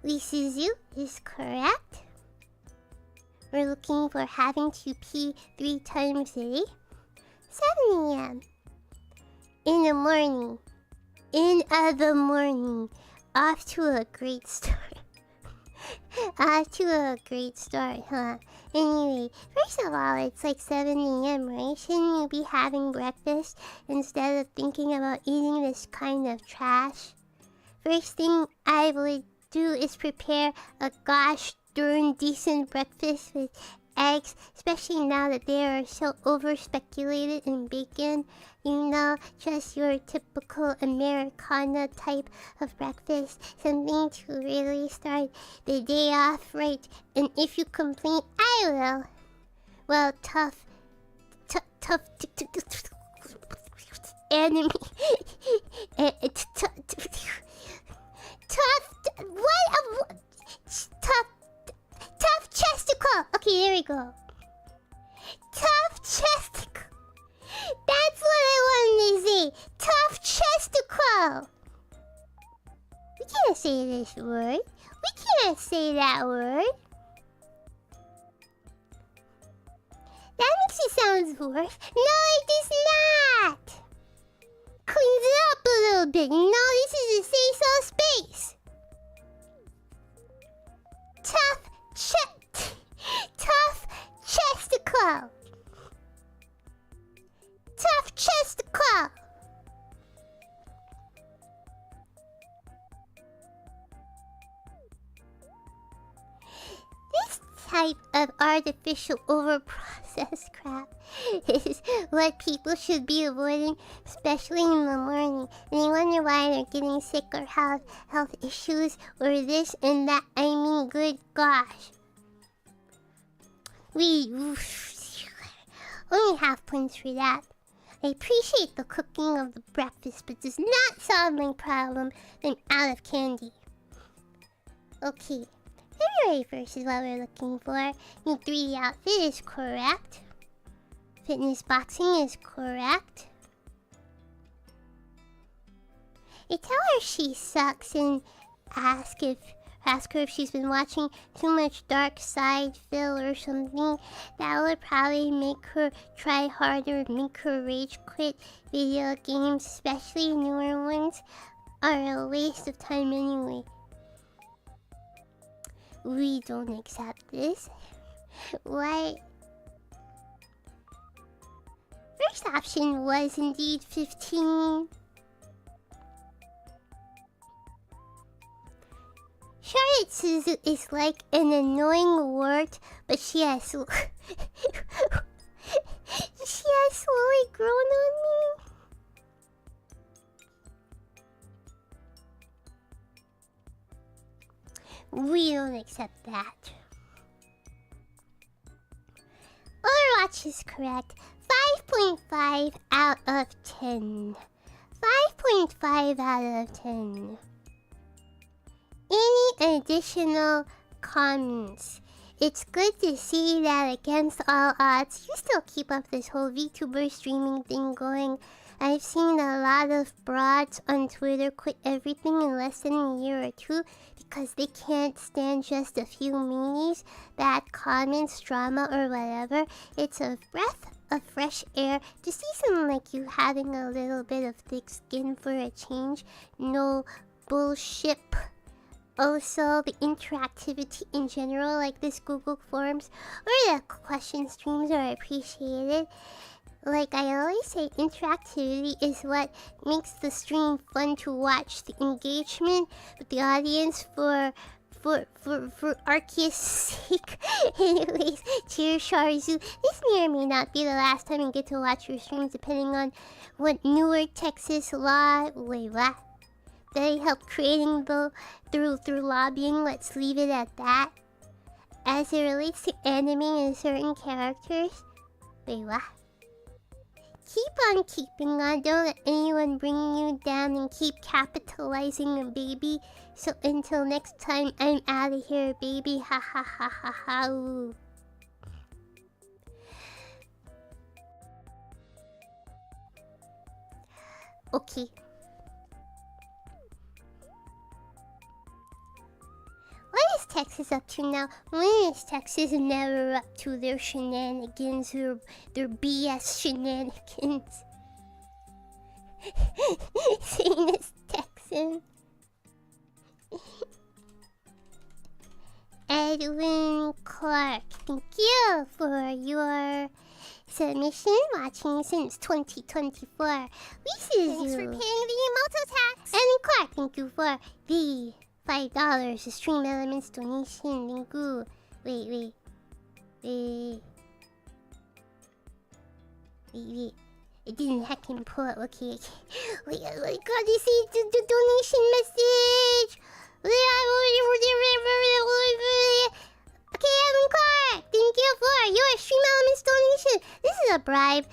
Suzu is correct. We're looking for having to pee 3 times a day. 7 a.m. In the morning. The morning. Off to a great start. Off to a great start, huh? Anyway, first of all, it's like 7 a.m., right? Shouldn't you be having breakfast instead of thinking about eating this kind of trash? First thing I would do is prepare a gosh darn decent breakfast with eggs, especially now that they are so over-speculated in bacon. You know, just your typical Americana type of breakfast. Something to really start the day off right. And if you complain, I will. Well, tough enemy. Tough chesticle. Okay, there we go. Tough chesticle. That's what I wanted to say. Tough chesticle. We can't say this word. We can't say that word. That makes it sound worse. No, it does not. Cleans it up a little bit. You know, this is a say-so space. Tough chesticle. Tough chesticle. This type of artificial overprocessed crap is what people should be avoiding, especially in the morning. And they wonder why they're getting sick or have health issues or this and that. I mean, good gosh. We only have points for that. I appreciate the cooking of the breakfast, but does not solve my problem. I'm out of candy. Okay, February 1st is what we're looking for. New 3D outfit is correct. Fitness boxing is correct. I tell her she sucks and ask her if she's been watching too much Dark Side Phil or something. That would probably make her try harder, make her rage quit. Video games, especially newer ones, are a waste of time anyway. We don't accept this. Why? First option was indeed 15. Charlotte Suzu is like an annoying wart, but she has slowly grown on me. We don't accept that. Overwatch is correct. 5.5 out of 10. 5.5 out of 10. Any additional comments? It's good to see that against all odds, you still keep up this whole VTuber streaming thing going. I've seen a lot of broads on Twitter quit everything in less than a year or two because they can't stand just a few memes, bad comments, drama, or whatever. It's a breath of fresh air to see someone like you having a little bit of thick skin for a change. No bullshit. Also, the interactivity in general, like this Google Forms or the question streams, are appreciated. Like I always say, interactivity is what makes the stream fun to watch. The engagement with the audience for Arceus' sake. Anyways, cheers, Sharzu. This may or may not be the last time you get to watch your streams, depending on what newer Texas law. Wait, what? They helped creating through lobbying. Let's leave it at that. As it relates to animing certain characters. Wait, what? Keep on keeping on. Don't let anyone bring you down and keep capitalizing a baby. So until next time, I'm out of here, baby. Ha ha ha ha ha. Ooh. Okay. What is Texas up to now? When is Texas never up to their shenanigans, their BS shenanigans? Saying it's Texan. Edwin Clark, thank you for your submission. Watching since 2024. Thanks for paying the emoto tax. Edwin Clark, thank you for the $5 Stream Elements donation. Thank you. Wait. It didn't hacking pull up. Okay. Wait, I gotta see the donation message. Okay, Evan Clark, thank you for your Stream Elements donation. This is a bribe.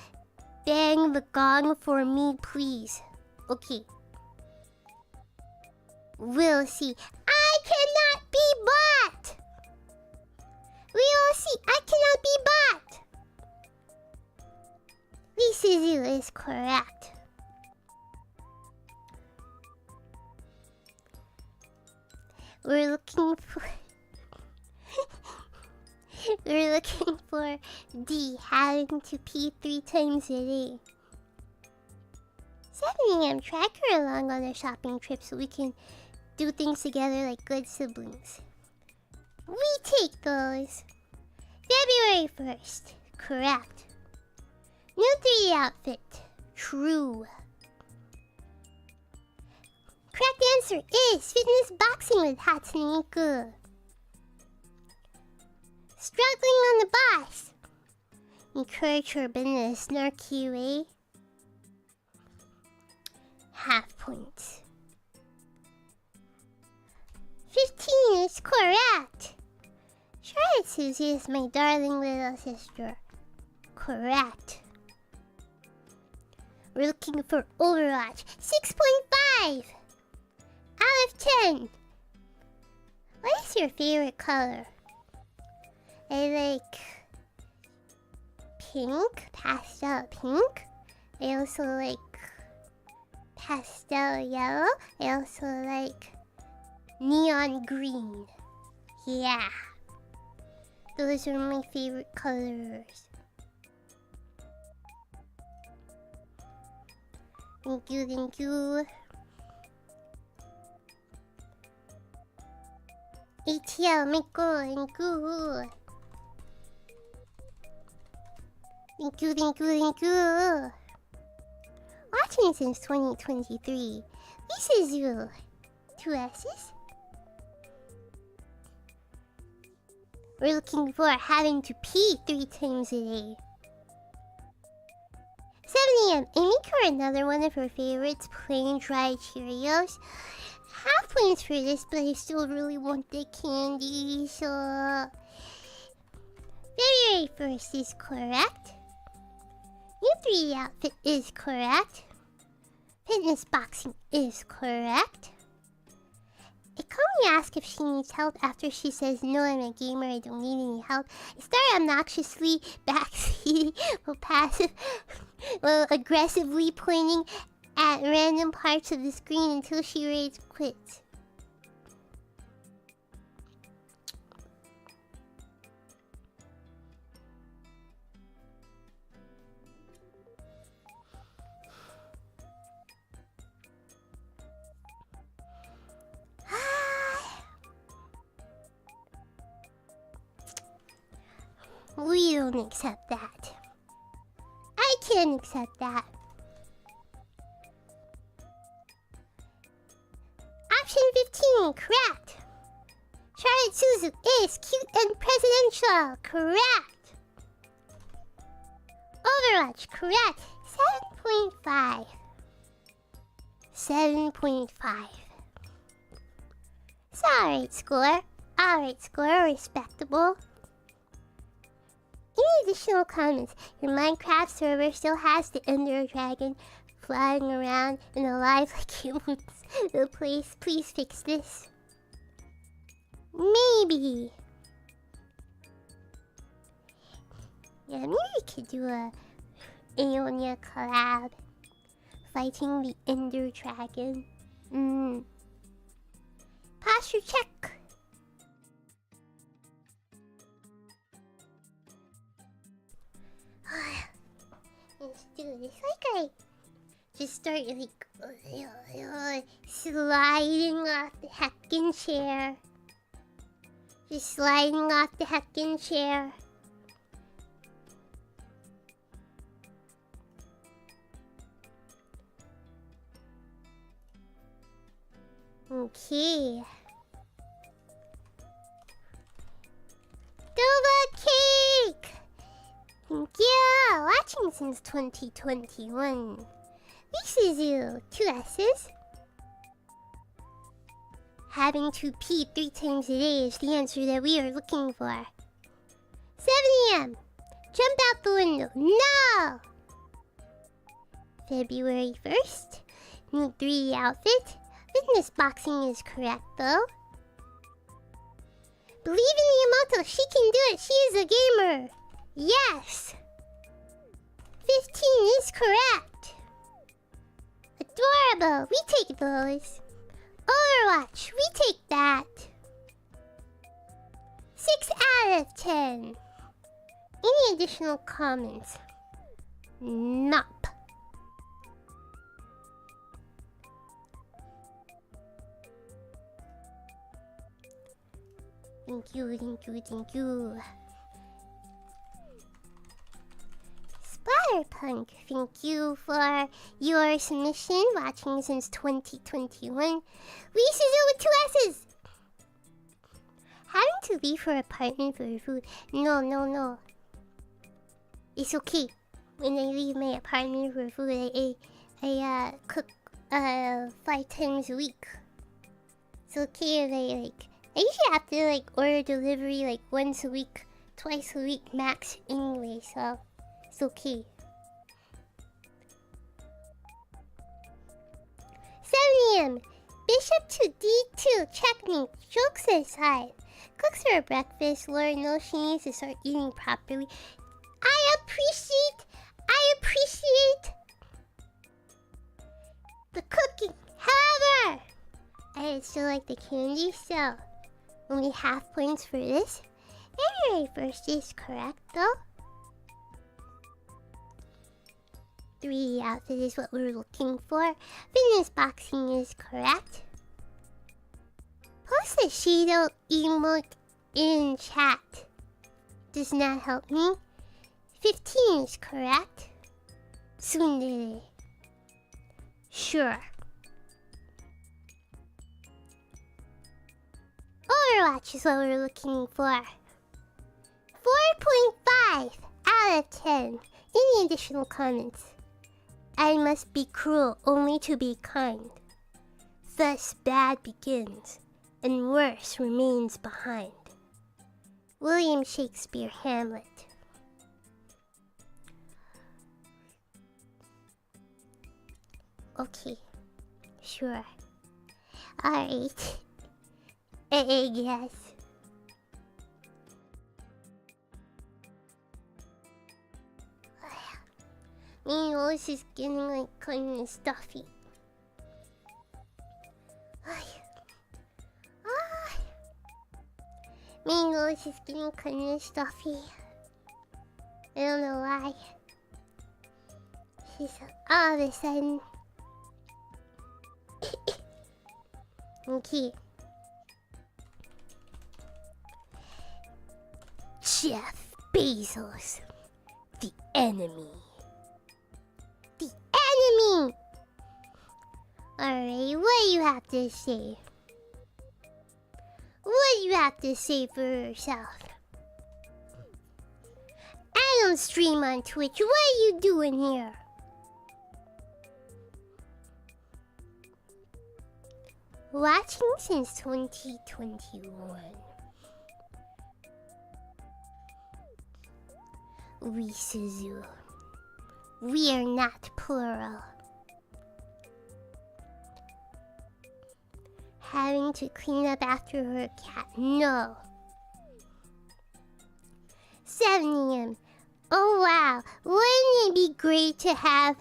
Bang the gong for me, please. Okay. We'll see. I cannot be bought. We will see. I cannot be bought. Suzu is correct. We're looking for D having to pee 3 times a day. 7 a.m. tracker along on our shopping trip so we can do things together like good siblings. We take those. February 1st. Correct. New 3 outfit. True. Correct answer is fitness boxing with Hatsune. Struggling on the bus. Encourage her in a snarky way. Half points. 15 is correct. Charlotte Suzy is my darling little sister. Correct. We're looking for Overwatch. 6.5 out of 10. What is your favorite color? I like pink, pastel pink. I also like pastel yellow. I also like neon green. Yeah. Those are my favorite colors. Thank you. ATL, Miko, thank you. Watching since 2023. This is you. 2 S's. We're looking for having to pee 3 times a day. 7 a.m. Amy or another one of her favorites, plain dry Cheerios. Half points for this, but I still really want the candy, so... February 1st is correct. New 3 outfit is correct. Fitness boxing is correct. I calmly ask if she needs help after she says, no, I'm a gamer, I don't need any help. I start obnoxiously backseating while aggressively pointing at random parts of the screen until she rage quits. We don't accept that. I can't accept that. Option 15, correct. Charlotte Suzu is cute and presidential, correct. Overwatch, correct. 7.5. 7.5. It's alright score. Alright score, respectable. Any additional comments? Your Minecraft server still has the Ender Dragon flying around and alive like it wants the place. Please fix this. Maybe. Yeah, maybe we could do a Aeonia collab. fighting the Ender Dragon. Posture check. Let's do this. Like I just start like sliding off the heckin' chair. Just sliding off the heckin' chair. Okay. Double cake! Thank you! Watching since 2021. This is you. 2 S's. Having to pee 3 times a day is the answer that we are looking for. 7 a.m. Jump out the window. No! February 1st. New 3D outfit. Fitness boxing is correct though. Believe in the Emoto. She can do it. She is a gamer. Yes. 15 is correct. Adorable. We take those. Overwatch. We take that. 6 out of 10. Any additional comments? Nope. Thank you, thank you, thank you. Splatterpunk, thank you for your submission. Watching since 2021. We Suzu with 2 S's. Having to leave her apartment for food. No. It's okay. When I leave my apartment for food, I cook 5 times a week. It's okay if I usually have to order delivery once a week, twice a week max anyway, so it's okay. 7 a.m. Bishop to D2, checkmate, jokes aside. Cooks her breakfast, Lord knows she needs to start eating properly. I appreciate the cooking. However, I still like the candy, so only half points for this. February 1st is correct though. 3 outfit is what we're looking for. Fitness boxing is correct. Post the chitto emote in chat. Does not help me. 15 is correct. Tsundere. Sure. Overwatch is what we're looking for. 4.5 out of 10. Any additional comments? I must be cruel only to be kind. Thus bad begins, and worse remains behind. William Shakespeare, Hamlet. Okay, sure. Alright. I guess. My nose is getting kind of stuffy. My nose is getting kind of stuffy. I don't know why. She's all of a sudden. Okay. Jeff Bezos, the enemy. The enemy! Alright, what do you have to say? What do you have to say for yourself? I don't stream on Twitch. What are you doing here? Watching since 2021. We Suzu. We are not plural. Having to clean up after her cat. No. 7 a.m. Oh wow. Wouldn't it be great to have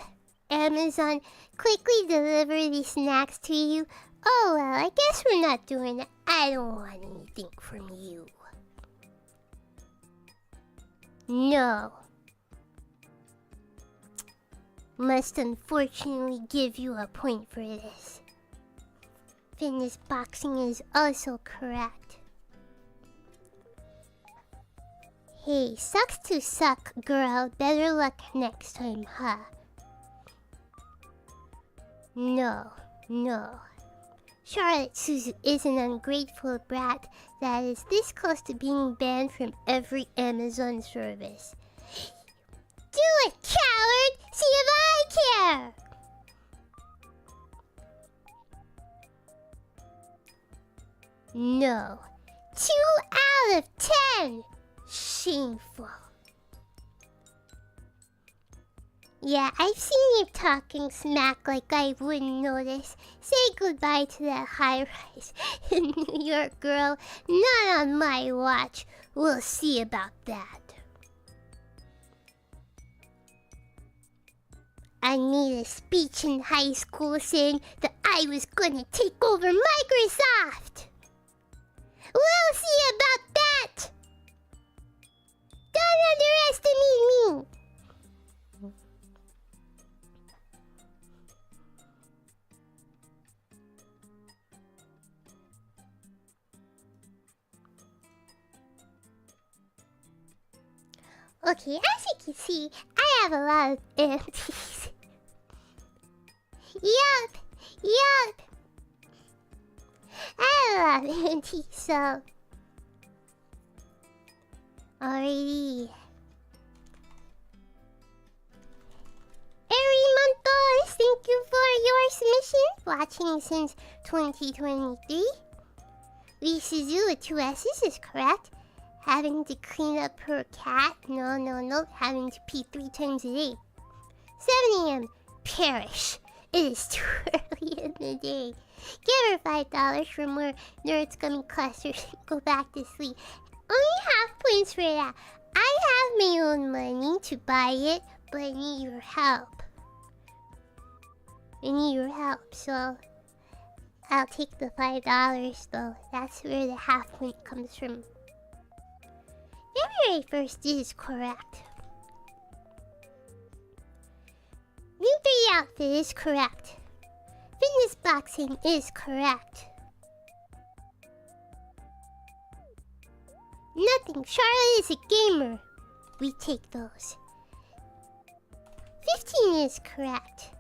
Amazon quickly deliver these snacks to you? Oh well, I guess we're not doing that. I don't want anything from you. No. Must unfortunately give you a point for this. Fitness boxing is also correct. Hey, sucks to suck, girl. Better luck next time, huh? No. Charlotte Suzu is an ungrateful brat that is this close to being banned from every Amazon service. Do it, coward! See if I care! No. 2 out of 10! Shameful. Yeah, I've seen you talking smack like I wouldn't notice. Say goodbye to that high-rise in New York, girl. Not on my watch. We'll see about that. I made a speech in high school saying that I was gonna take over Microsoft. We'll see about that. Don't underestimate me. Okay, as you can see, I have a lot of aunties. Yup. I have a lot of aunties, so... Alrighty. Monthos, thank you for your submission. Watching since 2023. Lee Suzu with 2 S's is correct. Having to clean up her cat. No. Having to pee 3 times a day. 7 a.m. Perish. It is too early in the day. Give her $5 for more nerds coming clusters and go back to sleep. Only half points for that. I have my own money to buy it, but I need your help. So I'll take the $5 though. That's where the half point comes from. February 1st is correct. New 3 outfit is correct. Fitness boxing is correct. Nothing. Charlotte is a gamer. We take those. 15 is correct.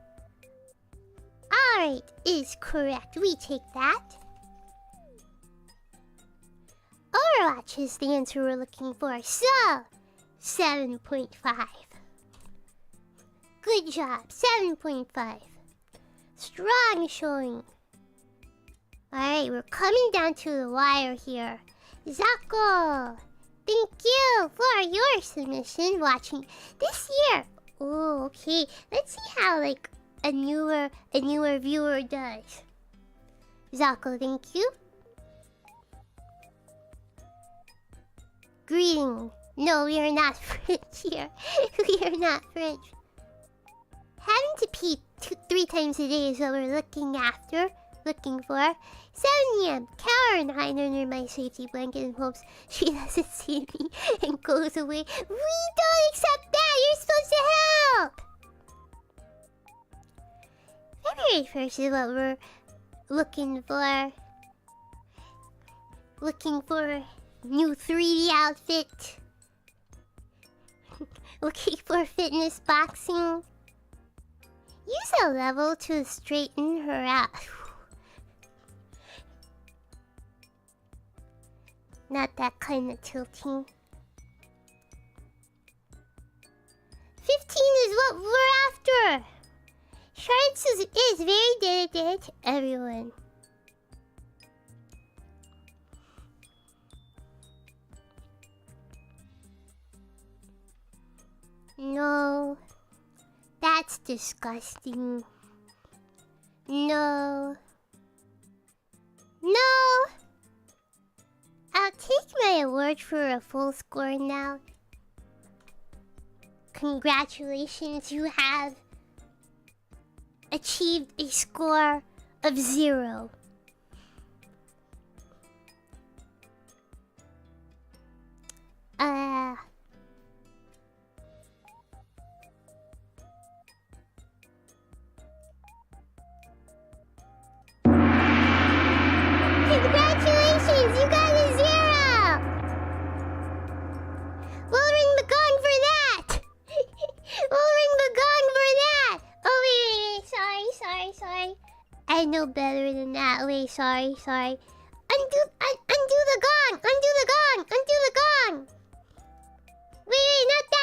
Alright is correct. We take that. Overwatch is the answer we're looking for. So, 7.5. Good job. 7.5. Strong showing. Alright, we're coming down to the wire here. Zako! Thank you for your submission watching this year. Oh, okay. Let's see how like a newer viewer does. Zako, thank you. Greeting. No, we are not French here. We are not French. Having to pee 3 times a day is what we're looking for. 7 a.m. Cower and hide under my safety blanket and hopes she doesn't see me and goes away. We don't accept that! You're supposed to help! February 1st is what we're looking for. Looking for new 3D outfit. Looking for fitness boxing. Use a level to straighten her out. Not that kind of tilting. 15 is what we're after. Charlotte is very dedicated to everyone. No. That's disgusting. No. I'll take my award for a full score now. Congratulations, you have achieved a score of 0. Congratulations, you got a 0! We'll ring the gong for that! We'll ring the gong for that! Oh, wait, sorry. I know better than that. Wait, sorry. Undo the gong! Wait, not that!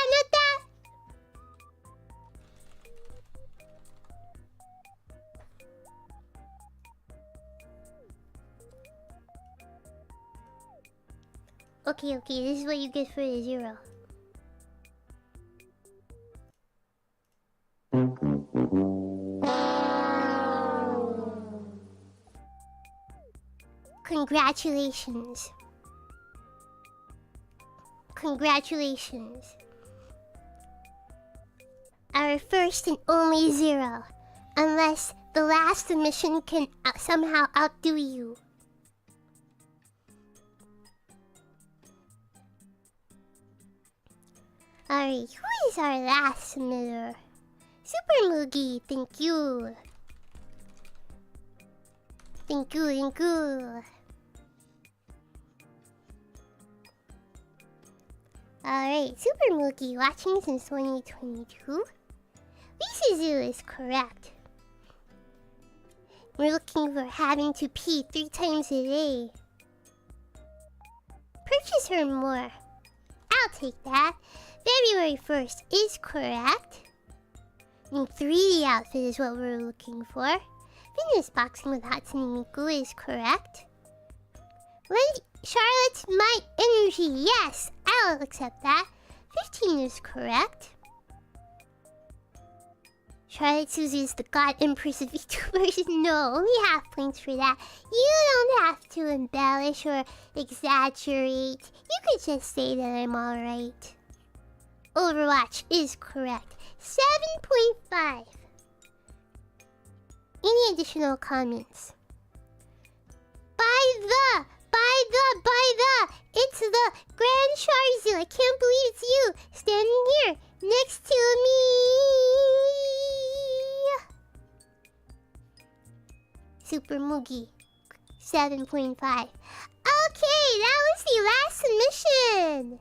Okay, this is what you get for the 0. Congratulations. Our first and only 0. Unless the last submission can somehow outdo you. Alright, who is our last submitter? Super Moogie, thank you. Alright, Super Moogie, watching since 2022. Suzu is correct. We're looking for having to pee 3 times a day. Purchase her more. I'll take that. February 1st is correct. New 3D outfit is what we're looking for. Fitness boxing with Hatsune Miku is correct. Charlotte's My Energy, yes, I'll accept that. 15 is correct. Charlotte Suzu is the god empress of VTubers. No, only half points for that. You don't have to embellish or exaggerate. You could just say that I'm alright. Overwatch is correct. 7.5. Any additional comments? Buy the! It's the Grand Sharzu. I can't believe it's you standing here next to me. Super Moogie. 7.5. Okay, that was the last submission.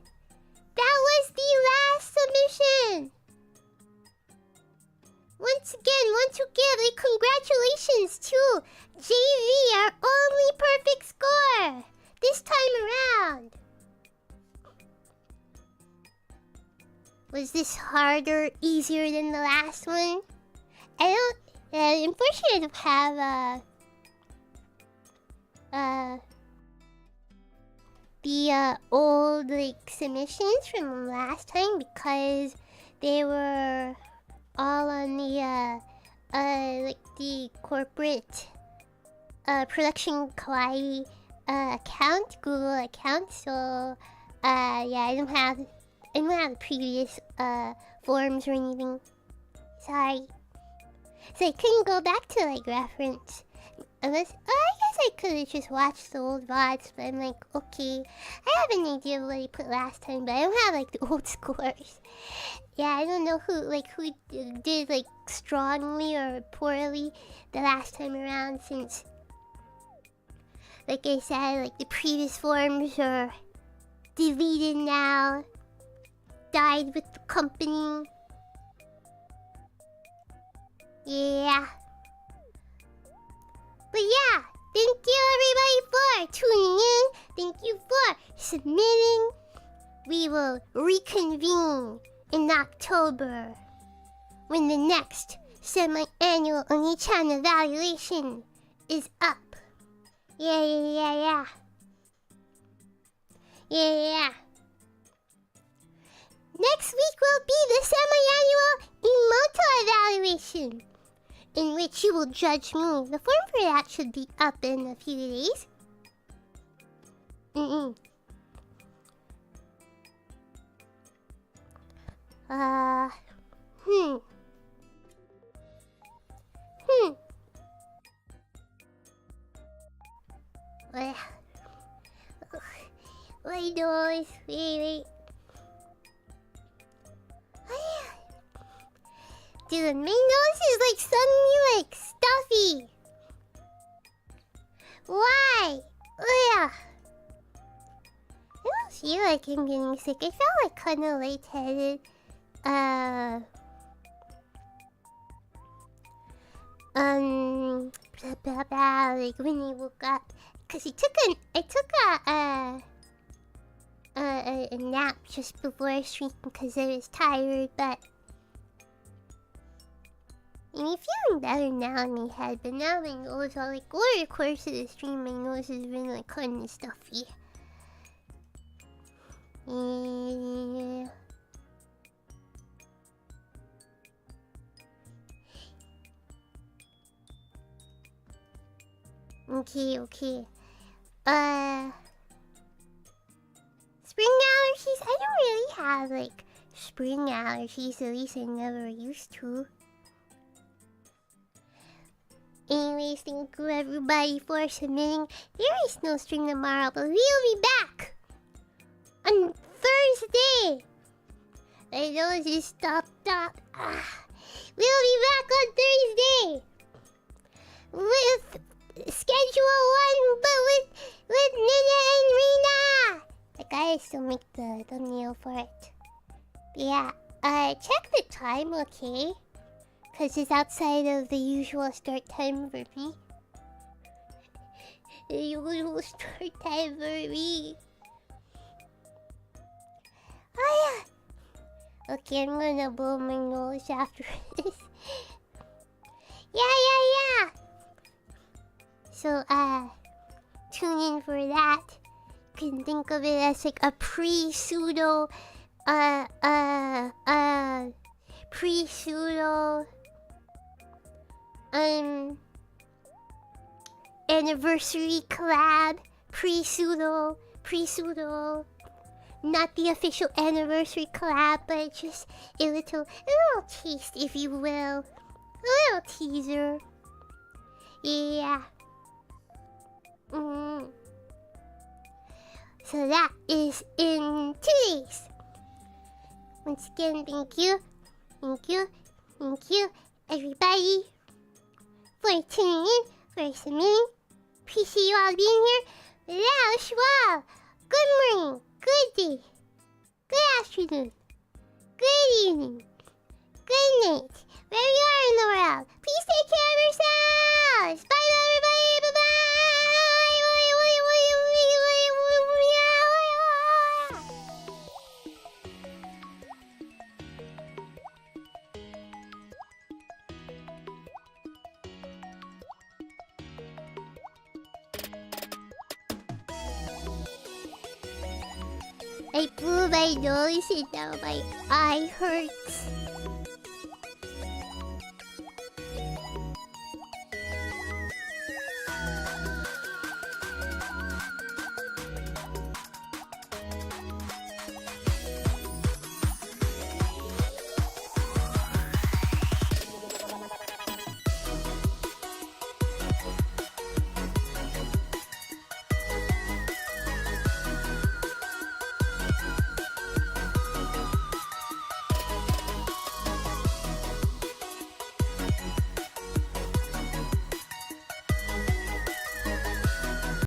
Once again, congratulations to JV, our only perfect score this time around. Was this harder, easier than the last one? I don't. Unfortunately, I don't have the old submissions from last time because they were all on the the corporate production kawaii account, Google account. So yeah, I don't have the previous forms or anything. Sorry. So I couldn't go back to reference. Unless, I guess I could have just watched the old VODs, but I'm like, okay. I have an idea of what I put last time, but I don't have the old scores. Yeah, I don't know who did strongly or poorly the last time around, since, like I said, the previous forms are deleted now, died with the company. Yeah. But yeah, thank you everybody for tuning in. Thank you for submitting. We will reconvene in October when the next semi-annual Oniichan evaluation is up. Yeah. Next week will be the semi-annual Emoto evaluation, in which you will judge me. The form for that should be up in a few days. My nose. Wait. Dude, my nose is like suddenly like stuffy. Why? I don't feel like I'm getting sick. I felt like kind of lightheaded. Like when I woke up, cause I took a nap just before streaming because I was tired, but I'm feeling better now in my head. But now my nose, all like over the course of the stream, my nose has been like kind of stuffy. Yeah. Okay. Spring allergies? I don't really have like spring allergies, at least I never used to. Anyways, thank you everybody for submitting. There is no stream tomorrow, but we'll be back on Thursday. My nose is stopped up. We'll be back on Thursday with schedule 1, but with Nina and Rina. I gotta still make the thumbnail for it. But yeah, check the time, okay? Cause it's outside of the usual start time for me. The usual start time for me. Oh yeah. Okay, I'm gonna blow my nose after this. Yeah. So, tune in for that. You can think of it as like a pre-pseudo, anniversary collab. Pre-pseudo. Not the official anniversary collab, but just a little taste, if you will. A little teaser. Yeah. So that is in 2 days. Once again, thank you, everybody, for tuning in, for submitting. Appreciate you all being here. Without Schwab, good morning, good day, good afternoon, good evening, good night, wherever you are in the world. Please take care of yourselves. Bye, everybody. Bye-bye. I blew my nose and now my eye hurts.